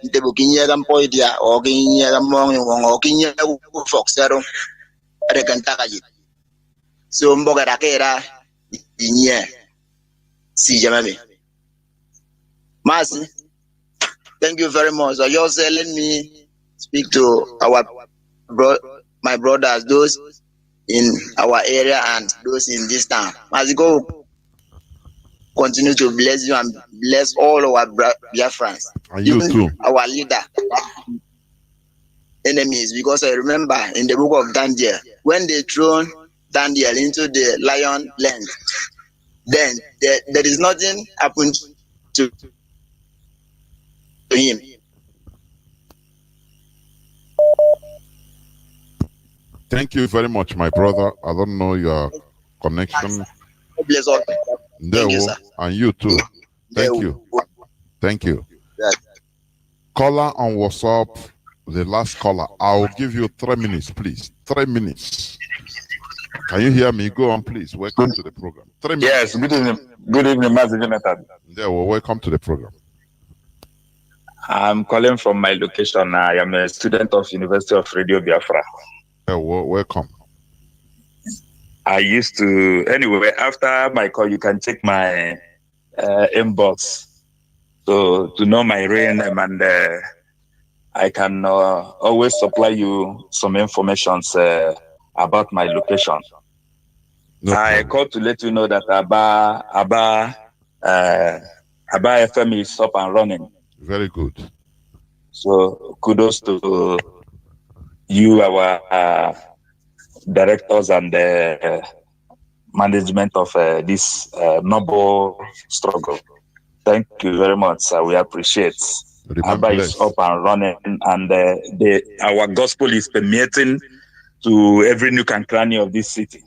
the booking year and poidia or getting year among or king fox zero at the Kentucky. So Mbogadakera in year. See Jamami. Mazi, thank you very much. So you're let me speak to my brothers, those in our area and those in this town. Mazi, go continue to bless you and bless all our Biafrans. And you too. Our leader, enemies, because I remember in the book of Daniel, when they thrown Daniel into the lion land, then there is nothing happened to him. Thank you very much, my brother. I don't know your connection. Bless all. Thank you, sir. And you too. Thank you. Thank you. Yes. Caller on WhatsApp, the last caller. I'll give you 3 minutes, please. 3 minutes. Can you hear me? Go on, please. Welcome to the program. 3 minutes. Yes, good evening. Good evening, Mazi Jonathan. Yeah, well, welcome to the program. I'm calling from my location. I am a student of University of Radio Biafra. Yeah, well, welcome. I used to, anyway, after my call, you can check my inbox. So to know my real name, and I can always supply you some information about my location. I called to let you know that Aba FM is up and running. Very good. So kudos to you, our directors and the management of this noble struggle. Thank you very much, sir. We appreciate. Remember, Abba is up and running, and our gospel is permeating to every nook and cranny of this city.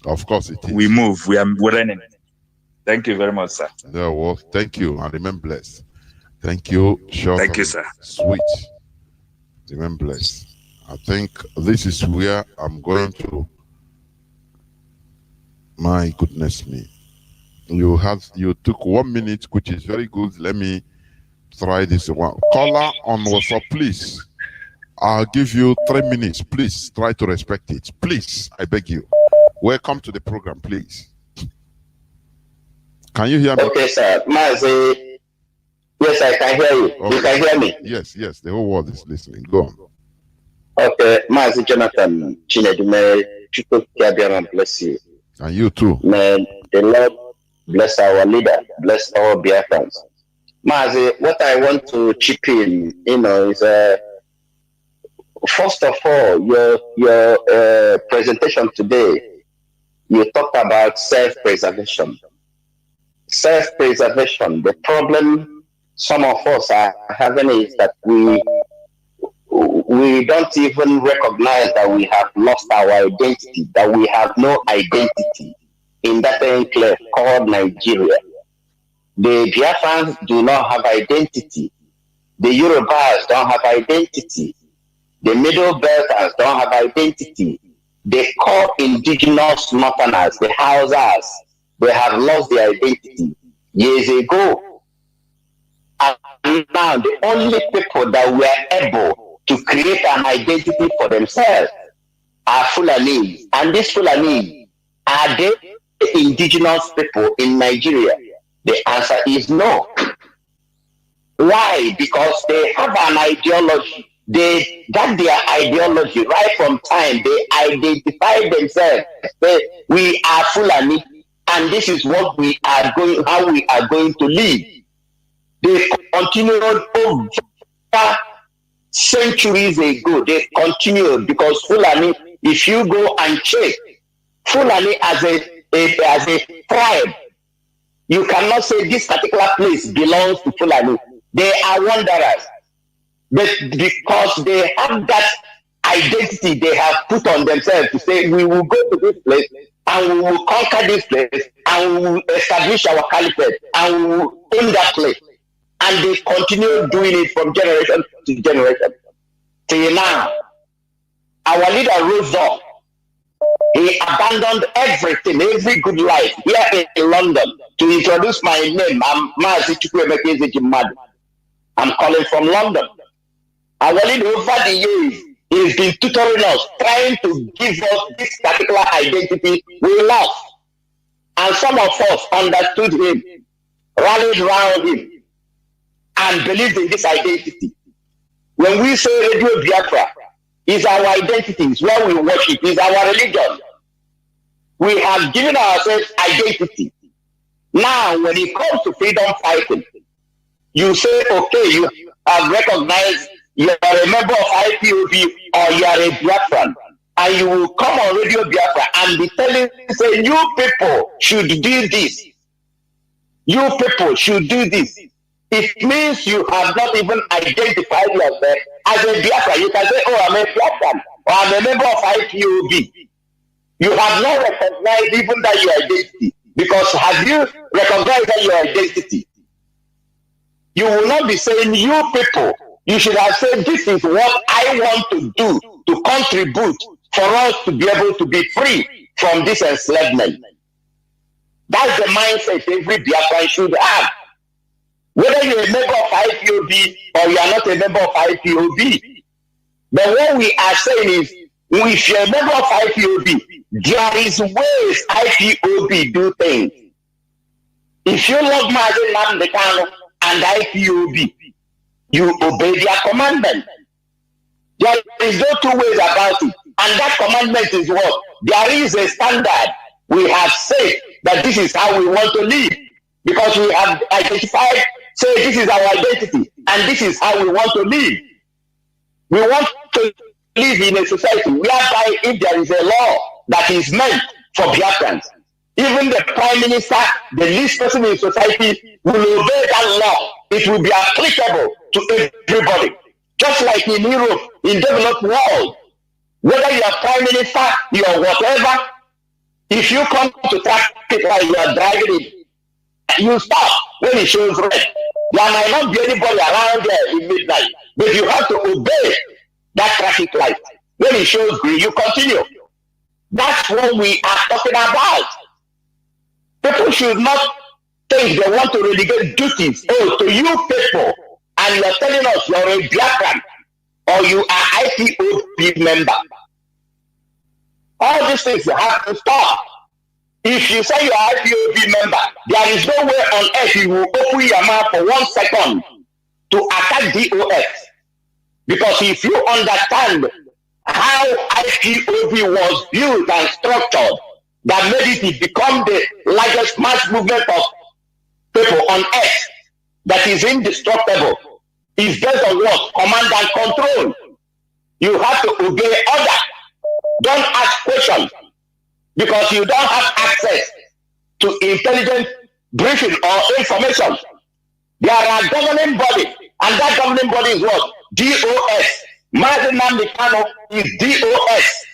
Of course it is. We move. We're running. Thank you very much, sir. Yeah, well, thank you, and remain blessed. Thank you, short. Thank you, sir. Sweet. Remain blessed. I think this is where I'm going to. My goodness me. You took 1 minute, which is very good. Let me try this one. Caller on WhatsApp, please. I'll give you 3 minutes. Please try to respect it. Please, I beg you. Welcome to the program, please. Can you hear me? Okay, sir. Mazi, yes, I can hear you. Okay. You can hear me? Yes, yes. The whole world is listening. Go on. Okay, Mazi Jonathan Chinedume, Chukwukabiaran bless you. And you too. May the Lord bless our leader, bless our Biafrans. Mazi, what I want to chip in, is first of all, your presentation today, you talked about self-preservation. Self-preservation. The problem some of us are having is that we don't even recognize that we have lost our identity, that we have no identity in that enclave called Nigeria. The Biafrans do not have identity. The Yorubas don't have identity. The Middle Belters don't have identity. The core indigenous Northerners, the Hausas, they have lost their identity years ago. And now the only people that were able to create an identity for themselves are Fulani. And these Fulani, are they indigenous people in Nigeria? The answer is no. Why? Because they have an ideology. They got their ideology right from time. They identify themselves. We are Fulani, and this is what we are going, how we are going to live. They continued over centuries ago. They continued because Fulani, if you go and check, Fulani as a tribe, you cannot say this particular place belongs to Fulani. They are wanderers. But because they have that identity they have put on themselves to say, we will go to this place and we will conquer this place and we will establish our caliphate and we will own that place. And they continue doing it from generation to generation. Till now, our leader rose up. He abandoned everything, every good life here in London to introduce my name. I'm Mazi Chukwuemeka. I'm calling from London. Our leader over the years, he's been tutoring us, trying to give us this particular identity we lost. And some of us understood him, rallied around him, and believed in this identity. When we say Radio Biafra, is our identity, is where we worship, is our religion. We have given ourselves identity. Now, when it comes to freedom fighting, you say, okay, you have recognized you are a member of IPOB or you are a Biafran, and you will come on Radio Biafra and be telling, say, you people should do this. You people should do this. It means you have not even identified yourself as a Biafran. You can say, oh, I'm a Biafran, or I'm a member of IPOB. You have not recognized even that your identity. Because have you recognized that your identity? You will not be saying, you people, you should have said, this is what I want to do to contribute for us to be able to be free from this enslavement. That's the mindset every Biafran should have. Whether you're a member of IPOB or you are not a member of IPOB. But what we are saying is, if you're a member of IPOB, there is ways IPOB do things. If you love Mazi Nnamdi and IPOB, you obey their commandment. There is no two ways about it. And that commandment is what? There is a standard. We have said that this is how we want to live. Because we have identified, say this is our identity, and this is how we want to live. We want to live in a society whereby if there is a law that is meant for Biafrans, Even the prime minister, the least person in society, will obey that law. It will be applicable to everybody. Just like in Europe, in developed world, whether you are prime minister, you are whatever, if you come to traffic while you are driving it, you stop when it shows red. There might not be anybody around there in midnight, but you have to obey that traffic light. When it shows green, you continue. That's what we are talking about. People should not think they want to relegate duties to you people, and you're telling us you're a Biafran or you are IPOB member. All these things have to stop. If you say you're an IPOB member, there is no way on earth you will open your mouth for 1 second to attack DOS. Because if you understand how IPOB was built and structured, that made it become the largest mass movement of people on earth that is indestructible, is based on what? Command and control. You have to obey order. Don't ask questions because you don't have access to intelligent briefing or information. There are governing body, and that governing body is what? DOS. Mazi Nnamdi Kanu is DOS.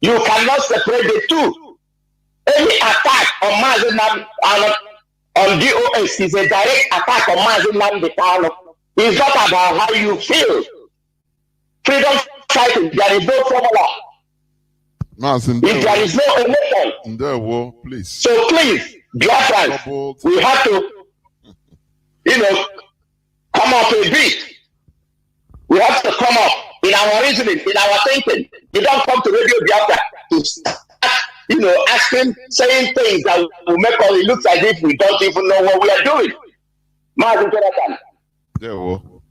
You cannot separate the two. Any attack on Mazi Nnamdi on DOS is a direct attack on Mazi Nnamdi Kanu. It's not about how you feel. Freedom fighting, there is no formula. Mazi, if there is no emotion, please. So please, Biafrans, we have to, come up a bit. We have to come up in our reasoning, in our thinking. You don't come to Radio Biafra to start, asking, saying things that will make us, it looks as if we don't even know what we are doing. Mazi Jonathan.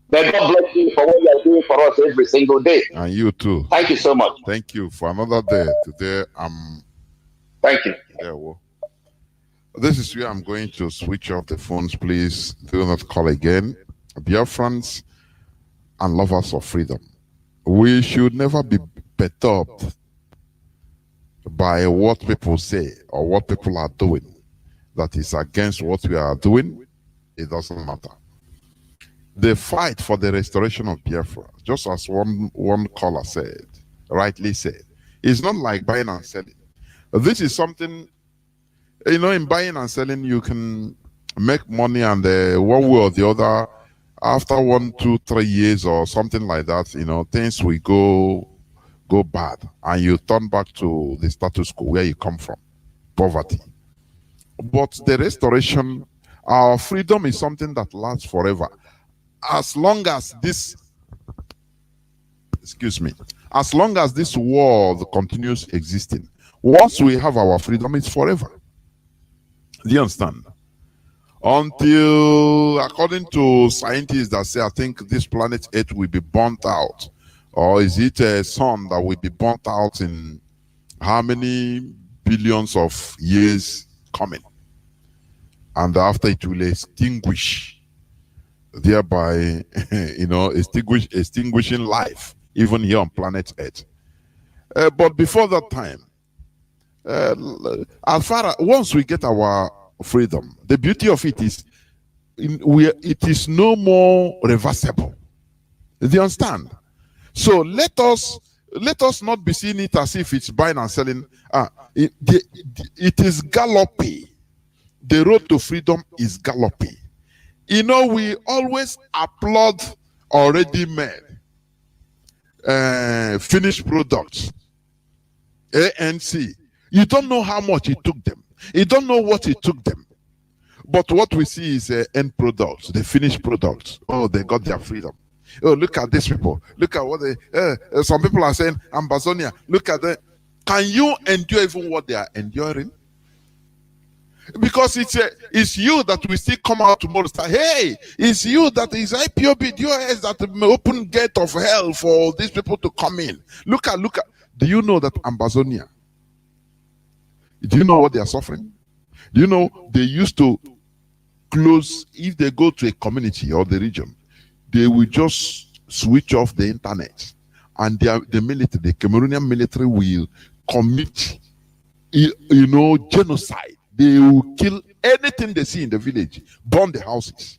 May God bless you for what you are doing for us every single day. And you too. Thank you so much. Thank you for another day. Today, thank you. This is where I'm going to switch off the phones. Please do not call again. Biafrans and lovers of freedom, we should never be perturbed by what people say or what people are doing that is against what we are doing. It doesn't matter. The fight for the restoration of Biafra, just as one caller said, rightly said, is not like buying and selling. This is something, in buying and selling, you can make money, and one way or the other, after 1, 2, 3 years or something like that, things will go bad, and you turn back to the status quo where you come from, poverty. But the restoration, our freedom is something that lasts forever. As long as this world continues existing, once we have our freedom, it's forever. Do you understand? Until, according to scientists that say, I think this planet Earth will be burnt out, or is it a sun that will be burnt out in how many billions of years coming, and after it will extinguish, thereby, extinguishing life, even here on planet Earth. But before that time, once we get our freedom, the beauty of it is, it is no more reversible. Do you understand? So let us not be seeing it as if it's buying and selling. It is gallopy. The road to freedom is gallopy. We always applaud already made, finished products, ANC. You don't know how much it took them. You don't know what it took them. But what we see is end products, the finished products. Oh, they got their freedom. Oh, look at these people. Look at what they, some people are saying, Ambazonia, look at that. Can you endure even what they are enduring? Because it's you that will still come out tomorrow and say, hey, it's you that is IPOB, DOS that open gate of hell for these people to come in. Look at. Do you know that Ambazonia? Do you know what they are suffering? Do you know they used to close, if they go to a community or the region, they will just switch off the internet, and the military, the Cameroonian military will commit, genocide. They will kill anything they see in the village, burn the houses.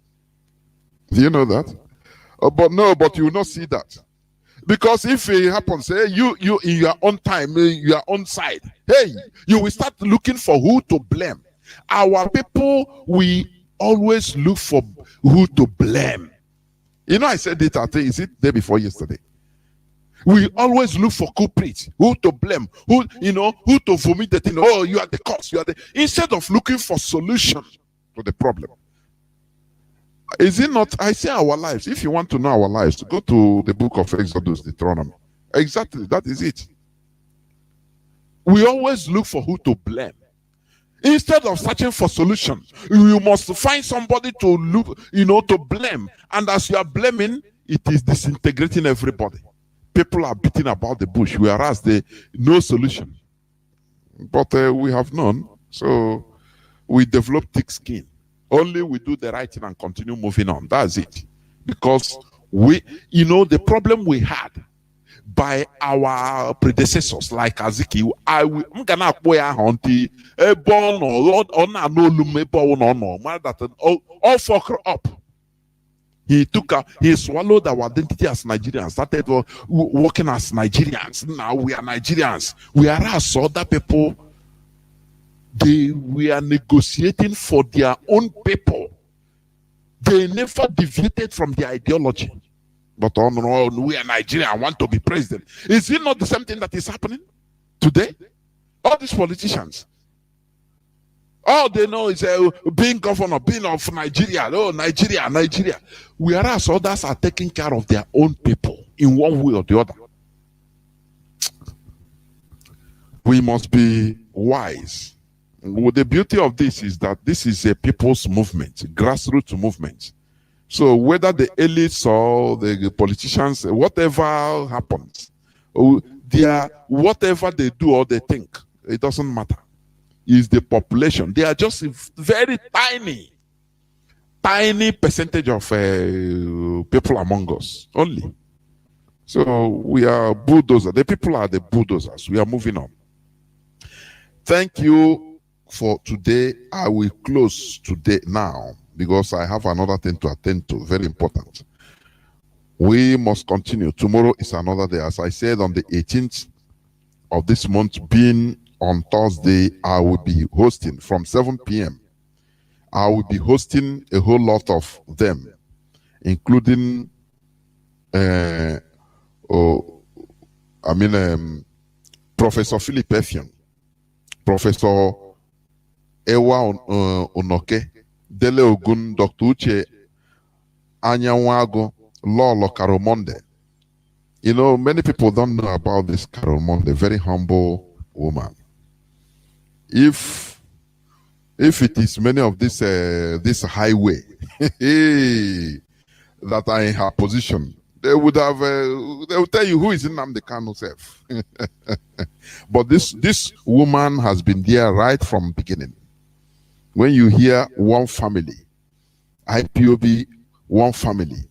Do you know that? But you will not see that. Because if it happens, you in your own time, your own side, hey, you will start looking for who to blame. Our people, we always look for who to blame. You know, I said it, I think, is it day before yesterday? We always look for culprits, who to blame, who to vomit the thing. Oh, you are the cause, you are the, instead of looking for solution to the problem. Is it not? I say our lives. If you want to know our lives, go to the book of Exodus, Deuteronomy. Exactly, that is it. We always look for who to blame. Instead of searching for solutions, you must find somebody to look, to blame. And as you are blaming, it is disintegrating everybody. People are beating about the bush, whereas there no solution. But we have known, so we develop thick skin. Only we do the right thing and continue moving on. That's it. Because the problem we had by our predecessors like Aziki, I'm gonna all fuck up. He swallowed our identity as Nigerians, started working as Nigerians. Now we are Nigerians. Whereas other people, they were negotiating for their own people. They never deviated from their ideology. But no, we are Nigerian, I want to be president. Is it not the same thing that is happening today? All these politicians, all they know is being governor, being of Nigeria. Oh, Nigeria, Nigeria. Whereas others are taking care of their own people in one way or the other. We must be wise. Well, the beauty of this is that this is a people's movement, grassroots movement. So whether the elites or the politicians, whatever happens, whatever they do or they think, it doesn't matter. Is the population. They are just a very tiny percentage of people among us only. So we are bulldozers. The people are the bulldozers. We are moving on. Thank you for today. I will close today now because I have another thing to attend to. Very important. We must continue. Tomorrow is another day. As I said, on the 18th of this month, being on Thursday, I will be hosting from 7 p.m. I will be hosting a whole lot of them, including Professor Philip Effiong, Professor Ewa Onoke, Dele Ogun, Dr. Uche Anyanwago, Lolo Karomonde. You know, many people don't know about this Karomonde, very humble woman. If it is many of this highway that are in her position, they would have they will tell you who is in Nnamdi Kanu self. But this woman has been there right from beginning. When you hear one family, IPOB, one family,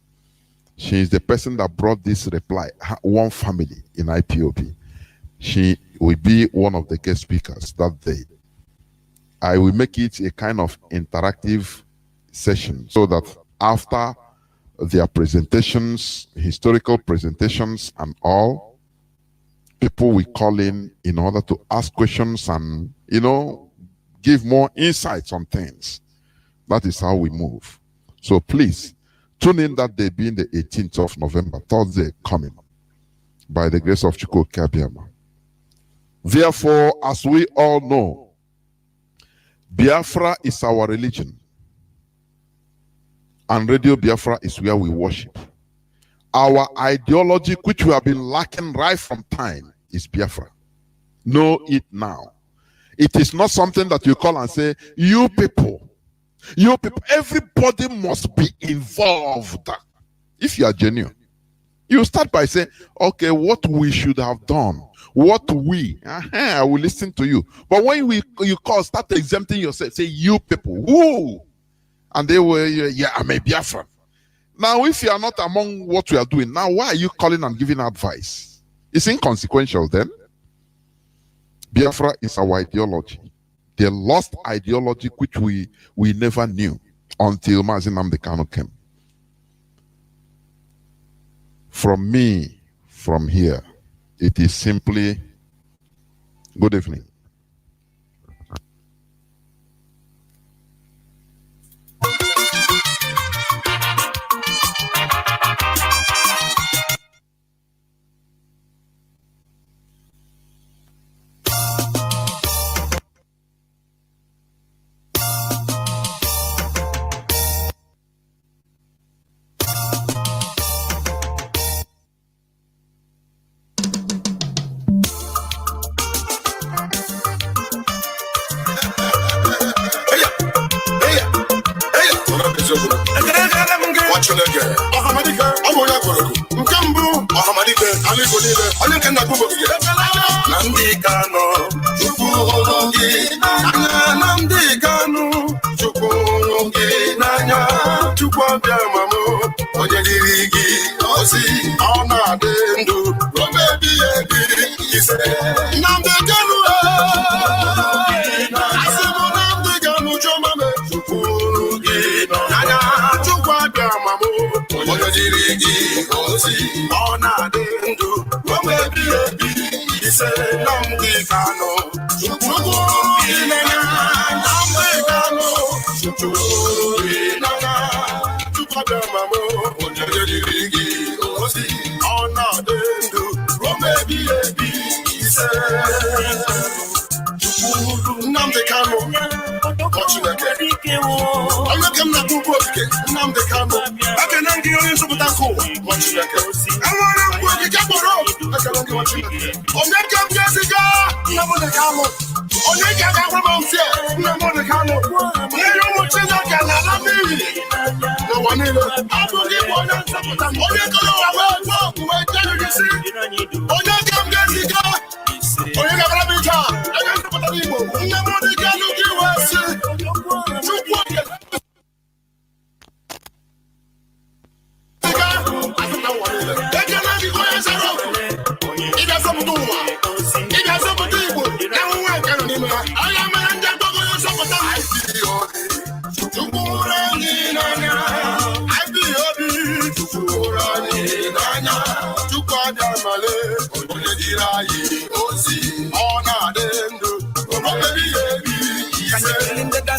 she is the person that brought this reply, one family in IPOB. She will be one of the guest speakers that day. I will make it a kind of interactive session so that after their presentations, historical presentations and all, people will call in order to ask questions and, give more insights on things. That is how we move. So please, tune in that day being the 18th of November, Thursday coming, by the grace of Chukwu Kabiama. Therefore, as we all know, Biafra is our religion. And Radio Biafra is where we worship. Our ideology, which we have been lacking right from time, is Biafra. Know it now. It is not something that you call and say, you people, everybody must be involved. If you are genuine, you start by saying, okay, what we should have done. I will listen to you. But when you start exempting yourself, say you people, who? And they were, yeah, I'm a Biafran. Now, if you are not among what we are doing, now why are you calling and giving advice? It's inconsequential then. Biafra is our ideology. They lost ideology which we never knew until Mazi Nnamdi Kanu came. From me, from here, it is simply good evening.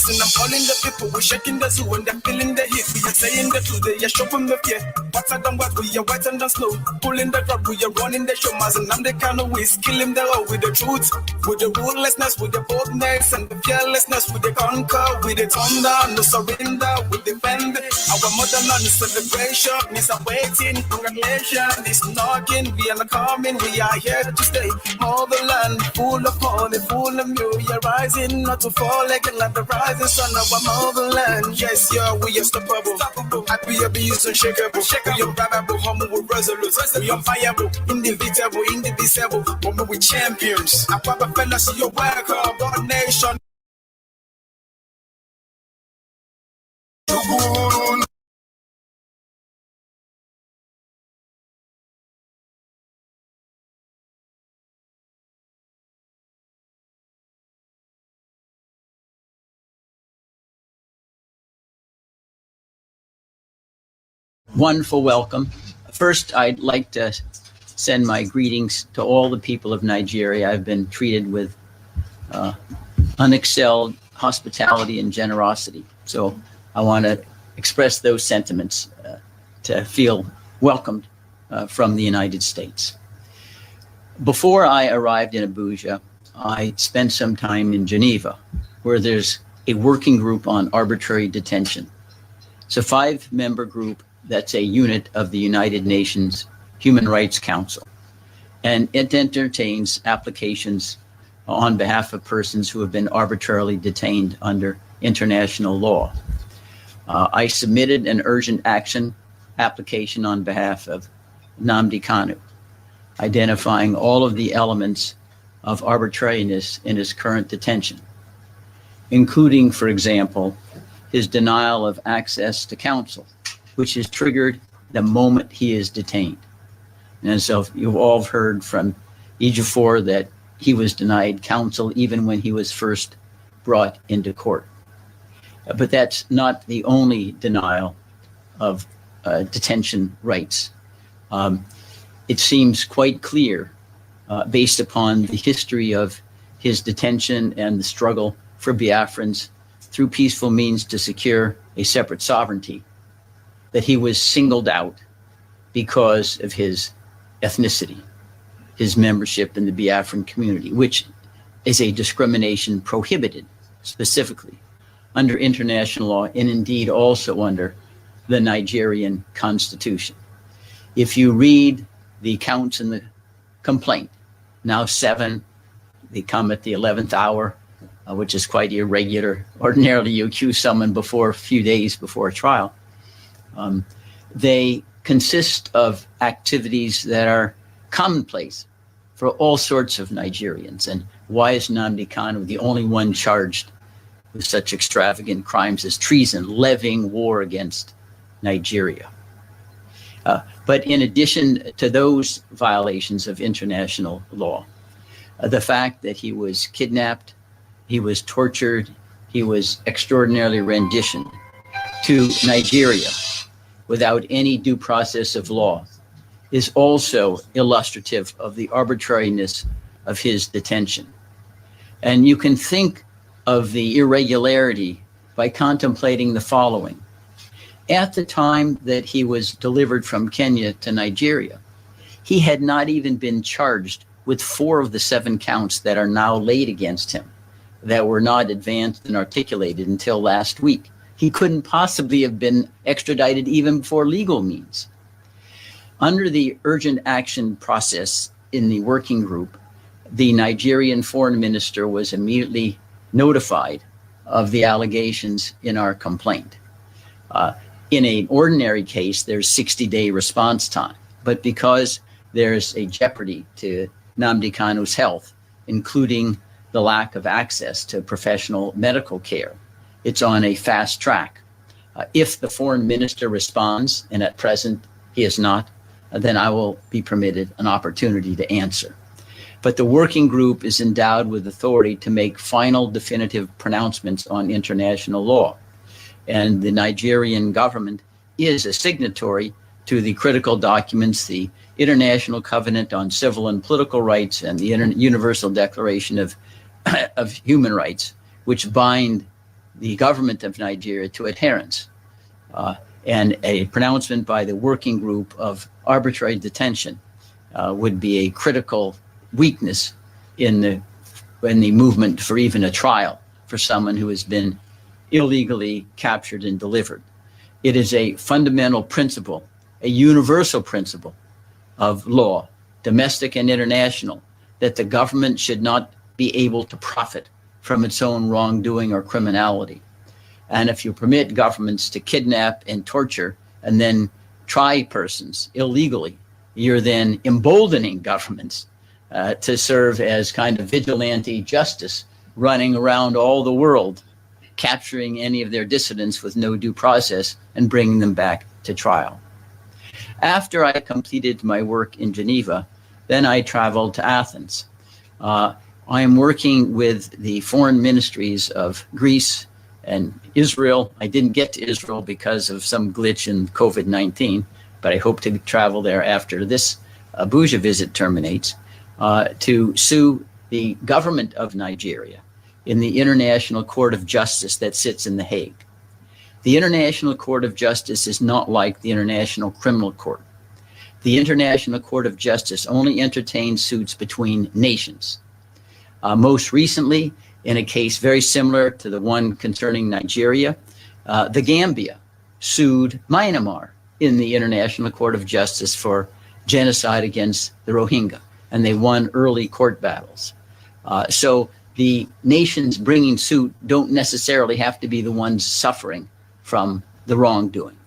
I'm calling the people, we're shaking the zoo and they're feeling the heat. We are saying the truth, they are showing the fear. What's I done what? We are white and slow. Pulling the drug, we are running the show. Mazi Nnamdi Kanu, we killing the law with the truth, with the ruthlessness, with the boldness and the fearlessness. With the conquer, with the thunder, no surrender, we defend. Our motherland is celebration, is awaiting. Congratulations, it's knocking, we are not coming, we are here to stay. Motherland, full of honey, full of you. We are rising, not to fall again like the rising sun of our motherland. Yes, yeah, we are unstoppable. Happy, unshakable. We are unbreakable, humble, we're resolute. We are fireable, indivisible, indivisible. Woman, we champions. Our Papa fellas, you're welcome. Our nation. Wonderful welcome. First, I'd like to send my greetings to all the people of Nigeria. I've been treated with unexcelled hospitality and generosity. So I want to express those sentiments to feel welcomed from the United States. Before I arrived in Abuja, I spent some time in Geneva, where there's a working group on arbitrary detention. It's a 5-member group that's a unit of the United Nations Human Rights Council. And it entertains applications on behalf of persons who have been arbitrarily detained under international law. I submitted an urgent action application on behalf of Nnamdi Kanu, identifying all of the elements of arbitrariness in his current detention, including, for example, his denial of access to counsel, which is triggered the moment he is detained. And so you've all heard from Ejiofor that he was denied counsel even when he was first brought into court. But that's not the only denial of detention rights. It seems quite clear, based upon the history of his detention and the struggle for Biafrans through peaceful means to secure a separate sovereignty, that he was singled out because of his ethnicity, his membership in the Biafran community, which is a discrimination prohibited specifically under international law and indeed also under the Nigerian constitution. If you read the counts in the complaint, now 7, they come at the 11th hour, which is quite irregular. Ordinarily, you accuse someone a few days before a trial. They consist of activities that are commonplace for all sorts of Nigerians. And why is Nnamdi Kanu the only one charged with such extravagant crimes as treason, levying war against Nigeria? But in addition to those violations of international law, the fact that he was kidnapped, he was tortured, he was extraordinarily renditioned to Nigeria without any due process of law is also illustrative of the arbitrariness of his detention. And you can think of the irregularity by contemplating the following. At the time that he was delivered from Kenya to Nigeria, he had not even been charged with 4 of the 7 counts that are now laid against him that were not advanced and articulated until last week. He couldn't possibly have been extradited even for legal means. Under the urgent action process in the working group, the Nigerian foreign minister was immediately notified of the allegations in our complaint. In an ordinary case, there's 60-day response time. But because there's a jeopardy to Nnamdi Kanu's health, including the lack of access to professional medical care, it's on a fast track. If the foreign minister responds, and at present he is not, then I will be permitted an opportunity to answer. But the working group is endowed with authority to make final definitive pronouncements on international law. And the Nigerian government is a signatory to the critical documents, the International Covenant on Civil and Political Rights and the Universal Declaration of Human Rights, which bind the government of Nigeria to adherence. And a pronouncement by the working group of arbitrary detention would be a critical weakness in the movement for even a trial for someone who has been illegally captured and delivered. It is a fundamental principle, a universal principle of law, domestic and international, that the government should not be able to profit from its own wrongdoing or criminality. And if you permit governments to kidnap and torture and then try persons illegally, you're then emboldening governments to serve as kind of vigilante justice, running around all the world, capturing any of their dissidents with no due process and bringing them back to trial. After I completed my work in Geneva, then I traveled to Athens. I am working with the foreign ministries of Greece and Israel. I didn't get to Israel because of some glitch in COVID-19, but I hope to travel there after this Abuja visit terminates to sue the government of Nigeria in the International Court of Justice that sits in The Hague. The International Court of Justice is not like the International Criminal Court. The International Court of Justice only entertains suits between nations. Most recently, in a case very similar to the one concerning Nigeria, the Gambia sued Myanmar in the International Court of Justice for genocide against the Rohingya, and they won early court battles. So the nations bringing suit don't necessarily have to be the ones suffering from the wrongdoing.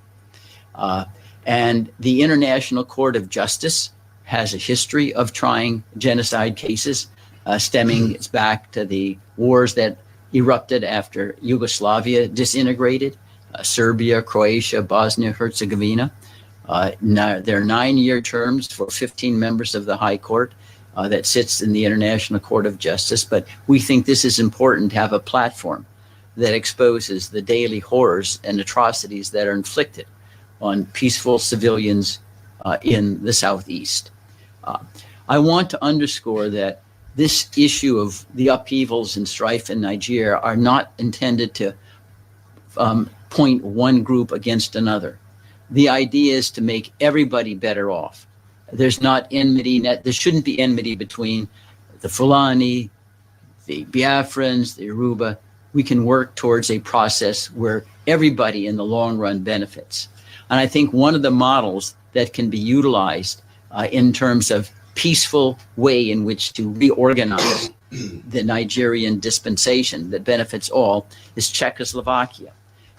And the International Court of Justice has a history of trying genocide cases, stemming back to the wars that erupted after Yugoslavia disintegrated, Serbia, Croatia, Bosnia, Herzegovina. Now, there are 9-year terms for 15 members of the High Court, that sits in the International Court of Justice, but we think this is important to have a platform that exposes the daily horrors and atrocities that are inflicted on peaceful civilians in the Southeast. I want to underscore that this issue of the upheavals and strife in Nigeria are not intended to point one group against another. The idea is to make everybody better off. There's not enmity, there shouldn't be enmity between the Fulani, the Biafrans, the Yoruba. We can work towards a process where everybody in the long run benefits. And I think one of the models that can be utilized in terms of peaceful way in which to reorganize the Nigerian dispensation that benefits all is Czechoslovakia.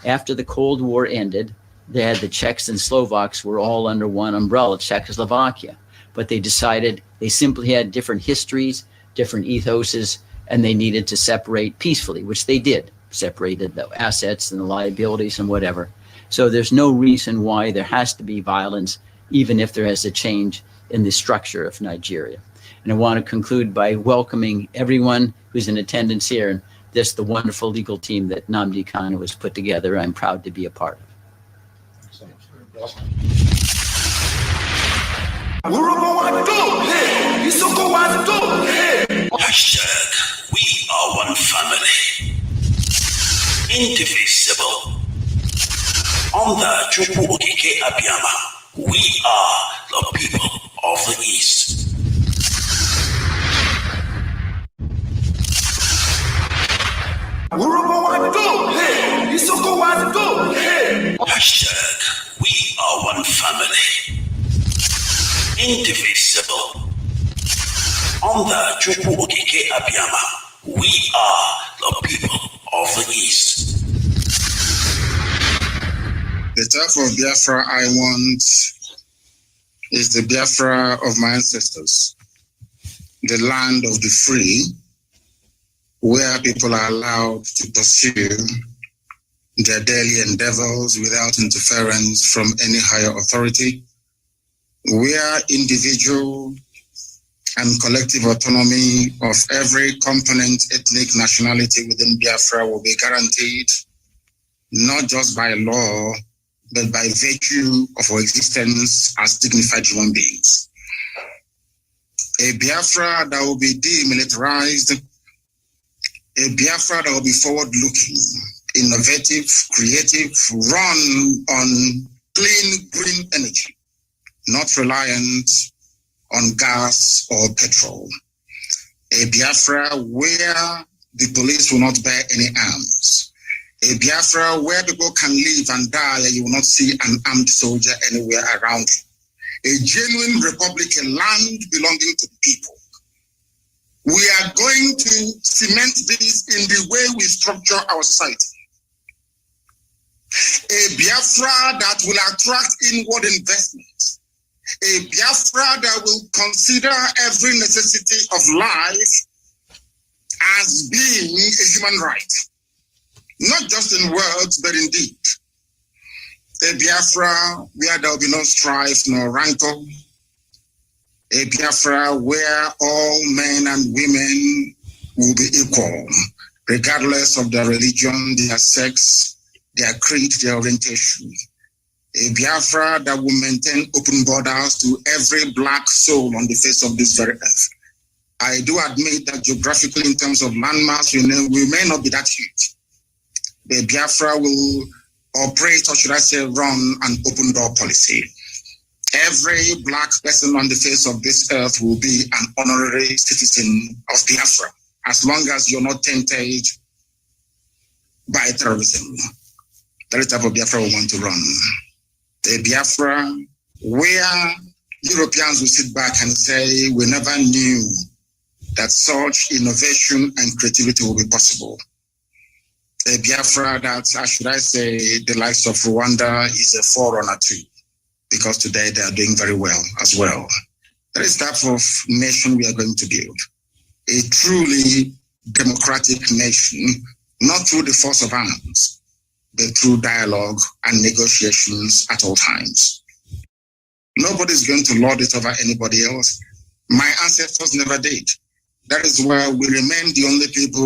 After the Cold War ended, they had the Czechs and Slovaks were all under one umbrella, Czechoslovakia. But they decided they simply had different histories, different ethoses, and they needed to separate peacefully, which they did, separated the assets and the liabilities and whatever. So there's no reason why there has to be violence, even if there has a change in the structure of Nigeria. And I want to conclude by welcoming everyone who's in attendance here and this, the wonderful legal team that Nnamdi Kanu has put together. I'm proud to be a part of. Hashtag, we are one family. Indivisible. Under Chukwu Okike Abiyama, we are the people of the East. Hashtag, we are one family. Indivisible. Under Chukwu Okike Abiyama, we are the people of the East. The type of Biafra I want is the Biafra of my ancestors, the land of the free, where people are allowed to pursue their daily endeavors without interference from any higher authority, where individual and collective autonomy of every component, ethnic, nationality within Biafra will be guaranteed, not just by law, but by virtue of our existence as dignified human beings. A Biafra that will be demilitarized, a Biafra that will be forward-looking, innovative, creative, run on clean, green energy, not reliant on gas or petrol. A Biafra where the police will not bear any arms. A Biafra where people can live and die and you will not see an armed soldier anywhere around you. A genuine republic, a land belonging to the people. We are going to cement this in the way we structure our society. A Biafra that will attract inward investment. A Biafra that will consider every necessity of life as being a human right. Not just in words, but in deed. A Biafra where there will be no strife nor rancor. A Biafra where all men and women will be equal, regardless of their religion, their sex, their creed, their orientation. A Biafra that will maintain open borders to every black soul on the face of this very earth. I do admit that geographically, in terms of landmass, we may not be that huge. The Biafra will operate, or should I say, run an open door policy. Every black person on the face of this earth will be an honorary citizen of Biafra, as long as you're not tainted by terrorism. That is the type of Biafra we want to run. A Biafra where Europeans will sit back and say, we never knew that such innovation and creativity will be possible. A Biafra that, should I say, the likes of Rwanda is a forerunner to, because today they are doing very well as well. That is the type of nation we are going to build. A truly democratic nation, not through the force of arms, but through dialogue and negotiations at all times. Nobody's going to lord it over anybody else. My ancestors never did. That is why we remain the only people